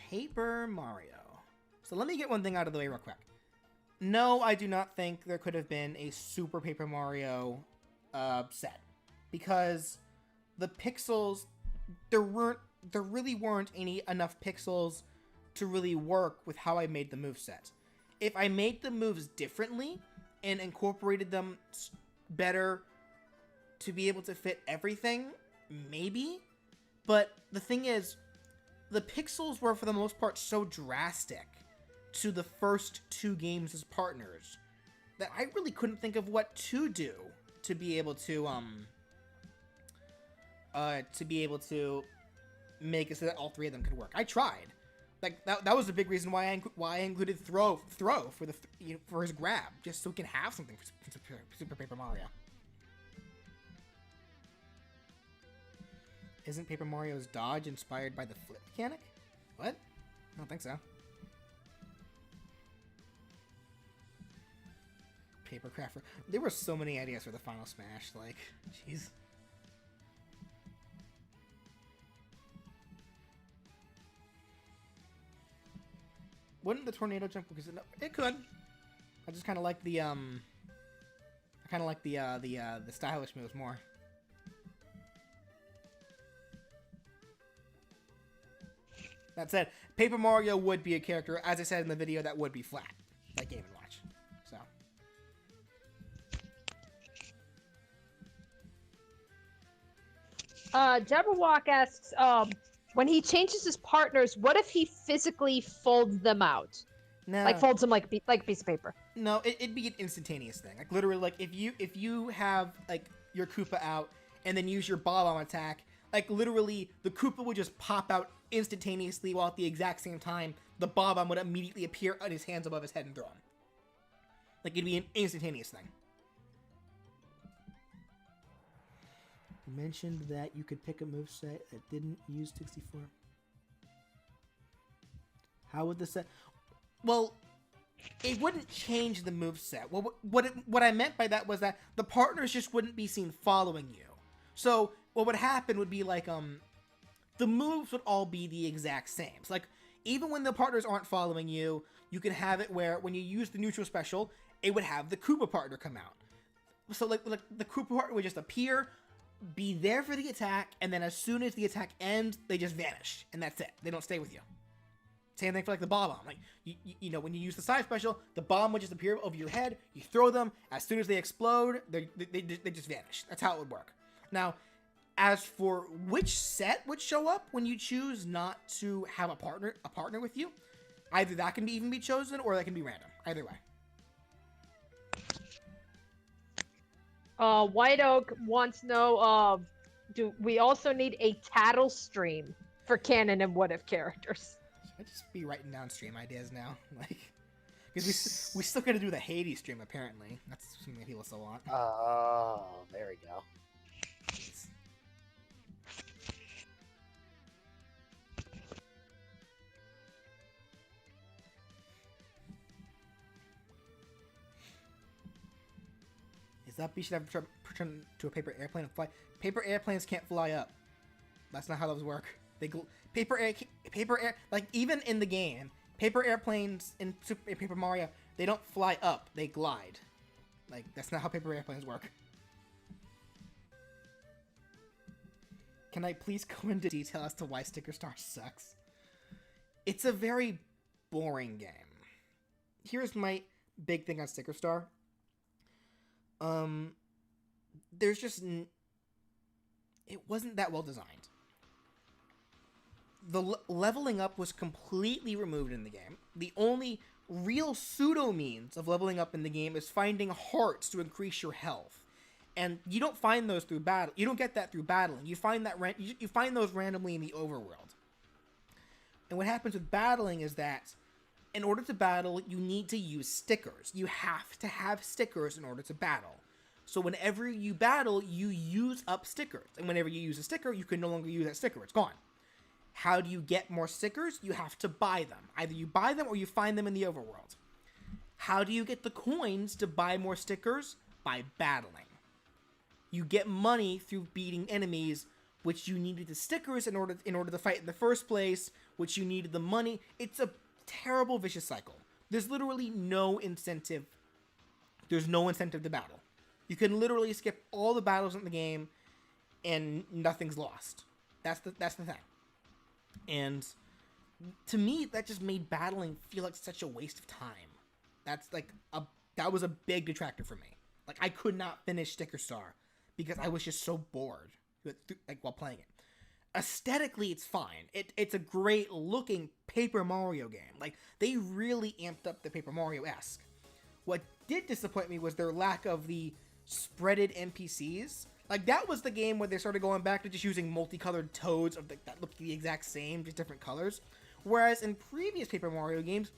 Paper Mario. So let me get one thing out of the way real quick. No, I do not think there could have been a Super Paper Mario set, because the pixels, there really weren't enough pixels to really work with how I made the moveset. If I made the moves differently and incorporated them better to be able to fit everything, maybe. But the thing is, the pixels were for the most part so drastic to the first two games as partners that I really couldn't think of what to do to be able to make it so that all three of them could work. I tried. Like, that was the big reason why I included throw for for his grab, just so we can have something for Super Paper Mario. Isn't Paper Mario's dodge inspired by the flip mechanic? What? I don't think so. Paper Crafter. There were so many ideas for the final Smash. Like, jeez. Wouldn't the tornado jump? Because it could. I just kind of like the the stylish moves more. That said, Paper Mario would be a character, as I said in the video, that would be flat, like Game & Watch. So. Jabberwock asks, when he changes his partners, what if he physically folds them out? No. Like folds them like a piece of paper. No, it'd be an instantaneous thing. Like literally, like if you have like your Koopa out and then use your Bob-omb attack, like literally the Koopa would just pop out instantaneously, while at the exact same time the Bob-omb would immediately appear on his hands above his head and throw him. Like it'd be an instantaneous thing. You mentioned that you could pick a moveset that didn't use 64. How would the set? Well, it wouldn't change the moveset. Well, what I meant by that was that the partners just wouldn't be seen following you. So what would happen would be like the moves would all be the exact same. So like even when the partners aren't following you, you can have it where when you use the neutral special, it would have the Koopa partner come out. So like the Koopa partner would just appear, be there for the attack, and then as soon as the attack ends, they just vanish, and that's it. They don't stay with you. Same thing for like the Bob-omb. Like you know, when you use the side special, the bomb would just appear over your head. You throw them. As soon as they explode, they just vanish. That's how it would work. Now, as for which set would show up when you choose not to have a partner with you, either that can even be chosen or that can be random. Either way. White Oak wants to know, do we also need a tattle stream for canon and what if characters? Should I just be writing down stream ideas now? Like, because we still gotta do the Hades stream apparently. That's something that people still want. Oh, there we go. Up, you should have return to a paper airplane and fly. Paper airplanes can't fly up. That's not how those work. Paper air, like even in the game, paper airplanes in Paper Mario, they don't fly up, they glide. Like that's not how paper airplanes work. Can I please go into detail as to why Sticker Star sucks? It's a very boring game. Here's my big thing on Sticker Star. There's just it wasn't that well designed. leveling up was completely removed in the game. The only real pseudo means of leveling up in the game is finding hearts to increase your health, and you don't find those through battle. You don't get that through battling. You find that you find those randomly in the overworld. And what happens with battling is that in order to battle, you need to use stickers. You have to have stickers in order to battle. So whenever you battle, you use up stickers. And whenever you use a sticker, you can no longer use that sticker. It's gone. How do you get more stickers? You have to buy them. Either you buy them or you find them in the overworld. How do you get the coins to buy more stickers? By battling. You get money through beating enemies, which you needed the stickers in order to fight in the first place, which you needed the money. It's a terrible vicious cycle. There's literally no incentive. There's no incentive to battle. You can literally skip all the battles in the game, and nothing's lost. That's the thing. And to me, that just made battling feel like such a waste of time. That was a big detractor for me. Like, I could not finish Sticker Star because I was just so bored while playing it. Aesthetically, it's fine. It's a great looking Paper Mario game. Like, they really amped up the Paper Mario-esque. What did disappoint me was their lack of the spreaded NPCs. Like, that was the game where they started going back to just using multicolored toads that looked the exact same, just different colors. Whereas in previous Paper Mario games,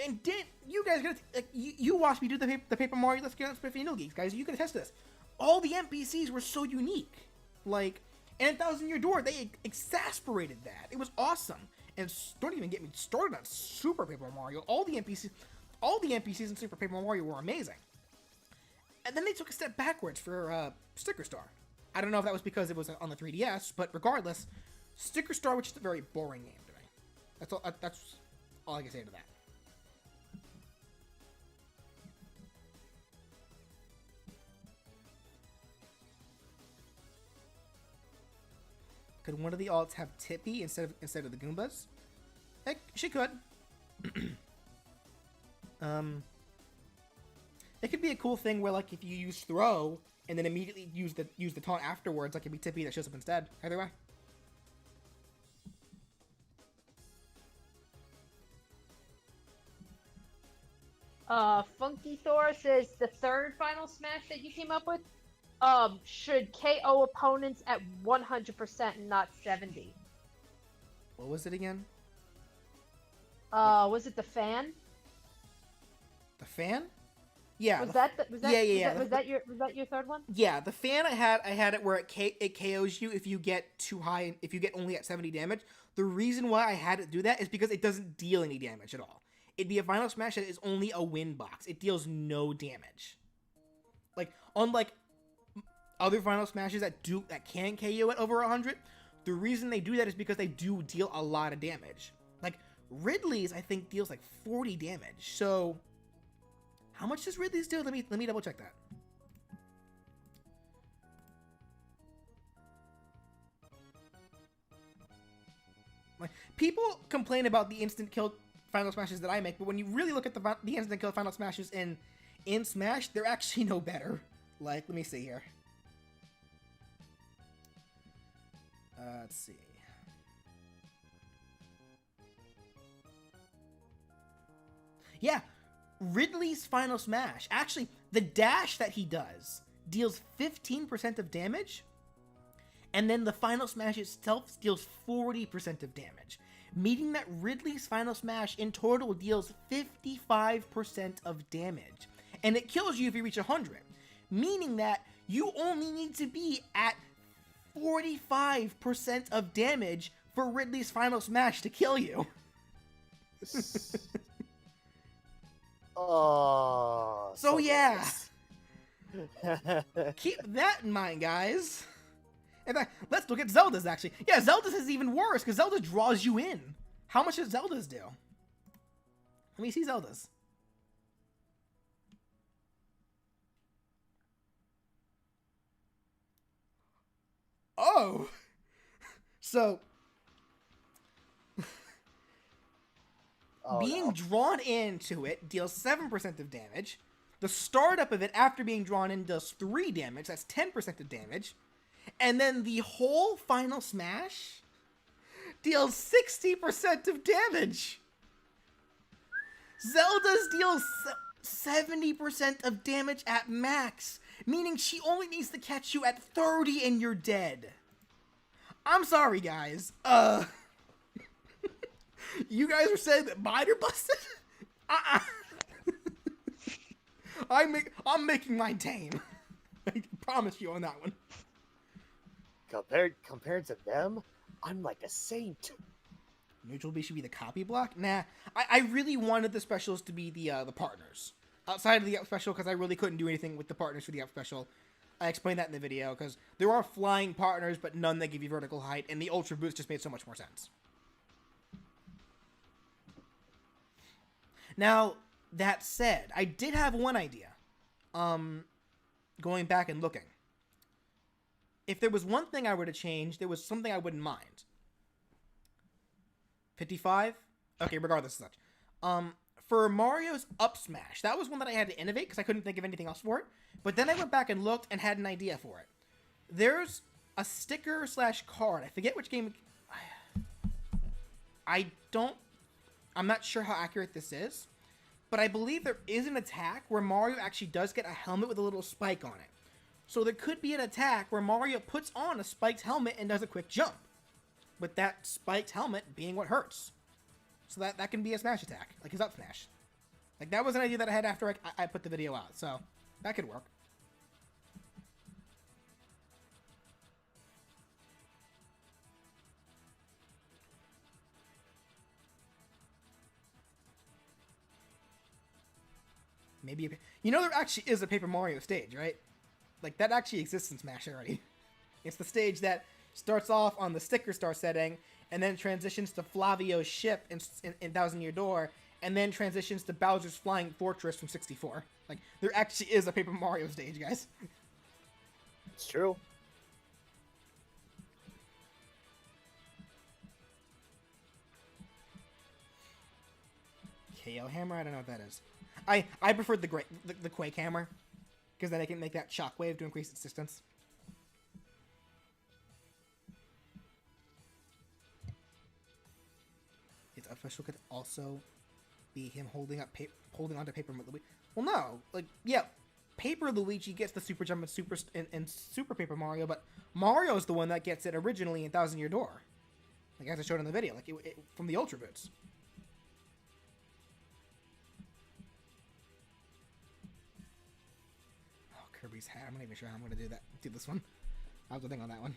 and you guys you watched me do the Paper Mario Let's Get on Spiffy No Geeks, guys. You can attest to this. All the NPCs were so unique. Like, and Thousand Year Door, they exasperated that. It was awesome. And don't even get me started on Super Paper Mario. All the NPCs in Super Paper Mario were amazing. And then they took a step backwards for Sticker Star. I don't know if that was because it was on the 3DS, but regardless, Sticker Star was just a very boring game to me. That's all I can say to that. Could one of the alts have Tippy instead of the Goombas? Heck, she could. It could be a cool thing where, like, if you use throw and then immediately use the taunt afterwards, like, it'd be Tippy that shows up instead. Either way. Funky Thor says the third Final Smash that you came up with should KO opponents at 100% and not 70. What was it again? Was it the fan? The fan? Yeah. Was that your third one? Yeah, the fan I had it where it KOs you if you get too high, if you get only at 70 damage. The reason why I had it do that is because it doesn't deal any damage at all. It'd be a Final Smash that is only a win box. It deals no damage. Like, unlike other Final Smashes that can KO at over 100, the reason they do that is because they do deal a lot of damage. Like, Ridley's, I think, deals like 40 damage. So, how much does Ridley's do? Let me double check that. Like, people complain about the instant kill Final Smashes that I make, but when you really look at the instant kill Final Smashes in Smash, they're actually no better. Like, let me see here. Let's see. Yeah, Ridley's Final Smash. Actually, the dash that he does deals 15% of damage, and then the Final Smash itself deals 40% of damage, meaning that Ridley's Final Smash in total deals 55% of damage, and it kills you if you reach 100, meaning that you only need to be at 45% of damage for Ridley's Final Smash to kill you. Oh. So yeah. Keep that in mind, guys. In fact, let's look at Zelda's, actually. Yeah, Zelda's is even worse, because Zelda draws you in. How much does Zelda's do? Let me see Zelda's. Oh! So, being drawn into it deals 7% of damage. The startup of it after being drawn in does 3 damage. That's 10% of damage. And then the whole Final Smash deals 60% of damage. Zelda's deals 70% of damage at max, meaning she only needs to catch you at 30 and you're dead. I'm sorry, guys. You guys are saying that mine are busted? I'm making mine tame. I promise you on that one. Compared to them, I'm like a saint. Neutral B should be the copy block? Nah. I really wanted the specials to be the partners. Outside of the up special, because I really couldn't do anything with the partners for the up special. I explained that in the video, because there are flying partners, but none that give you vertical height, and the Ultra Boost just made so much more sense. Now, that said, I did have one idea. Going back and looking. If there was one thing I were to change, there was something I wouldn't mind. 55? Okay, regardless of such. For Mario's up smash, that was one that I had to innovate because I couldn't think of anything else for it. But then I went back and looked and had an idea for it. There's a sticker / card. I forget which game. I'm not sure how accurate this is. But I believe there is an attack where Mario actually does get a helmet with a little spike on it. So there could be an attack where Mario puts on a spiked helmet and does a quick jump. With that spiked helmet being what hurts. So that can be a smash attack, like his up smash. Like, that was an idea that I had after I put the video out, so that could work. Maybe, you know, there actually is a Paper Mario stage, right? Like, that actually exists in Smash already. It's the stage that starts off on the sticker star setting, and then transitions to Flavio's ship in Thousand Year Door, and then transitions to Bowser's Flying Fortress from 64. Like, there actually is a Paper Mario stage, guys. It's true. KO Hammer? I don't know what that is. I preferred the Quake Hammer, because then I can make that shockwave to increase its distance. Its up special could also be him holding onto Paper Luigi. Well, no, like, yeah, Paper Luigi gets the super jump in Super Paper Mario, but Mario's the one that gets it originally in Thousand Year Door, like as I showed in the video, like from the Ultra Boots. Kirby's hat. I'm not even sure how I'm going to do this one. I'll have to think on that one.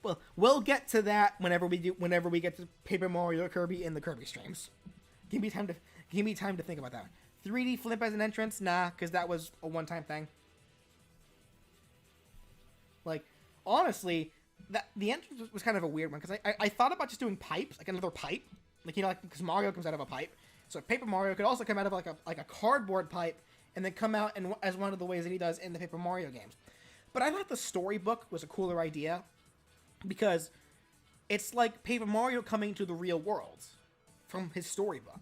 Well, we'll get to that whenever we get to Paper Mario Kirby in the Kirby streams. Give me time to think about that. 3D flip as an entrance? Nah, because that was a one-time thing. Like, honestly, the entrance was kind of a weird one, because I thought about just doing pipes, like another pipe. Like, you know, like, because Mario comes out of a pipe. So Paper Mario could also come out of like a cardboard pipe, and then come out as one of the ways that he does in the Paper Mario games. But I thought the storybook was a cooler idea, because it's like Paper Mario coming to the real world from his storybook.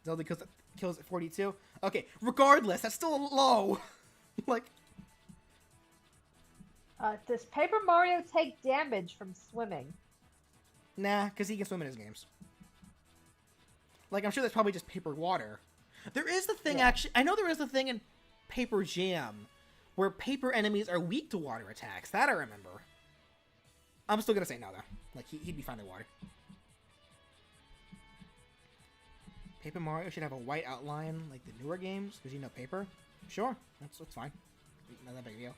Zelda kills at 42. Okay, regardless, that's still low. Like, does Paper Mario take damage from swimming? Nah, because he can swim in his games. Like, I'm sure that's probably just paper water. There is the thing, actually, I know there is the thing in Paper Jam where paper enemies are weak to water attacks. That I remember. I'm still gonna say no, though. Like, he'd be fine in water. Paper Mario should have a white outline like the newer games, because you know paper. Sure, that's fine. Not that big a deal.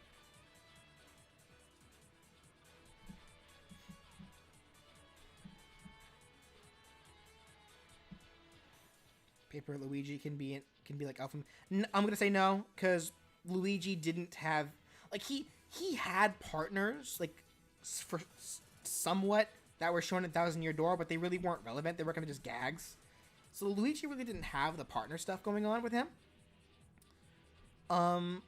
Paper Luigi can be like Alpha. I'm gonna say no, because Luigi didn't have, like, he had partners like for somewhat that were shown in Thousand Year Door, but they really weren't relevant. They were kind of just gags. So Luigi really didn't have the partner stuff going on with him.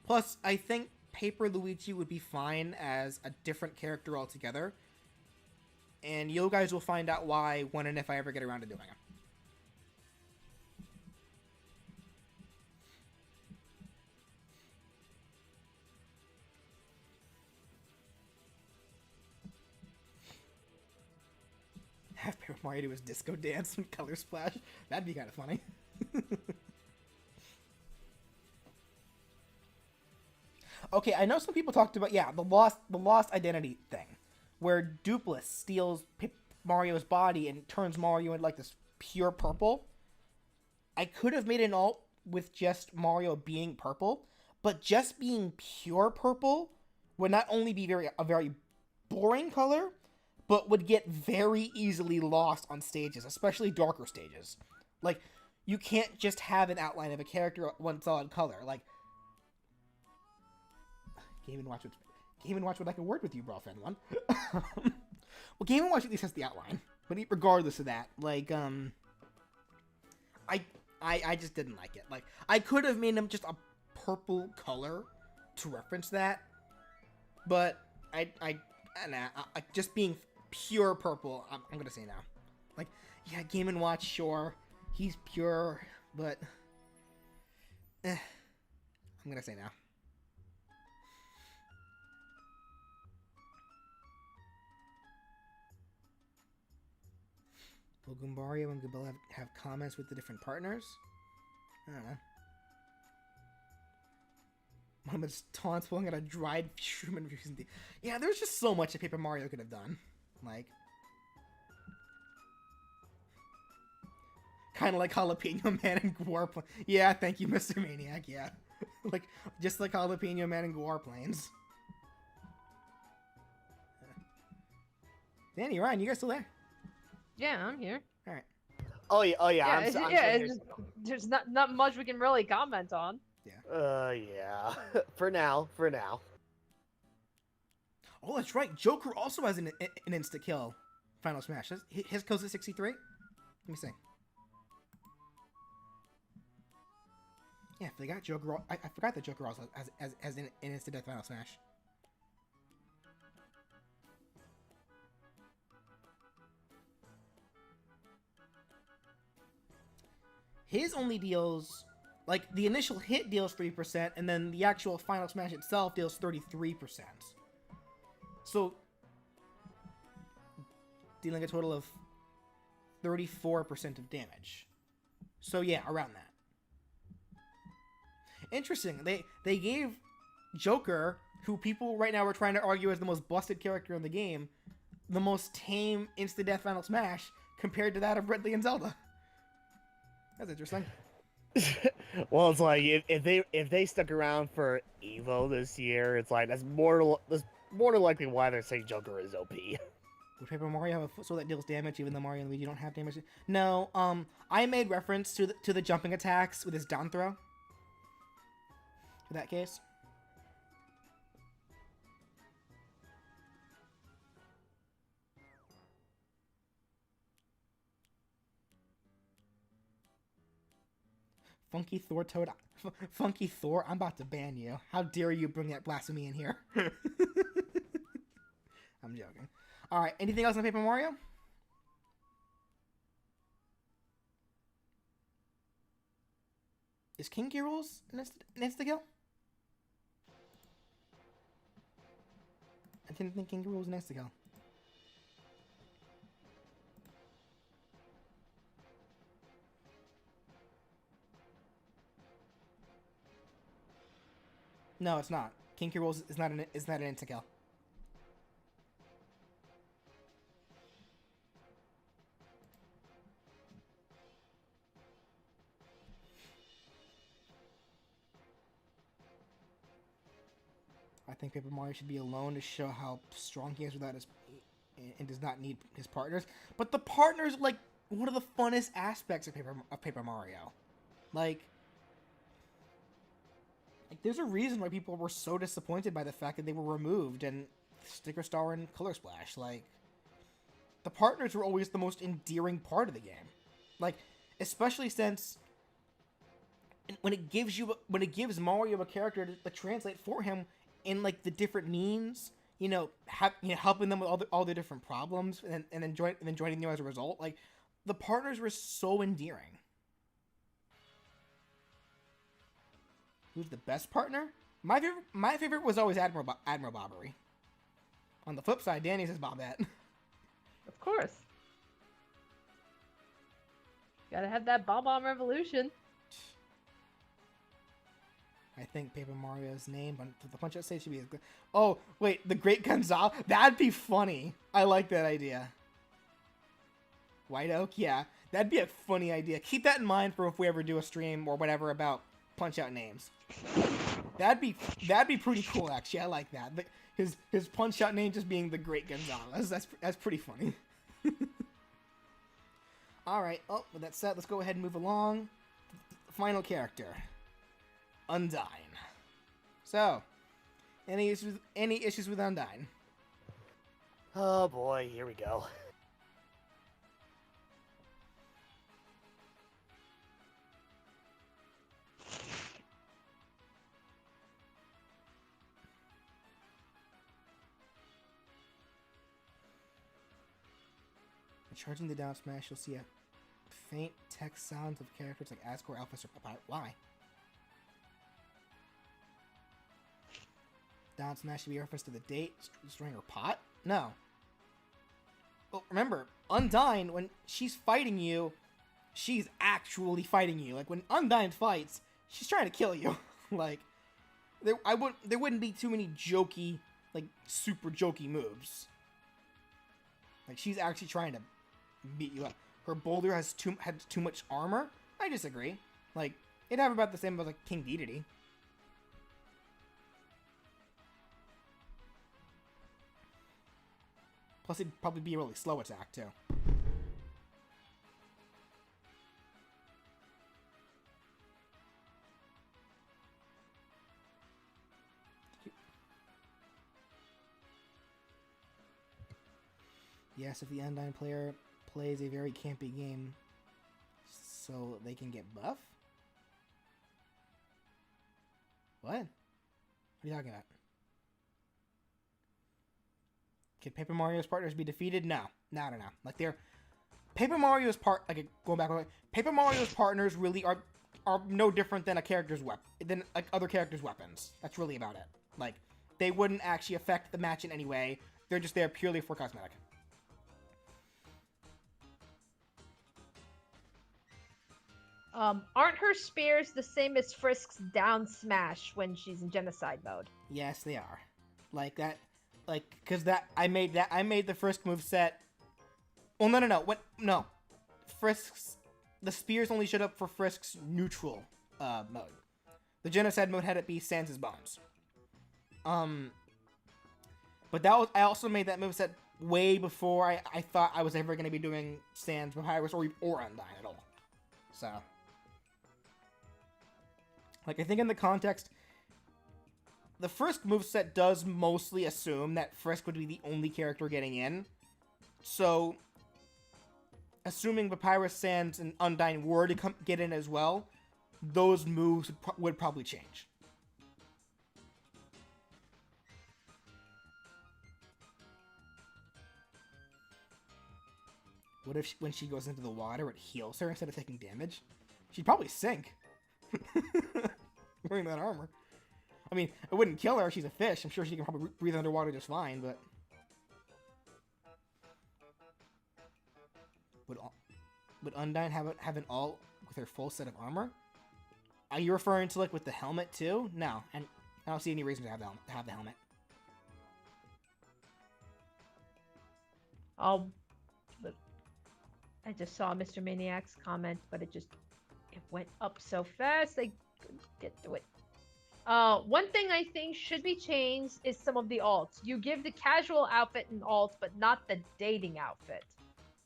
Plus, I think Paper Luigi would be fine as a different character altogether. And you guys will find out why when and if I ever get around to doing it. Have Paper Mario do his disco dance and Color Splash. That'd be kind of funny. Okay, I know some people talked about the lost identity thing, where Dupless steals Mario's body and turns Mario into like this pure purple. I could have made an alt with just Mario being purple, but just being pure purple would not only be a very boring color, but would get very easily lost on stages, especially darker stages. Like, you can't just have an outline of a character one solid color. Like, Game & Watch would like a word with you, bro, friend one. Well, Game & Watch at least has the outline. But regardless of that, like, I just didn't like it. Like, I could have made him just a purple color to reference that, but I just being pure purple, I'm gonna say no. Like, yeah, Game & Watch, sure, he's pure, but I'm gonna say no. Will Goombario and Goombella have comments with the different partners? I don't know. Mama's taunts pulling out a dried shroom and refusing to... Yeah, there's just so much that Paper Mario could have done. Like... Kind of like Jalapeno Man and Warplanes. Yeah, thank you, Mr. Maniac, yeah. Like, just like Jalapeno Man and Warplanes. Danny, Ryan, you guys still there? Yeah, I'm here. All right. Oh yeah. Yeah, I'm still it's here. just, there's not much we can really comment on. Yeah. For now. Oh, that's right. Joker also has an insta-kill Final Smash. His kills at 63? Let me see. Yeah, I forgot Joker. I forgot that Joker also has an insta-death Final Smash. His only deals, like, the initial hit deals 3%, and then the actual Final Smash itself deals 33%. So, dealing a total of 34% of damage. So yeah, around that. Interesting. They gave Joker, who people right now are trying to argue is the most busted character in the game, the most tame insta-death Final Smash compared to that of Ridley and Zelda. That's interesting. Well, it's like if they stuck around for Evo this year, it's like that's more than likely why they're saying Joker is OP. Would Paper Mario have a foot sword that deals damage even though Mario and Luigi don't have damage? No. I made reference to the jumping attacks with his down throw. For that case. Funky Thor, I'm about to ban you. How dare you bring that blasphemy in here? I'm joking. Alright, anything else on Paper Mario? Is King K. Rool's an insta-kill? I didn't think King K. Rool was an insta-kill. No, it's not. King K. Rool is not an insta-kill. I think Paper Mario should be alone to show how strong he is without his and does not need his partners. But the partners are like one of the funnest aspects of Paper Mario. Like there's a reason why people were so disappointed by the fact that they were removed and Sticker Star and Color Splash. Like the partners were always the most endearing part of the game. Like especially since when it gives Mario a character to translate for him in like the different means, helping them with all the different problems, and then joining them as a result. Like the partners were so endearing. Who's the best partner? My favorite was always Admiral Bobbery. On the flip side, Danny says Bobette. Of course. Gotta have that Bomb Revolution. I think Paper Mario's name, but the Punch-Out stage should be... Oh, wait, the Great Gonzalo? That'd be funny. I like that idea. White Oak? Yeah. That'd be a funny idea. Keep that in mind for if we ever do a stream or whatever about Punch-Out names. That'd be pretty cool, actually. I like that. His Punch-Out name just being the Great Gonzalo. That's pretty funny. Alright, oh, with that said, let's go ahead and move along. Final character. Undyne. So, any issues with Undyne? Oh boy, here we go. Charging the down smash, you'll see a faint text sounds of characters like Asgore, Alphys, or Papyrus. Why? Down smash should be a reference to the date, string, or pot? No. Well, remember, Undyne, when she's fighting you, she's actually fighting you. Like, when Undyne fights, she's trying to kill you. Like, there wouldn't be too many jokey, like, super jokey moves. Like, she's actually trying to beat you up. Her boulder had too much armor? I disagree. Like, it'd have about the same as, like, King Dedede. Plus, it'd probably be a really slow attack, too. Yes, if the Undyne player plays a very campy game, so they can get buff? What? What are you talking about? Can Paper Mario's partners be defeated? No. No. Like, they're... Paper Mario's going back, Paper Mario's partners really are no different than a character's than, like, other characters' weapons. That's really about it. Like, they wouldn't actually affect the match in any way. They're just there purely for cosmetic. Aren't her spears the same as Frisk's down smash when she's in genocide mode? Yes, they are. Like that, like, cause I made the Frisk moveset. Well, no. The spears only showed up for Frisk's neutral mode. The genocide mode had it be Sans' bones. But I also made that moveset way before I thought I was ever gonna be doing Sans, Papyrus, or Undyne at all. So. Like, I think in the context, the Frisk moveset does mostly assume that Frisk would be the only character getting in. So, assuming Papyrus, Sans, and Undyne were to get in as well, those moves would probably change. What if when she goes into the water, it heals her instead of taking damage? She'd probably sink. Wearing that armor. I mean, it wouldn't kill her. She's a fish. I'm sure she can probably breathe underwater just fine, but... Would Undyne have an ult with her full set of armor? Are you referring to, like, with the helmet, too? No, and I don't see any reason to have the helmet. I just saw Mr. Maniac's comment, but it went up so fast I couldn't get to it. One thing I think should be changed is some of the alts. You give the casual outfit an alt, but not the dating outfit.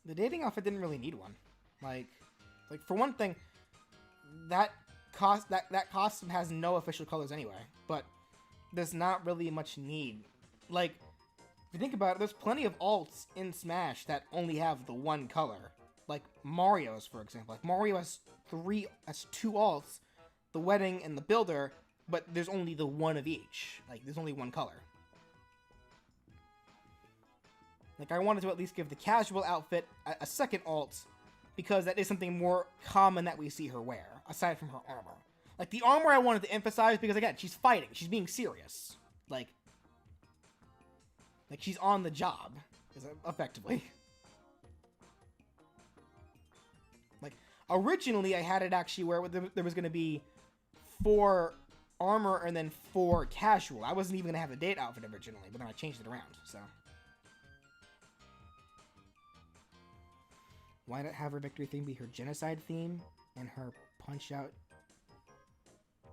The dating outfit didn't really need one. Like for one thing, that costume has no official colors anyway, but there's not really much need. Like, if you think about it, there's plenty of alts in Smash that only have the one color. Like Mario's, for example. Like, Mario has two alts, the Wedding and the Builder, but there's only the one of each. Like, there's only one color. Like, I wanted to at least give the casual outfit a second alt, because that is something more common that we see her wear, aside from her armor. Like, the armor I wanted to emphasize because, again, she's fighting. She's being serious. Like she's on the job, effectively. Like, Originally, I had it actually where there was going to be 4 armor and then 4 casual. I wasn't even going to have a date outfit originally, but then I changed it around, so. Why not have her victory theme be her genocide theme and her punch-out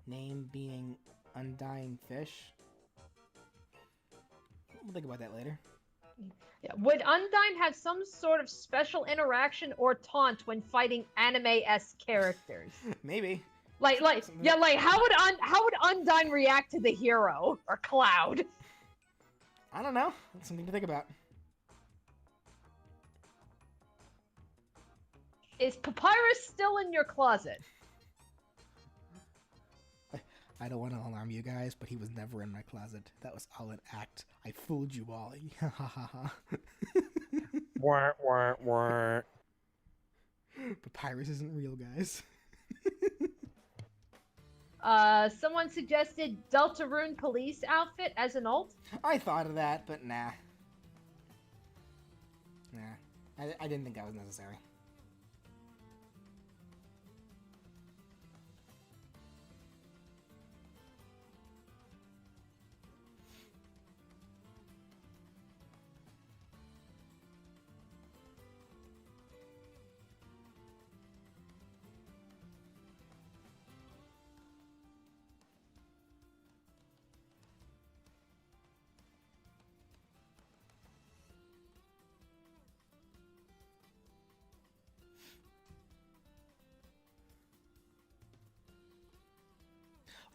name being Undyne Fish? We'll think about that later. Yeah. Would Undyne have some sort of special interaction or taunt when fighting anime-esque characters? Maybe. Like how would Undyne react to the hero or Cloud? I don't know. That's something to think about. Is Papyrus still in your closet? I don't want to alarm you guys, but he was never in my closet. That was all an act. I fooled you all. Ha ha ha ha. Wah, wah, wah. Papyrus isn't real, guys. Someone suggested Deltarune police outfit as an ult. I thought of that, but nah. Nah. I didn't think that was necessary.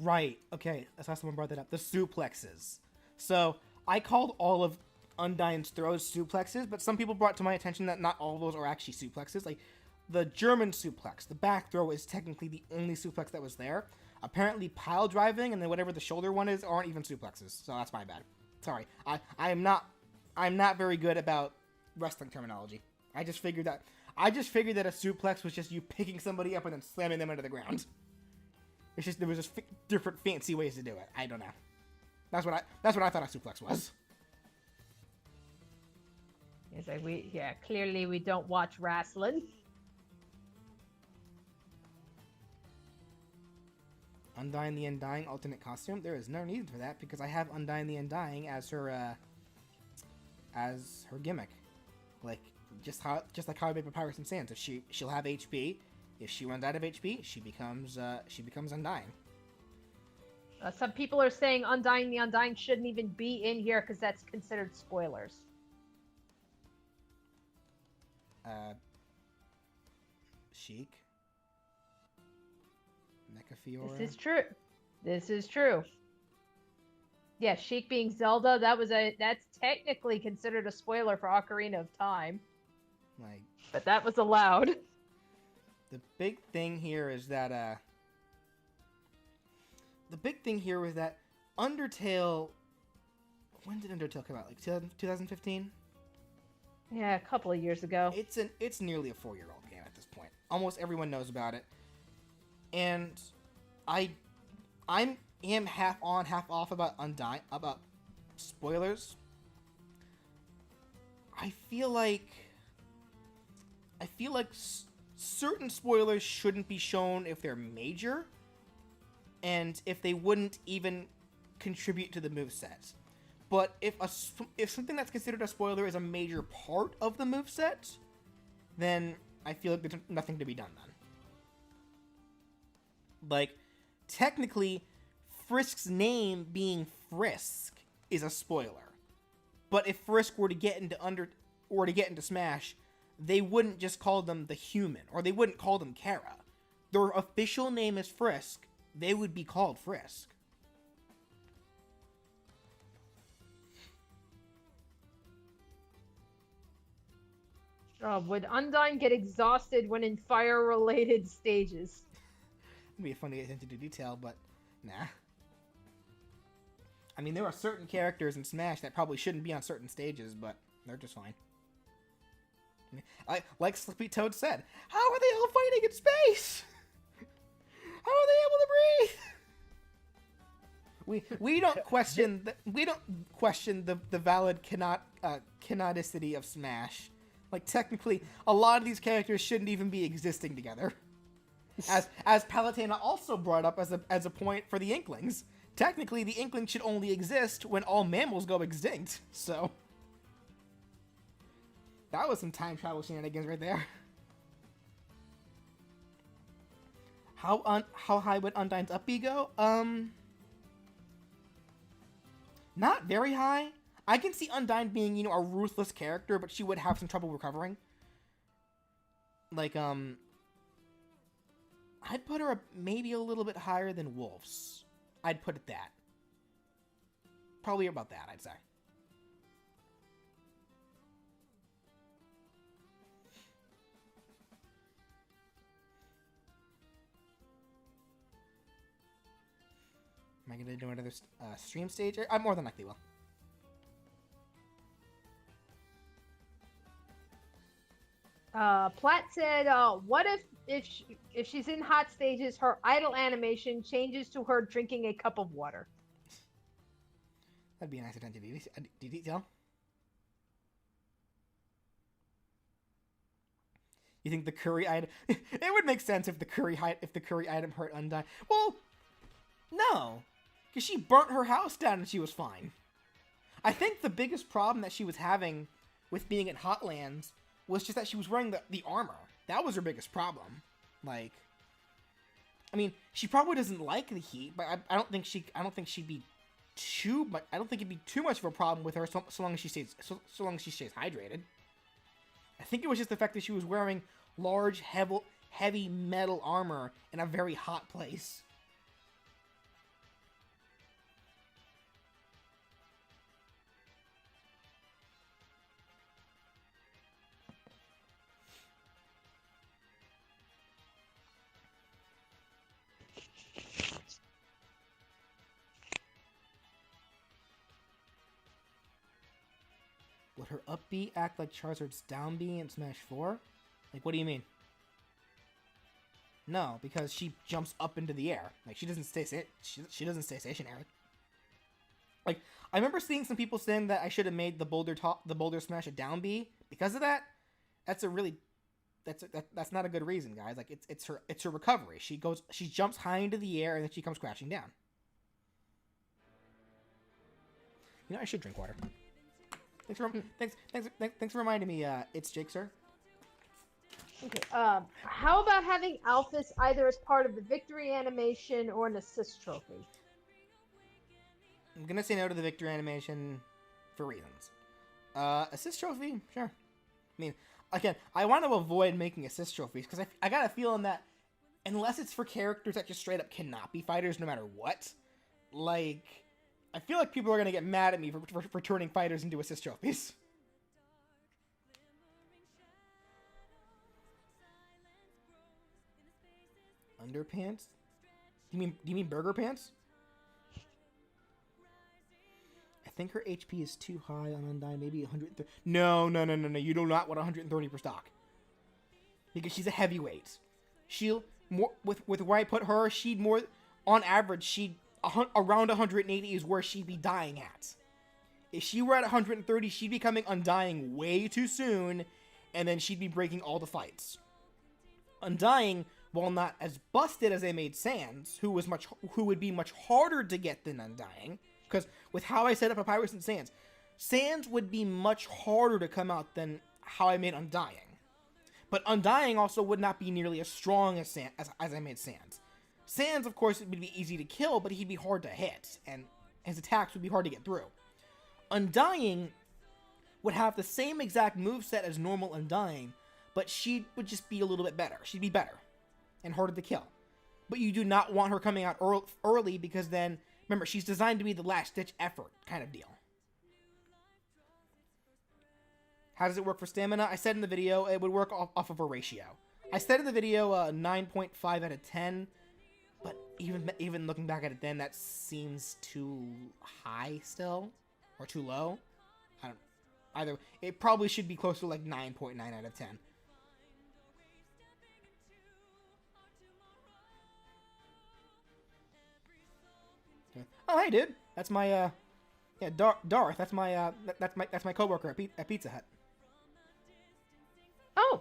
Right, okay, that's how someone brought that up. The suplexes. So, I called all of Undyne's throws suplexes, but some people brought to my attention that not all of those are actually suplexes. Like, the German suplex, the back throw, is technically the only suplex that was there. Apparently, pile driving and then whatever the shoulder one is aren't even suplexes, so that's my bad. Sorry, I'm not very good about wrestling terminology. I just figured that a suplex was just you picking somebody up and then slamming them into the ground. It's just there was just different fancy ways to do it. I don't know. That's what I thought a suplex was. It's like clearly we don't watch wrestling. Undyne the Undying alternate costume. There is no need for that because I have Undyne the Undying as her gimmick. Like just like how I made Papyrus and Sans. If she'll have HP. If she runs out of HP, she becomes Undyne. Some people are saying Undyne the Undying shouldn't even be in here because that's considered spoilers. Sheik. Mecha Fiora. This is true. Yeah, Sheik being Zelda, that's technically considered a spoiler for Ocarina of Time. Like, but that was allowed. The big thing here is that Undertale. When did Undertale come out? Like 2015? Yeah, a couple of years ago. It's nearly a 4-year-old game at this point. Almost everyone knows about it, and I'm half on, half off about Undyne, about spoilers. I feel like certain spoilers shouldn't be shown if they're major, and if they wouldn't even contribute to the moveset. But if something that's considered a spoiler is a major part of the moveset, then I feel like there's nothing to be done then. Like, technically, Frisk's name being Frisk is a spoiler. But if Frisk were to get into Smash, they wouldn't just call them the human, or they wouldn't call them Kara. Their official name is Frisk. They would be called Frisk. Would Undyne get exhausted when in fire-related stages? It'd be a funny attention to detail, but nah. I mean, there are certain characters in Smash that probably shouldn't be on certain stages, but they're just fine. Like Slippy Toad said, how are they all fighting in space? How are they able to breathe? We don't question the valid canonicity of Smash. Like, technically, a lot of these characters shouldn't even be existing together. as Palutena also brought up as a point for the Inklings. Technically, the Inklings should only exist when all mammals go extinct. So that was some time travel shenanigans right there. How high would Undyne's up B go? Not very high. I can see Undyne being, you know, a ruthless character, but she would have some trouble recovering. Like, I'd put her maybe a little bit higher than Wolf's. I'd put it that. Probably about that, I'd say. Am I going to do another stream stage? I more than likely will. Platt said, "What if she's in hot stages, her idle animation changes to her drinking a cup of water?" That'd be a nice attention to detail. You think the curry item? It would make sense if the curry item hurt Undyne. Well, no, because she burnt her house down and she was fine. I think the biggest problem that she was having with being in Hotlands was just that she was wearing the armor. That was her biggest problem. Like, I mean, she probably doesn't like the heat, but I don't think she'd be too much. I don't think it'd be too much of a problem with her so long as she stays hydrated. I think it was just the fact that she was wearing large, heavy metal armor in a very hot place. Would her up B act like Charizard's down B in Smash 4? Like, what do you mean? No, because she jumps up into the air. Like, she doesn't stay stationary. Like, I remember seeing some people saying that I should have made the boulder smash a down B because of that. That's not a good reason, guys. Like, it's her recovery. She jumps high into the air and then she comes crashing down. You know, I should drink water. Thanks for reminding me. It's Jake, sir. Okay. How about having Alphys either as part of the victory animation or an assist trophy? I'm gonna say no to the victory animation for reasons. Assist trophy, sure. I mean, again, I want to avoid making assist trophies because I got a feeling that unless it's for characters that just straight up cannot be fighters no matter what, like, I feel like people are going to get mad at me for turning fighters into assist trophies. Underpants? Do you mean burger pants? I think her HP is too high on Undyne, maybe 130. No. You do not want 130 per stock. Because she's a heavyweight. She'll more with where I put her, she'd more on average, around 180 is where she'd be dying at. If she were at 130, she'd be coming undying way too soon, and then she'd be breaking all the fights. Undying, while not as busted as they made Sans, who would be much harder to get than Undying, because with how I set up Papyrus and Sans would be much harder to come out than how I made Undying. But Undying also would not be nearly as strong as I made Sans. Sans, of course, would be easy to kill, but he'd be hard to hit, and his attacks would be hard to get through. Undying would have the same exact moveset as normal Undying, but she would just be a little bit better. She'd be better and harder to kill. But you do not want her coming out early because then, remember, she's designed to be the last-ditch effort kind of deal. How does it work for stamina? I said in the video it would work off of a ratio. I said in the video 9.5 out of 10, but even looking back at it then, that seems too high still, or too low. I don't. Either it probably should be closer to like 9.9 out of 10. Okay. Oh hey dude, that's my Darth. That's my coworker at Pizza Hut. Oh.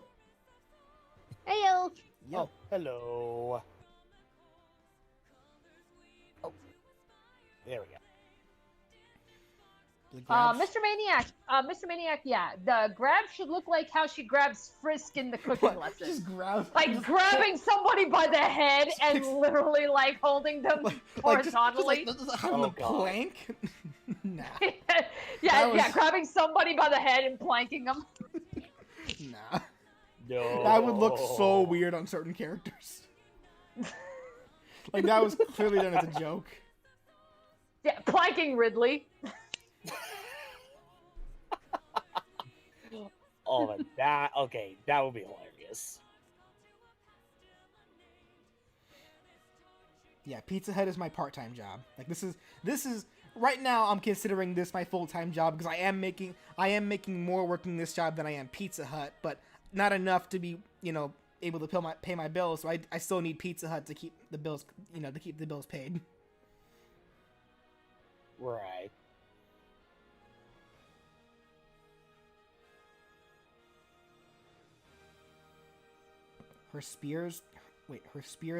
Heyo. Yo. Oh, hello. Oh, there we go. The grabs- Mr. Maniac, yeah, the grab should look like how she grabs Frisk in the cooking What? lesson. Just grab. Like just grabbing somebody by the head Just and picks- literally like holding them horizontally. Just having Oh, them God. plank. Nah. yeah, That was- grabbing somebody by the head and planking them. Nah. No. That would look so weird on certain characters. Like, that was clearly done as a joke. Yeah, planking Ridley. Oh, but that okay. That would be hilarious. Yeah, Pizza Hut is my part-time job. Like, this is right now I'm considering this my full-time job because I am making more working this job than I am Pizza Hut, but not enough to be, able to pay my bills. So I still need Pizza Hut to keep the bills, to keep the bills paid. Right. Her spears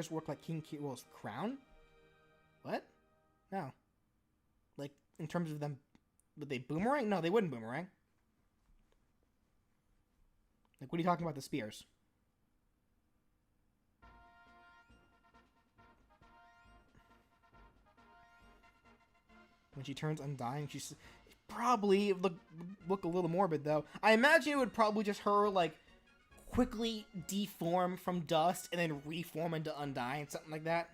work like King Kiro's crown? What? No. Like, in terms of them, would they boomerang? No, they wouldn't boomerang. Like, what are you talking about, the spears? When she turns Undyne, she's probably look a little morbid, though. I imagine it would probably just her, like, quickly deform from dust and then reform into Undyne, something like that.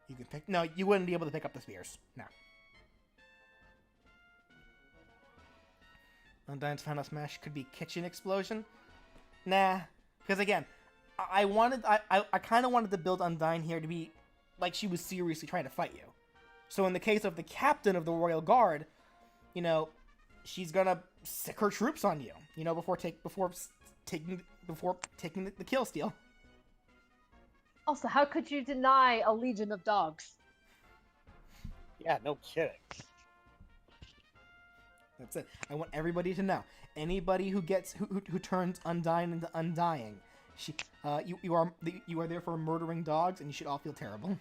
You can pick. No, you wouldn't be able to pick up the spears. No. Undyne's final smash could be kitchen explosion. Nah, because again, I kind of wanted to build Undyne here to be like she was seriously trying to fight you. So in the case of the captain of the Royal Guard, she's gonna sick her troops on you, before taking the kill steal. Also, how could you deny a legion of dogs? Yeah, no kidding. That's it. I want everybody to know. Anybody who turns Undyne into Undying, you are there for murdering dogs, and you should all feel terrible.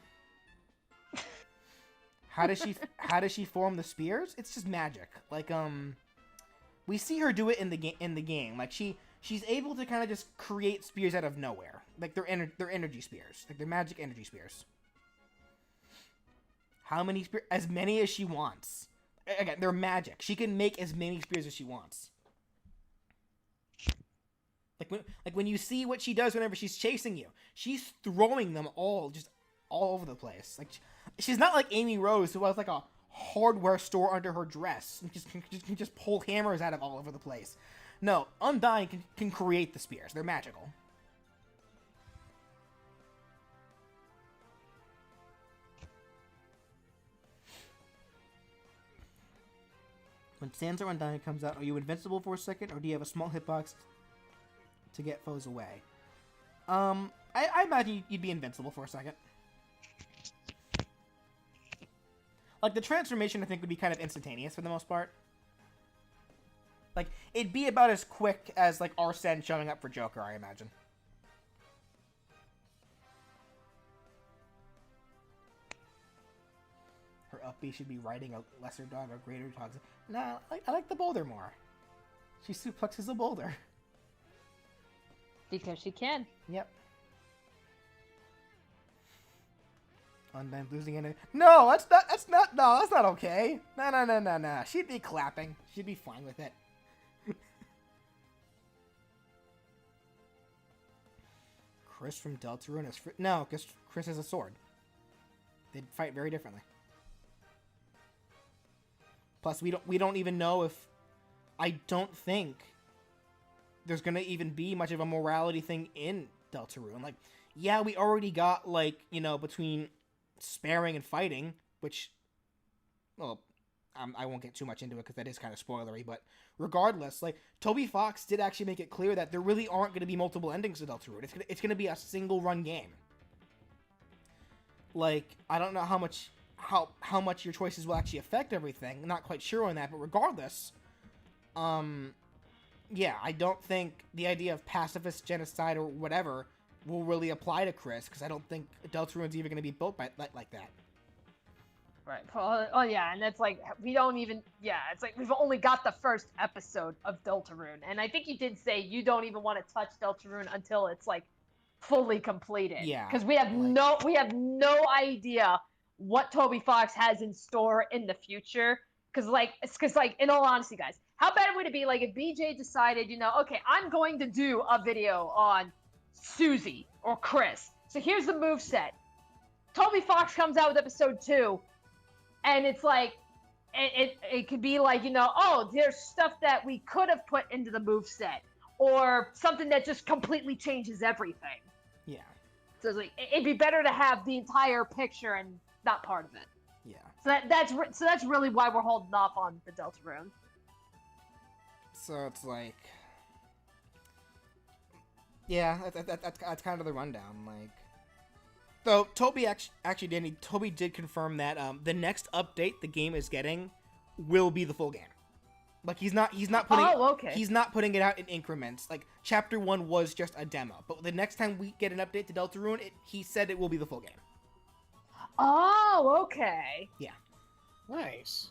How does she form the spears? It's just magic. Like we see her do it in the game. Like she's able to kind of just create spears out of nowhere. Like they're energy spears. Like they're magic energy spears. How many spears? As many as she wants. Again, they're magic. She can make as many spears as she wants. Like when you see what she does whenever she's chasing you, she's throwing them all over the place. Like she's not like Amy Rose, who has like a hardware store under her dress and can just pull hammers out of all over the place. No, Undyne can create the spears. They're magical. When Sansa Undyne comes out, are you invincible for a second, or do you have a small hitbox to get foes away? I imagine you'd be invincible for a second. Like, the transformation, I think, would be kind of instantaneous for the most part. Like, it'd be about as quick as, like, Arsene showing up for Joker, I imagine. Her up B should be riding a lesser dog or greater dog. Nah, I like the boulder more. She suplexes a boulder. Because she can. Yep. Undyne losing it. No, that's not okay. No. She'd be clapping. She'd be fine with it. Chris from Deltarune is no, because Chris has a sword. They'd fight very differently. Plus, we don't even know if, I don't think there's gonna even be much of a morality thing in Deltarune. Like, yeah, we already got, like, between sparing and fighting, which, well, I won't get too much into it because that is kind of spoilery, but regardless, like, Toby Fox did actually make it clear that there really aren't going to be multiple endings to Deltarune. It's going to be a single run game. Like, I don't know how much your choices will actually affect everything. I'm not quite sure on that, but regardless, yeah, I don't think the idea of pacifist genocide or whatever will really apply to Chris, because I don't think Deltarune's even going to be built like that. Right. Oh yeah, and it's like we don't even. Yeah, it's like we've only got the first episode of Deltarune, and I think you did say you don't even want to touch Deltarune until it's like fully completed. Yeah, Because we have no idea what Toby Fox has in store in the future. Because in all honesty, guys, how bad would it be like if BJ decided, okay, I'm going to do a video on Susie or Chris. So here's the move set. Toby Fox comes out with episode 2. And it's like, it could be like, oh, there's stuff that we could have put into the moveset, or something that just completely changes everything. Yeah. So it's like, it'd be better to have the entire picture and not part of it. Yeah. So that's really why we're holding off on the Deltarune. So it's like, yeah, that's kind of the rundown, like. So Toby Toby did confirm that the next update the game is getting will be the full game. Like he's not putting he's not putting it out in increments. Like chapter 1 was just a demo, but the next time we get an update to Deltarune, he said it will be the full game. Oh, okay. Yeah. Nice.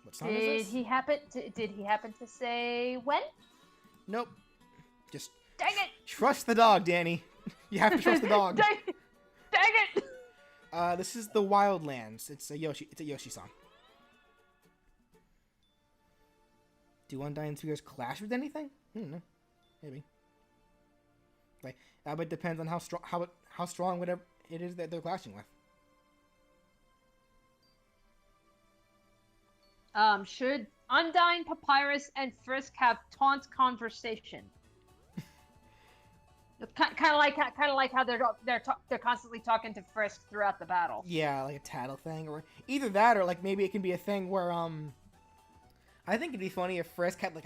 What song is this? Did he happen to say when? Nope. Just dang it. Trust the dog, Danny. You have to trust the dog. Dang it! This is the Wildlands. It's a Yoshi song. Do Undyne spheres clash with anything? I don't know. Maybe. Like that would depend on how strong whatever it is that they're clashing with. Should Undyne, Papyrus, and Frisk have taunt conversation? Kind of like how they're constantly talking to Frisk throughout the battle. Yeah, like a tattle thing, or either that, or like maybe it can be a thing where I think it'd be funny if Frisk had like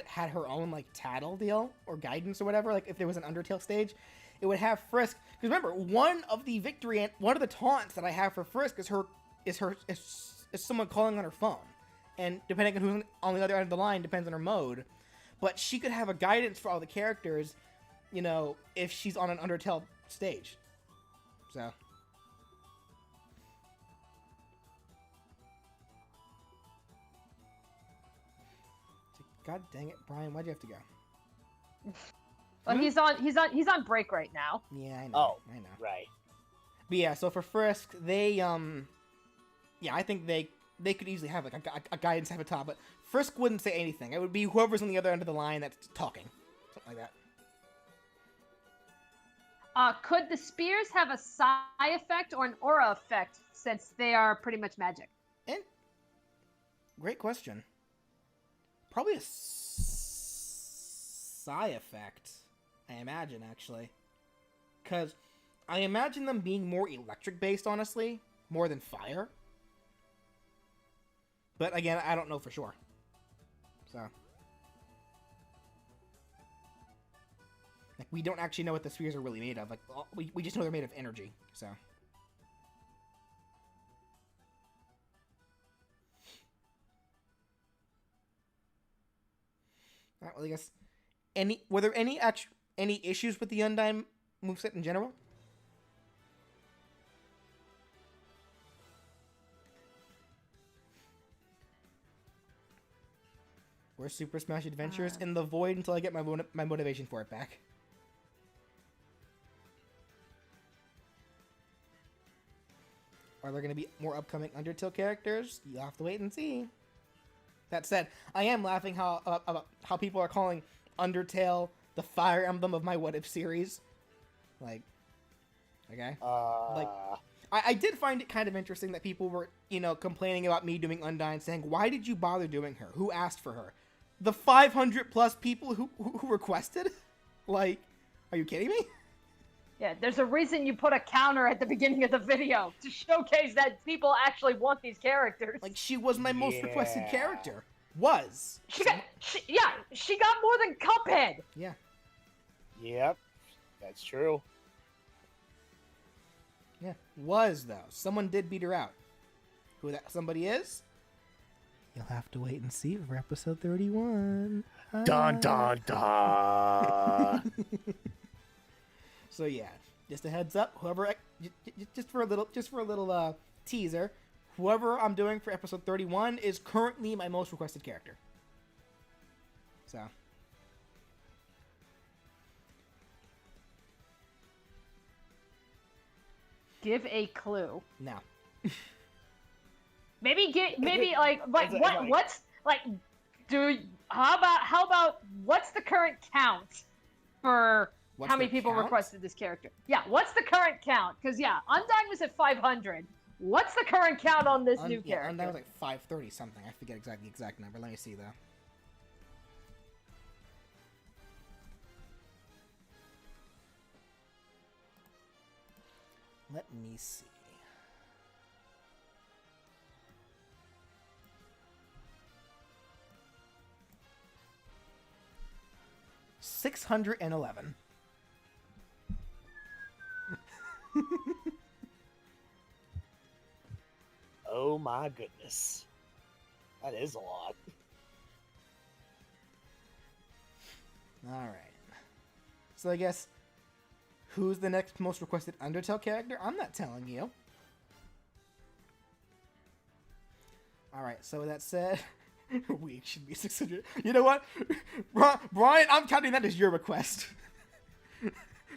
had her own like tattle deal or guidance or whatever. Like if there was an Undertale stage, it would have Frisk. Because remember, one of the taunts that I have for Frisk is someone calling on her phone, and depending on who's on the other end of the line depends on her mode. But she could have a guidance for all the characters. If she's on an Undertale stage. So. God dang it, Brian, why'd you have to go? Well, he's on break right now. Yeah, I know. Oh, I know. Right. But yeah, so for Frisk, they, I think they could easily have like a guidance avatar, but Frisk wouldn't say anything. It would be whoever's on the other end of the line that's talking. Something like that. Could the spears have a psi effect or an aura effect, since they are pretty much magic? And great question. Probably a psi effect, I imagine, actually. Because I imagine them being more electric-based, honestly, more than fire. But again, I don't know for sure. So. Like, we don't actually know what the spheres are really made of. Like, we just know they're made of energy, so. Alright, well, I guess... Were there any issues with the Undyne moveset in general? Where's Super Smash Adventures? In the void until I get my motivation for it back. Are there going to be more upcoming Undertale characters? You'll have to wait and see. That said, I am laughing about how people are calling Undertale the Fire Emblem of my What If series. Like, okay? Like, I did find it kind of interesting that people were, complaining about me doing Undyne, saying, why did you bother doing her? Who asked for her? The 500 plus people who requested? Like, are you kidding me? Yeah, there's a reason you put a counter at the beginning of the video to showcase that people actually want these characters. Like, she was my most requested character. She got more than Cuphead. Yeah. Yep, that's true. Yeah, was though. Someone did beat her out. Who that somebody is? You'll have to wait and see for episode 31. Dun dun dun. So yeah, just a heads up. Whoever, just for a little teaser, whoever I'm doing for episode 31 is currently my most requested character. So. Give a clue. No. Maybe like It's like- what's like how about what's the current count for What's how many the people count? requested this character? Yeah, what's the current count? Because yeah, Undyne was at 500. What's the current count on this new Yeah, character? that was like 530 something. I forget the exact number. Let me see though. Let me see. $611. Oh my goodness. That is a lot. All right. So I guess who's the next most requested Undertale character? I'm not telling you. All right. So with that said, we should be 600. You know what, Brian? I'm counting that as your request.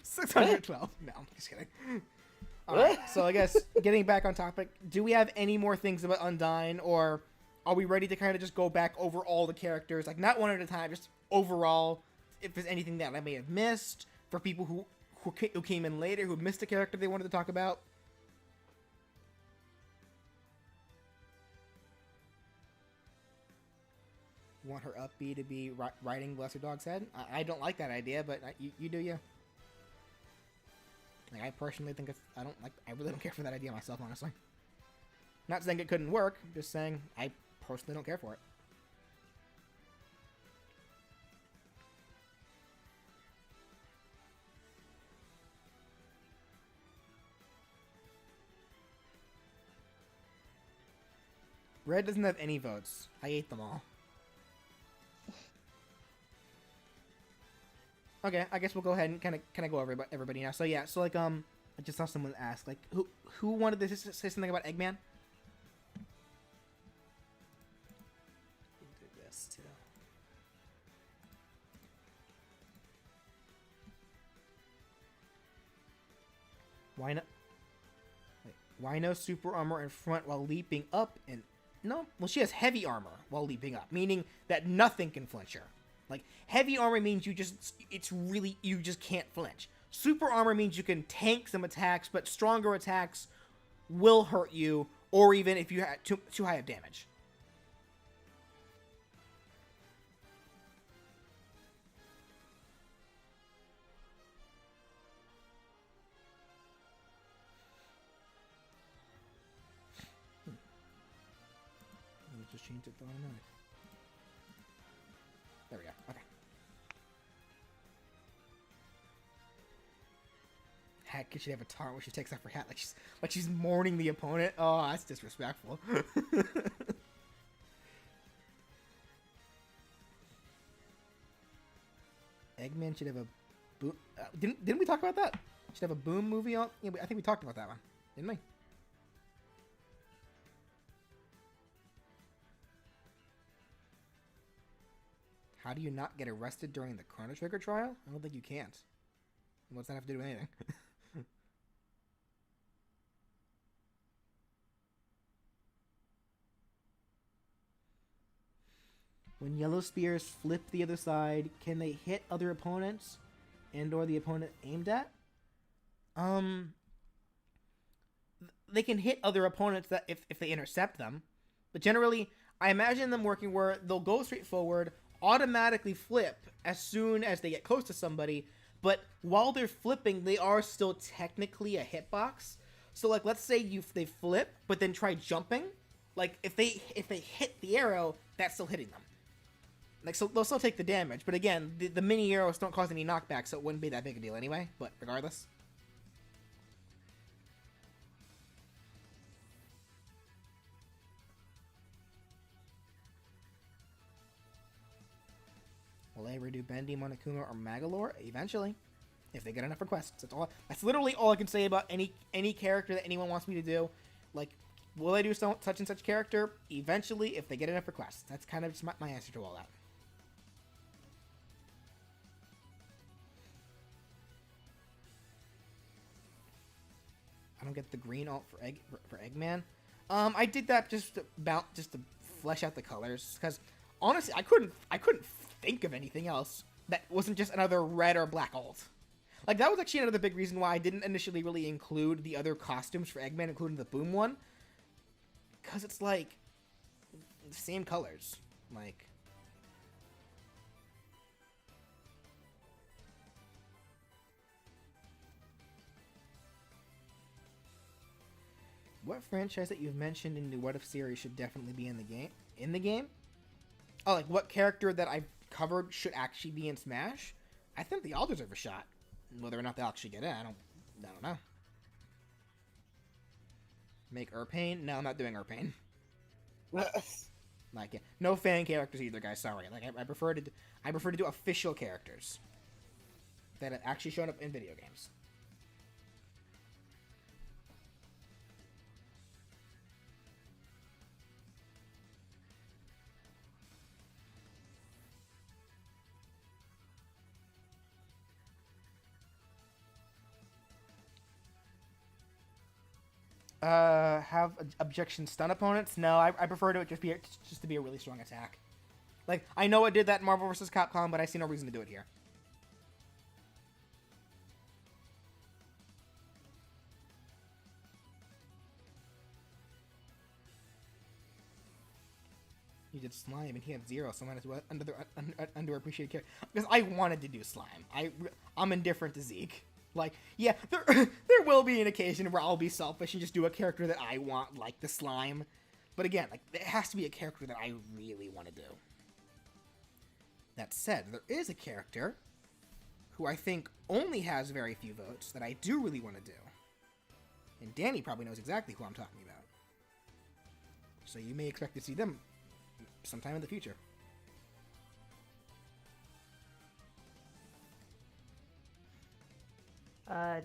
612. No, I'm just kidding. All right. So I guess getting back on topic, do we have any more things about Undyne, or are we ready to kind of just go back over all the characters, like not one at a time, just overall? If there's anything that I may have missed for people who came in later, who missed a character they wanted to talk about. Want her upbeat to be riding Lesser Dog's head? I don't like that idea, but you do you. Like, I personally think I really don't care for that idea myself, honestly. Not saying it couldn't work, just saying I personally don't care for it. Red doesn't have any votes. I ate them all. Okay, I guess we'll go ahead and kind of go over everybody now. So yeah, so like I just saw someone ask like who wanted to say something about Eggman? Do this too. Why not? Wait, why no super armor in front while leaping up? And no, well she has heavy armor while leaping up, meaning that nothing can flinch her. Like, heavy armor means you just can't flinch. Super armor means you can tank some attacks, but stronger attacks will hurt you, or even if you had too high of damage. Let me just change it to automatic. There we go. Okay. Heck, should have a taunt where she takes off her hat like she's mourning the opponent. Oh, that's disrespectful. Eggman should have a boom. Didn't we talk about that? Should have a boom movie on. Yeah, I think we talked about that one, didn't we? How do you not get arrested during the Chrono Trigger trial? I don't think you can't. What's that have to do with anything? When yellow spears flip the other side, can they hit other opponents and or the opponent aimed at? They can hit other opponents that if they intercept them. But generally, I imagine them working where they'll go straight forward, automatically flip as soon as they get close to somebody, but while they're flipping, they are still technically a hitbox. So like, let's say they flip, but then try jumping. Like if they hit the arrow, that's still hitting them. Like, so they'll still take the damage, but again, the mini arrows don't cause any knockback, so it wouldn't be that big a deal anyway. But regardless. Will I ever do Bendy, Monokuma, or Magalore? Eventually. If they get enough requests. That's literally all I can say about any character that anyone wants me to do. Like, will I do such and such character? Eventually, if they get enough requests. That's kind of just my answer to all that. I don't get the green alt for Eggman. I did that just to flesh out the colors, because honestly, I couldn't think of anything else that wasn't just another red or black alt. Like, that was actually another big reason why I didn't initially really include the other costumes for Eggman, including the Boom one, because it's like the same colors. Like, what franchise that you've mentioned in the What If series should definitely be in the game? In the game? Oh, like what character that I've covered should actually be in Smash? I think they all deserve a shot. Whether or not they'll actually get in, I don't know. Make Urpain? No, I'm not doing Urpain. Like, no fan characters either, guys. Sorry. Like, I prefer to do official characters that have actually shown up in video games. Have objection stun opponents? No, I prefer to just to be a really strong attack. Like, I know it did that in Marvel vs. Capcom, but I see no reason to do it here. He did Slime and he had 0, so might as well underappreciated character. Because I wanted to do Slime. I'm indifferent to Zeke. Like, yeah, there will be an occasion where I'll be selfish and just do a character that I want, like the Slime. But again, like, it has to be a character that I really want to do. That said, there is a character who I think only has very few votes that I do really want to do. And Danny probably knows exactly who I'm talking about. So you may expect to see them sometime in the future.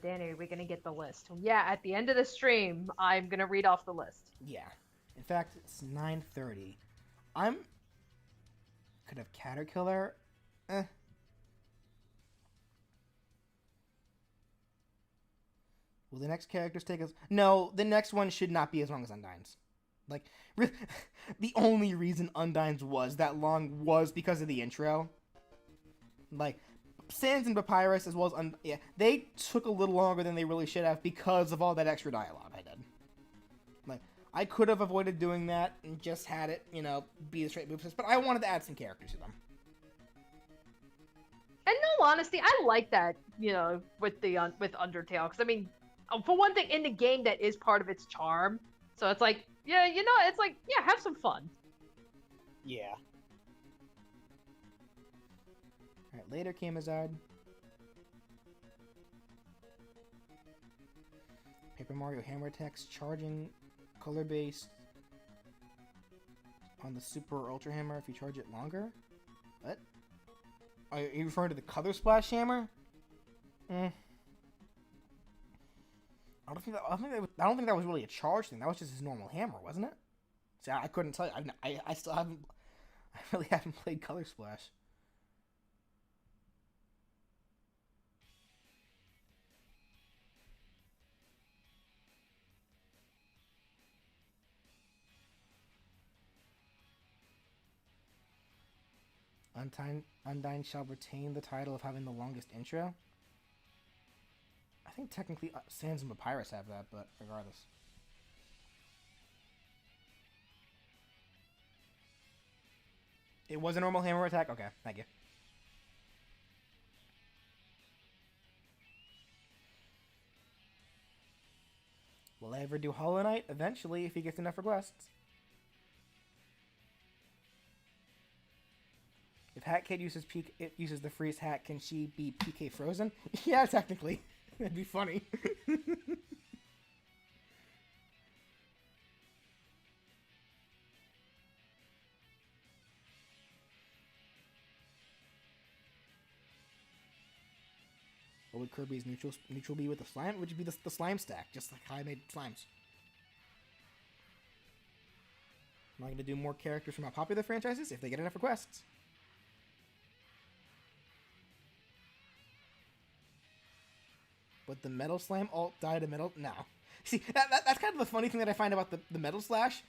Danny, are we gonna get the list? Yeah, at the end of the stream, I'm gonna read off the list. Yeah. In fact, it's 9:30. Could have Caterpillar. Will the next characters take us? No, the next one should not be as long as Undyne's. Like, the only reason Undyne's was that long was because of the intro. Like, Sans and Papyrus, as well as they took a little longer than they really should have because of all that extra dialogue I did. Like, I could have avoided doing that and just had it, be a straight move system, but I wanted to add some characters to them. And in all honesty, I like that, with Undertale, because I mean, for one thing, in the game that is part of its charm. So it's like, yeah, it's like, yeah, have some fun. Yeah. Alright, later, Kamazard. Paper Mario hammer attacks, charging, color-based on the Super or Ultra Hammer if you charge it longer? What? Are you referring to the Color Splash Hammer? I don't think that was really a charge thing. That was just his normal hammer, wasn't it? See, I couldn't tell you. I still haven't. I really haven't played Color Splash. Undyne shall retain the title of having the longest intro. I think technically Sans and Papyrus have that, but regardless. It was a normal hammer attack? Okay, thank you. Will I ever do Hollow Knight? Eventually, if he gets enough requests. If Hat Kid uses the freeze hat, can she be PK frozen? Yeah, technically. That'd be funny. What would Kirby's neutral be with the slime? It would be the slime stack, just like how I made slimes. Am I going to do more characters from our popular franchises if they get enough requests? Would the Metal Slam alt die to Metal? No. See, that's kind of the funny thing that I find about the Metal Slash.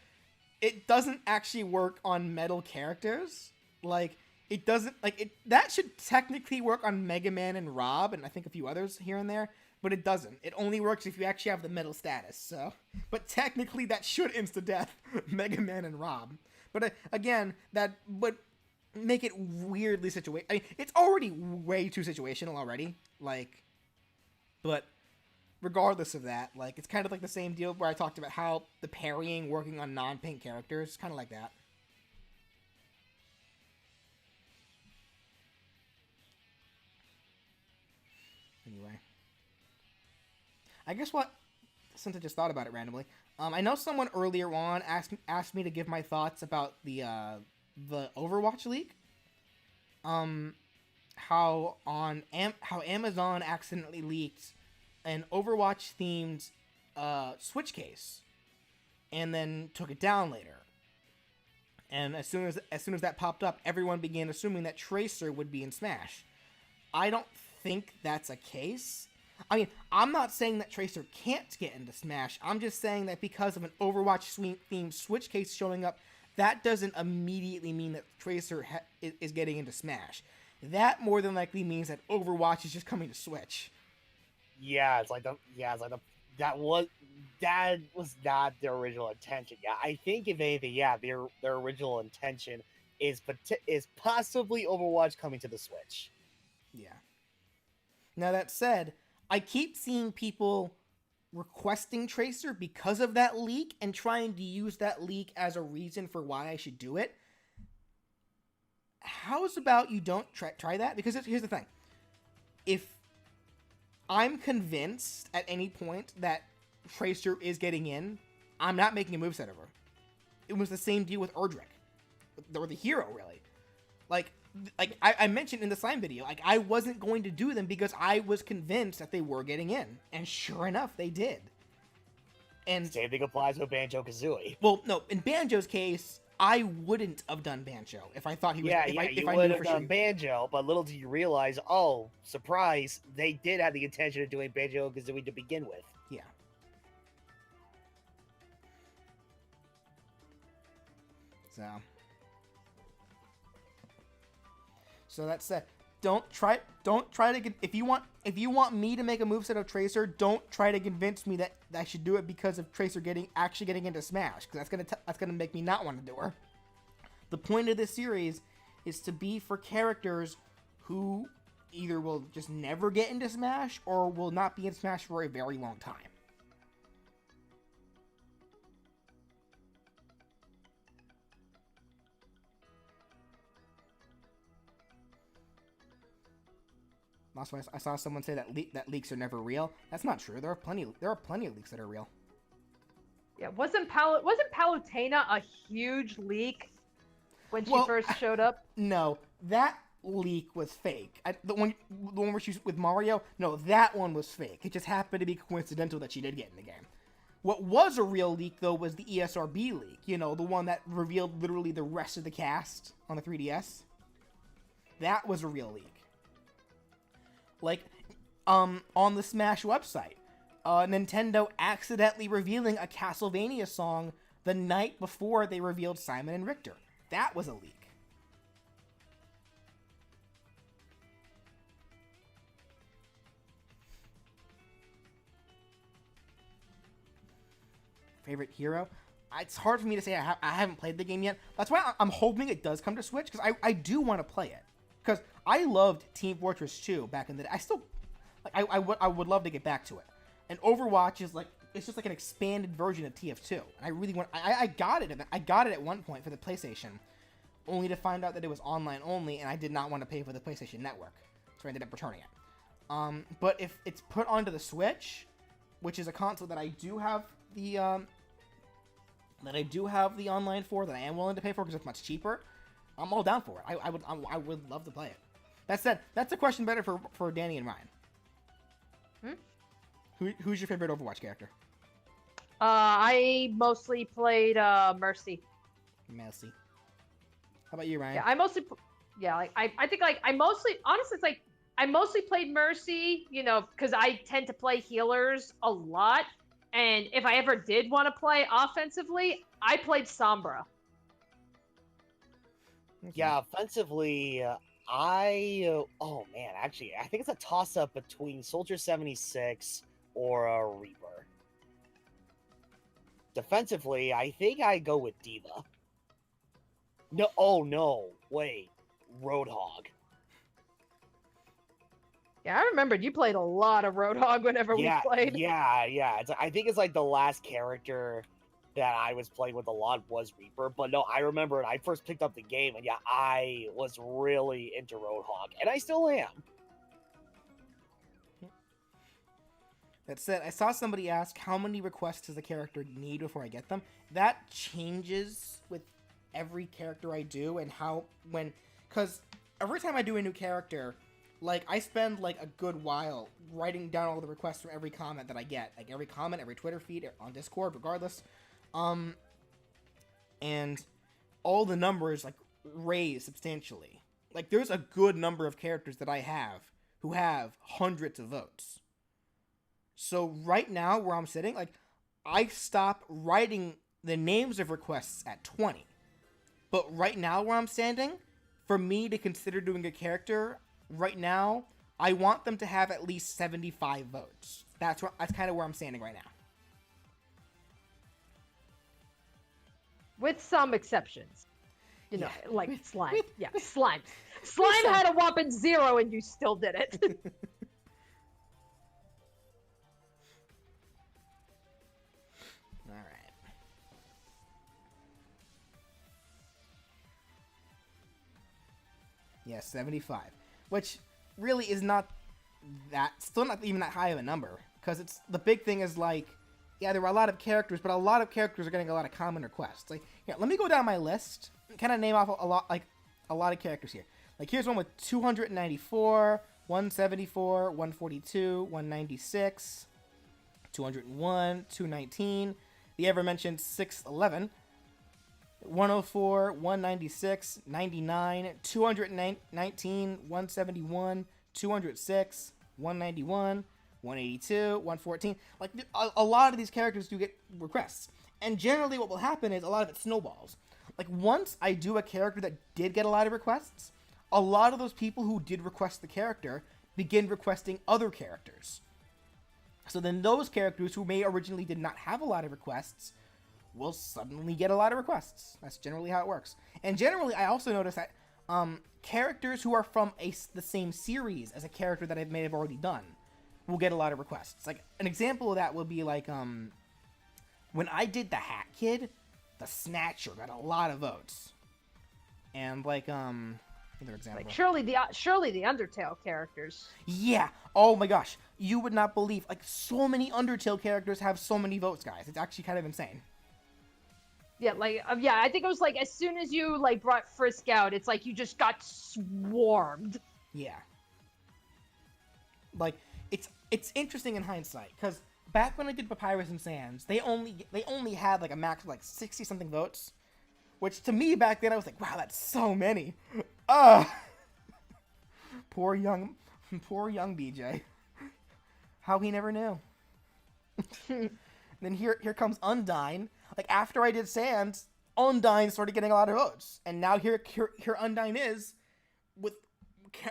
It doesn't actually work on metal characters. Like, it doesn't, like, that should technically work on Mega Man and Rob, and I think a few others here and there, but it doesn't. It only works if you actually have the metal status, so. But technically, that should insta-death Mega Man and Rob. But again, that would make it weirdly situational. I mean, it's already way too situational already, like, but regardless of that, like, it's kind of like the same deal where I talked about how the parrying working on non-pink characters, kind of like that. Anyway. I guess what, since I just thought about it randomly, I know someone earlier on asked me to give my thoughts about the Overwatch leak. How Amazon accidentally leaked an Overwatch themed Switch case, and then took it down later. And as soon as that popped up, everyone began assuming that Tracer would be in Smash. I don't think that's a case. I mean, I'm not saying that Tracer can't get into Smash. I'm just saying that because of an Overwatch themed Switch case showing up, that doesn't immediately mean that Tracer is getting into Smash. That more than likely means that Overwatch is just coming to Switch. That was not their original intention. Yeah, I think if anything, their original intention is possibly Overwatch coming to the Switch. Yeah. Now that said, I keep seeing people requesting Tracer because of that leak and trying to use that leak as a reason for why I should do it. How's about you don't try that? Because here's the thing. If I'm convinced at any point that Tracer is getting in, I'm not making a moveset of her. It was the same deal with Erdrick. Or the hero, really. Like I mentioned in the slime video, like, I wasn't going to do them because I was convinced that they were getting in. And sure enough, they did. And same thing applies with Banjo-Kazooie. Well, no, in Banjo's case, I wouldn't have done Banjo if I thought he was. You would have done Banjo, but little did you realize, oh, surprise, they did have the intention of doing Banjo-Kazooie to begin with. Yeah. So that said, don't try to if you want me to make a moveset of Tracer, don't try to convince me that I should do it because of Tracer actually getting into Smash, because that's gonna make me not want to do her. The point of this series is to be for characters who either will just never get into Smash or will not be in Smash for a very long time. That's why I saw someone say that leaks are never real. That's not true. There are plenty of leaks that are real. Yeah, wasn't Palutena a huge leak when she first showed up? No, that leak was fake. The one where she's with Mario, no, that one was fake. It just happened to be coincidental that she did get in the game. What was a real leak, though, was the ESRB leak. You know, the one that revealed literally the rest of the cast on the 3DS. That was a real leak. Like, on the Smash website, Nintendo accidentally revealing a Castlevania song the night before they revealed Simon and Richter. That was a leak. Favorite hero? It's hard for me to say. I haven't played the game yet. That's why I'm hoping it does come to Switch, because I do want to play it. Because I loved Team Fortress 2 back in the day. I still, like, I would love to get back to it. And Overwatch is like, it's just like an expanded version of TF2. And I really want, I got it. I got it at one point for the PlayStation, only to find out that it was online only, and I did not want to pay for the PlayStation Network, so I ended up returning it. But if it's put onto the Switch, which is a console that I do have the online for, that I am willing to pay for because it's much cheaper, I'm all down for it. I would love to play it. That said, that's a question better for Danny and Ryan. Who's your favorite Overwatch character? I mostly played Mercy. Messi. How about you, Ryan? Yeah, I mostly, yeah, like I think like I mostly, honestly, it's like I mostly played Mercy, you know, because I tend to play healers a lot, and if I ever did want to play offensively, I played Sombra. Okay. Yeah, offensively, oh man, actually, I think it's a toss up between Soldier 76 or a Reaper. Defensively, I think I go with Diva. No, oh no, wait, Roadhog. Yeah, I remembered you played a lot of Roadhog whenever we played. Yeah. I think it's like the last character that I was playing with a lot was Reaper. But no, I remember when I first picked up the game, and yeah, I was really into Roadhog, and I still am. That said, I saw somebody ask how many requests does a character need before I get them. That changes with every character I do, and because every time I do a new character, like I spend like a good while writing down all the requests from every comment that I get, like every comment, every Twitter feed, on Discord, regardless, and all the numbers like raise substantially. Like there's a good number of characters that I have who have hundreds of votes. So right now, where I'm sitting, like, I stop writing the names of requests at 20. But right now, where I'm standing, for me to consider doing a character, right now, I want them to have at least 75 votes. That's kind of where I'm standing right now. With some exceptions. You know, Yeah. like Slime. Yeah, Slime. Slime had a whopping 0 and you still did it. Yeah, 75. Which really is still not even that high of a number. Because the big thing is like, yeah, there were a lot of characters, but a lot of characters are getting a lot of common requests. Like, yeah, let me go down my list and kind of name off a lot of characters here. Like, here's one with 294, 174, 142, 196, 201, 219, the ever-mentioned 611, 104, 196, 99, 219, 171, 206, 191, 182, 114. Like, a lot of these characters do get requests. And generally what will happen is a lot of it snowballs. Like, once I do a character that did get a lot of requests, a lot of those people who did request the character begin requesting other characters. So then those characters who may originally did not have a lot of requests will suddenly get a lot of requests. That's generally how it works. And generally, I also notice that characters who are from the same series as a character that I may have already done will get a lot of requests. Like, an example of that would be like, when I did the Hat Kid, the Snatcher got a lot of votes. And like, another example. Like surely the Undertale characters. Yeah. Oh my gosh. You would not believe, like, so many Undertale characters have so many votes, guys. It's actually kind of insane. Yeah, like, yeah, I think it was like as soon as you like brought Frisk out, it's like you just got swarmed. Yeah. Like, it's interesting in hindsight, because back when I did Papyrus and Sands, they only had like a max of like 60 something votes, which to me back then I was like, wow, that's so many. Poor young BJ. How he never knew. Then here comes Undyne. Like, after I did Sands, Undyne started getting a lot of votes, and now here Undyne is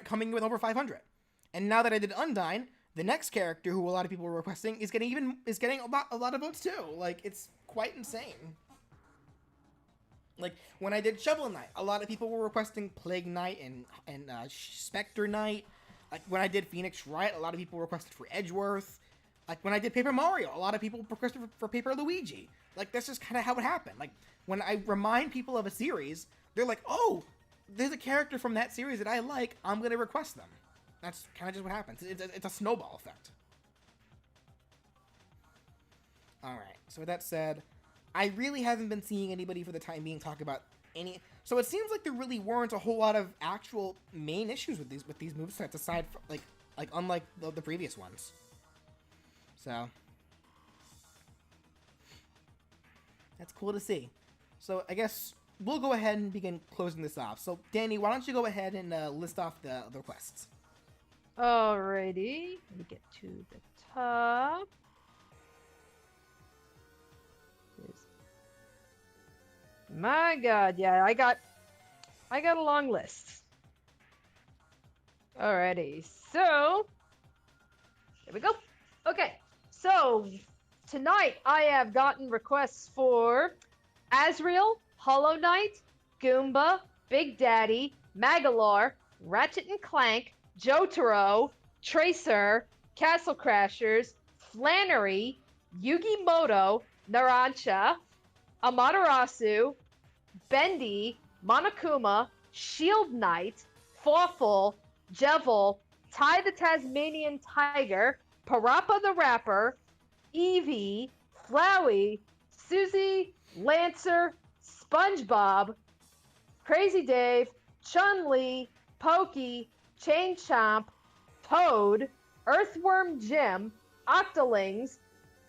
coming with over 500. And now that I did Undyne, the next character who a lot of people were requesting is getting a lot of votes too. Like, it's quite insane. Like, when I did Shovel Knight, a lot of people were requesting Plague Knight and Spectre Knight. Like, when I did Phoenix Wright, a lot of people requested for Edgeworth. Like, when I did Paper Mario, a lot of people requested for Paper Luigi. Like, that's just kind of how it happened. Like, when I remind people of a series, they're like, oh, there's a character from that series that I like, I'm going to request them. That's kind of just what happens. It's a snowball effect. Alright, so with that said, I really haven't been seeing anybody for the time being talk about any... So it seems like there really weren't a whole lot of actual main issues with these movesets aside from, like unlike the previous ones. So that's cool to see. So I guess we'll go ahead and begin closing this off. So Danny, why don't you go ahead and list off the requests? Alrighty, let me get to the top. My God, yeah, I got a long list. Alrighty, so there we go. Okay, so tonight I have gotten requests for Azrael, Hollow Knight, Goomba, Big Daddy, Magalar, Ratchet and Clank, Jotaro, Tracer, Castle Crashers, Flannery, Yugi Moto, Narancia, Amaterasu, Bendy, Monokuma, Shield Knight, Fawful, Jevil, Ty the Tasmanian Tiger, Parappa the Rapper, Eevee, Flowey, Susie, Lancer, SpongeBob, Crazy Dave, Chun-Li, Pokey, Chain Chomp, Toad, Earthworm Jim, Octolings,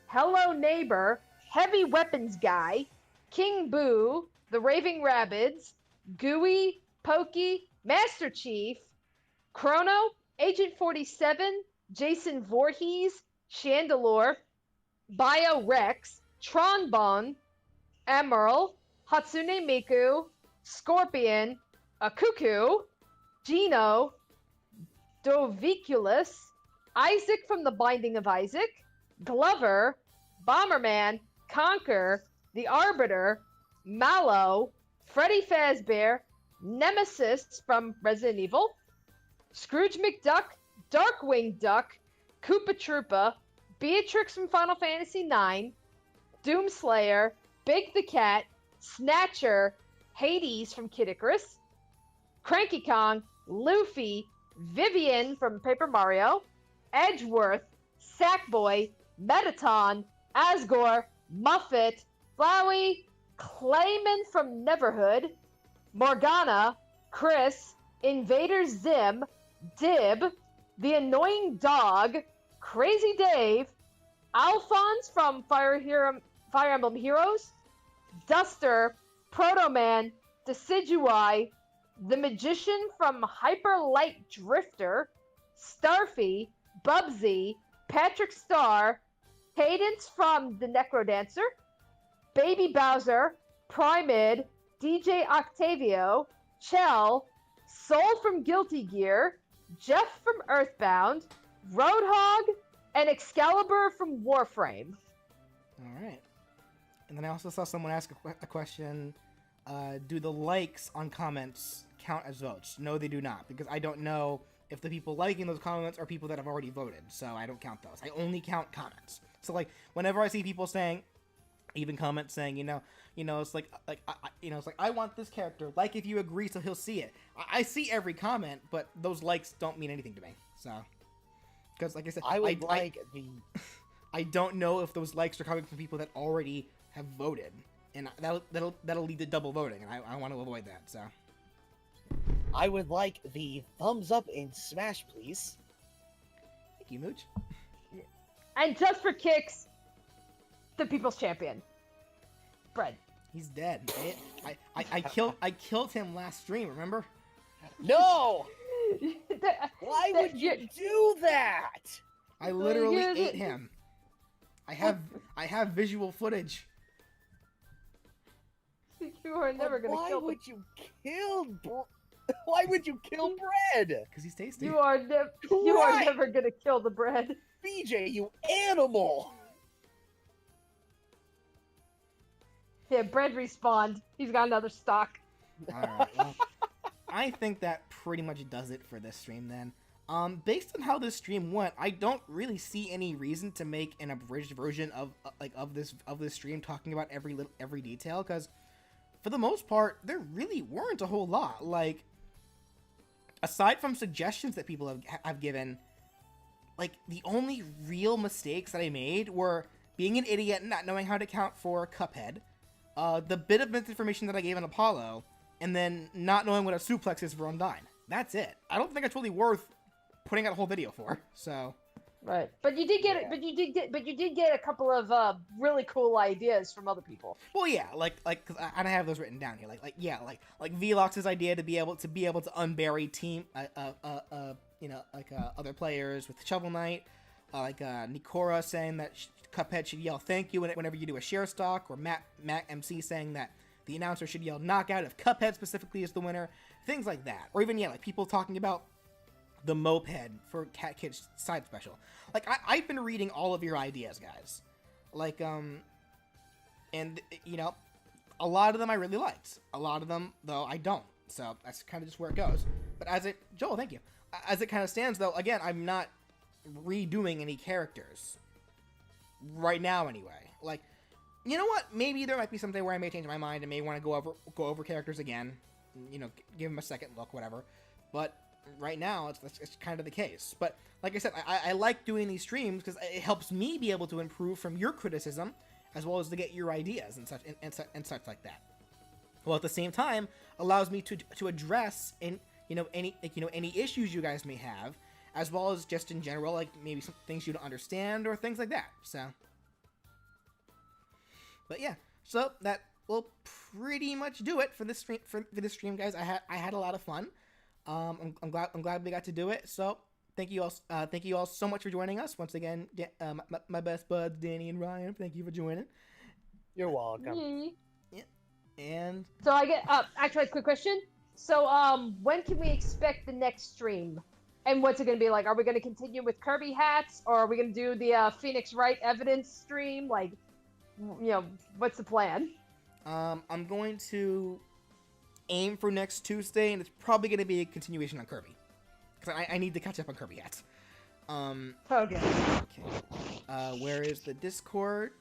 Hello Neighbor, Heavy Weapons Guy, King Boo, the Raving Rabbids, Gooey, Pokey, Master Chief, Chrono, Agent 47, Jason Voorhees, Chandelure, Bio Rex, Tronbone, Emerald, Hatsune Miku, Scorpion, Cuckoo, Gino, Doviculus, Isaac from The Binding of Isaac, Glover, Bomberman, Conquer, The Arbiter, Mallow, Freddy Fazbear, Nemesis from Resident Evil, Scrooge McDuck, Darkwing Duck, Koopa Troopa, Beatrix from Final Fantasy IX, Doomslayer, Big the Cat, Snatcher, Hades from Kid Icarus, Cranky Kong, Luffy, Vivian from Paper Mario, Edgeworth, Sackboy, Metaton, Asgore, Muffet, Flowey, Clayman from Neverhood, Morgana, Chris, Invader Zim, Dib, The Annoying Dog, Crazy Dave, Alphonse from Fire Emblem Heroes, Duster, Proto-Man, Decidui, The Magician from Hyper Light Drifter, Starfy, Bubsy, Patrick Starr, Cadence from The Necrodancer, Baby Bowser, Primid, DJ Octavio, Chell, Soul from Guilty Gear, Jeff from Earthbound, Roadhog, and Excalibur from Warframe. All right. And then I also saw someone ask a question. Do the likes on comments count as votes? No, they do not, because I don't know if the people liking those comments are people that have already voted, so I don't count those. I only count comments. So like whenever I see people saying, even comments saying, it's like it's like I want this character. Like if you agree, so he'll see it. I see every comment, but those likes don't mean anything to me. So because like I said, I don't know if those likes are coming from people that already have voted, and that'll lead to double voting, and I want to avoid that. So I would like the thumbs up in Smash, please. Thank you, Mooch. And just for kicks, the People's Champion, Bread. He's dead. I killed him last stream. Remember? No. Why would you do that? I literally ate him. I have visual footage. You are never gonna kill him. Why would you kill? Why would you kill Bread? Because he's tasty. You are never gonna kill the Bread. BJ, you animal! Yeah, Bread respawned. He's got another stock. Alright, well, I think that pretty much does it for this stream then. Based on how this stream went, I don't really see any reason to make an abridged version of this stream talking about every detail, because for the most part, there really weren't a whole lot. Like, aside from suggestions that people have given, like, the only real mistakes that I made were being an idiot and not knowing how to count for Cuphead, the bit of misinformation that I gave on Apollo, and then not knowing what a suplex is for Undyne. That's it. I don't think it's really worth putting out a whole video for, so... Right, but you did get it. Yeah. But you did get a couple of really cool ideas from other people. Well, yeah, cause I have those written down here. Like Velox's idea to be able to unbury team, other players with Shovel Knight. Nikora saying that Cuphead should yell "thank you" whenever you do a share stock, or Matt MC saying that the announcer should yell "knockout" if Cuphead specifically is the winner. Things like that, or even like people talking about the moped for Cat Kid's side special. Like I've been reading all of your ideas, guys. And a lot of them I really liked. A lot of them though I don't. So that's kind of just where it goes. But Joel, thank you. As it kind of stands though, again, I'm not redoing any characters right now anyway. Like, you know what? Maybe there might be something where I may change my mind and may want to go over characters again. Give them a second look, whatever. But right now, it's kind of the case. But like I said, I like doing these streams because it helps me be able to improve from your criticism, as well as to get your ideas and such like that. Well, at the same time, allows me to address any issues you guys may have, as well as just in general, like maybe some things you don't understand or things like that. So, but yeah, so that will pretty much do it for this stream. For this stream, guys, I had a lot of fun. I'm glad we got to do it. So thank you all so much for joining us once again. My best buds, Danny and Ryan. Thank you for joining. You're welcome. Me. Yeah, and So I get actually a quick question. So when can we expect the next stream? And what's it gonna be like? Are we gonna continue with Kirby hats, or are we gonna do the Phoenix Wright evidence stream? Like, what's the plan? I'm going to aim for next Tuesday, and it's probably going to be a continuation on Kirby, because I need to catch up on Kirby hats. Okay. Where is the Discord?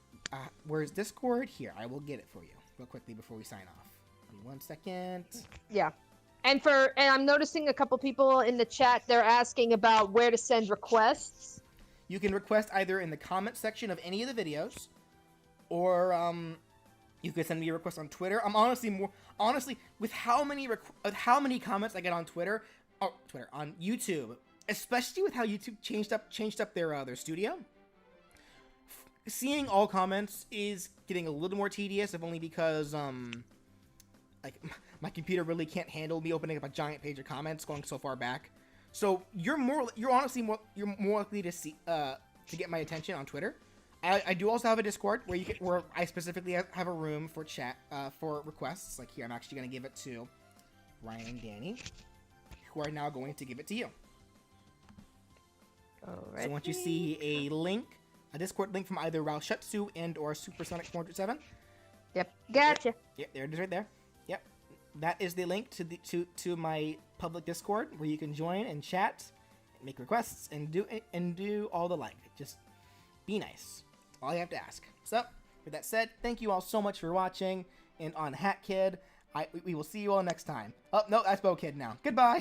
Where's Discord? Here, I will get it for you real quickly before we sign off. Give me 1 second. Yeah. And I'm noticing a couple people in the chat, they're asking about where to send requests. You can request either in the comment section of any of the videos, or you can send me a request on Twitter. I'm honestly with how many comments I get on Twitter on YouTube, especially with how YouTube changed up their studio. Seeing all comments is getting a little more tedious, if only because like my computer really can't handle me opening up a giant page of comments going so far back. So you're more likely to see to get my attention on Twitter. I do also have a Discord where I specifically have a room for chat for requests. Like here, I'm actually going to give it to Ryan and Danny, who are now going to give it to you. Alright. So once you see a Discord link from either Raoshutsu and or Supersonic 407. Yep. Gotcha. Yep, there it is right there. Yep. That is the link to my public Discord where you can join and chat, and make requests, and do all the like. Just be nice. That's all you have to ask. So, with that said, thank you all so much for watching, and on Hat Kid, we will see you all next time. Oh, no, that's Bo Kid now. Goodbye!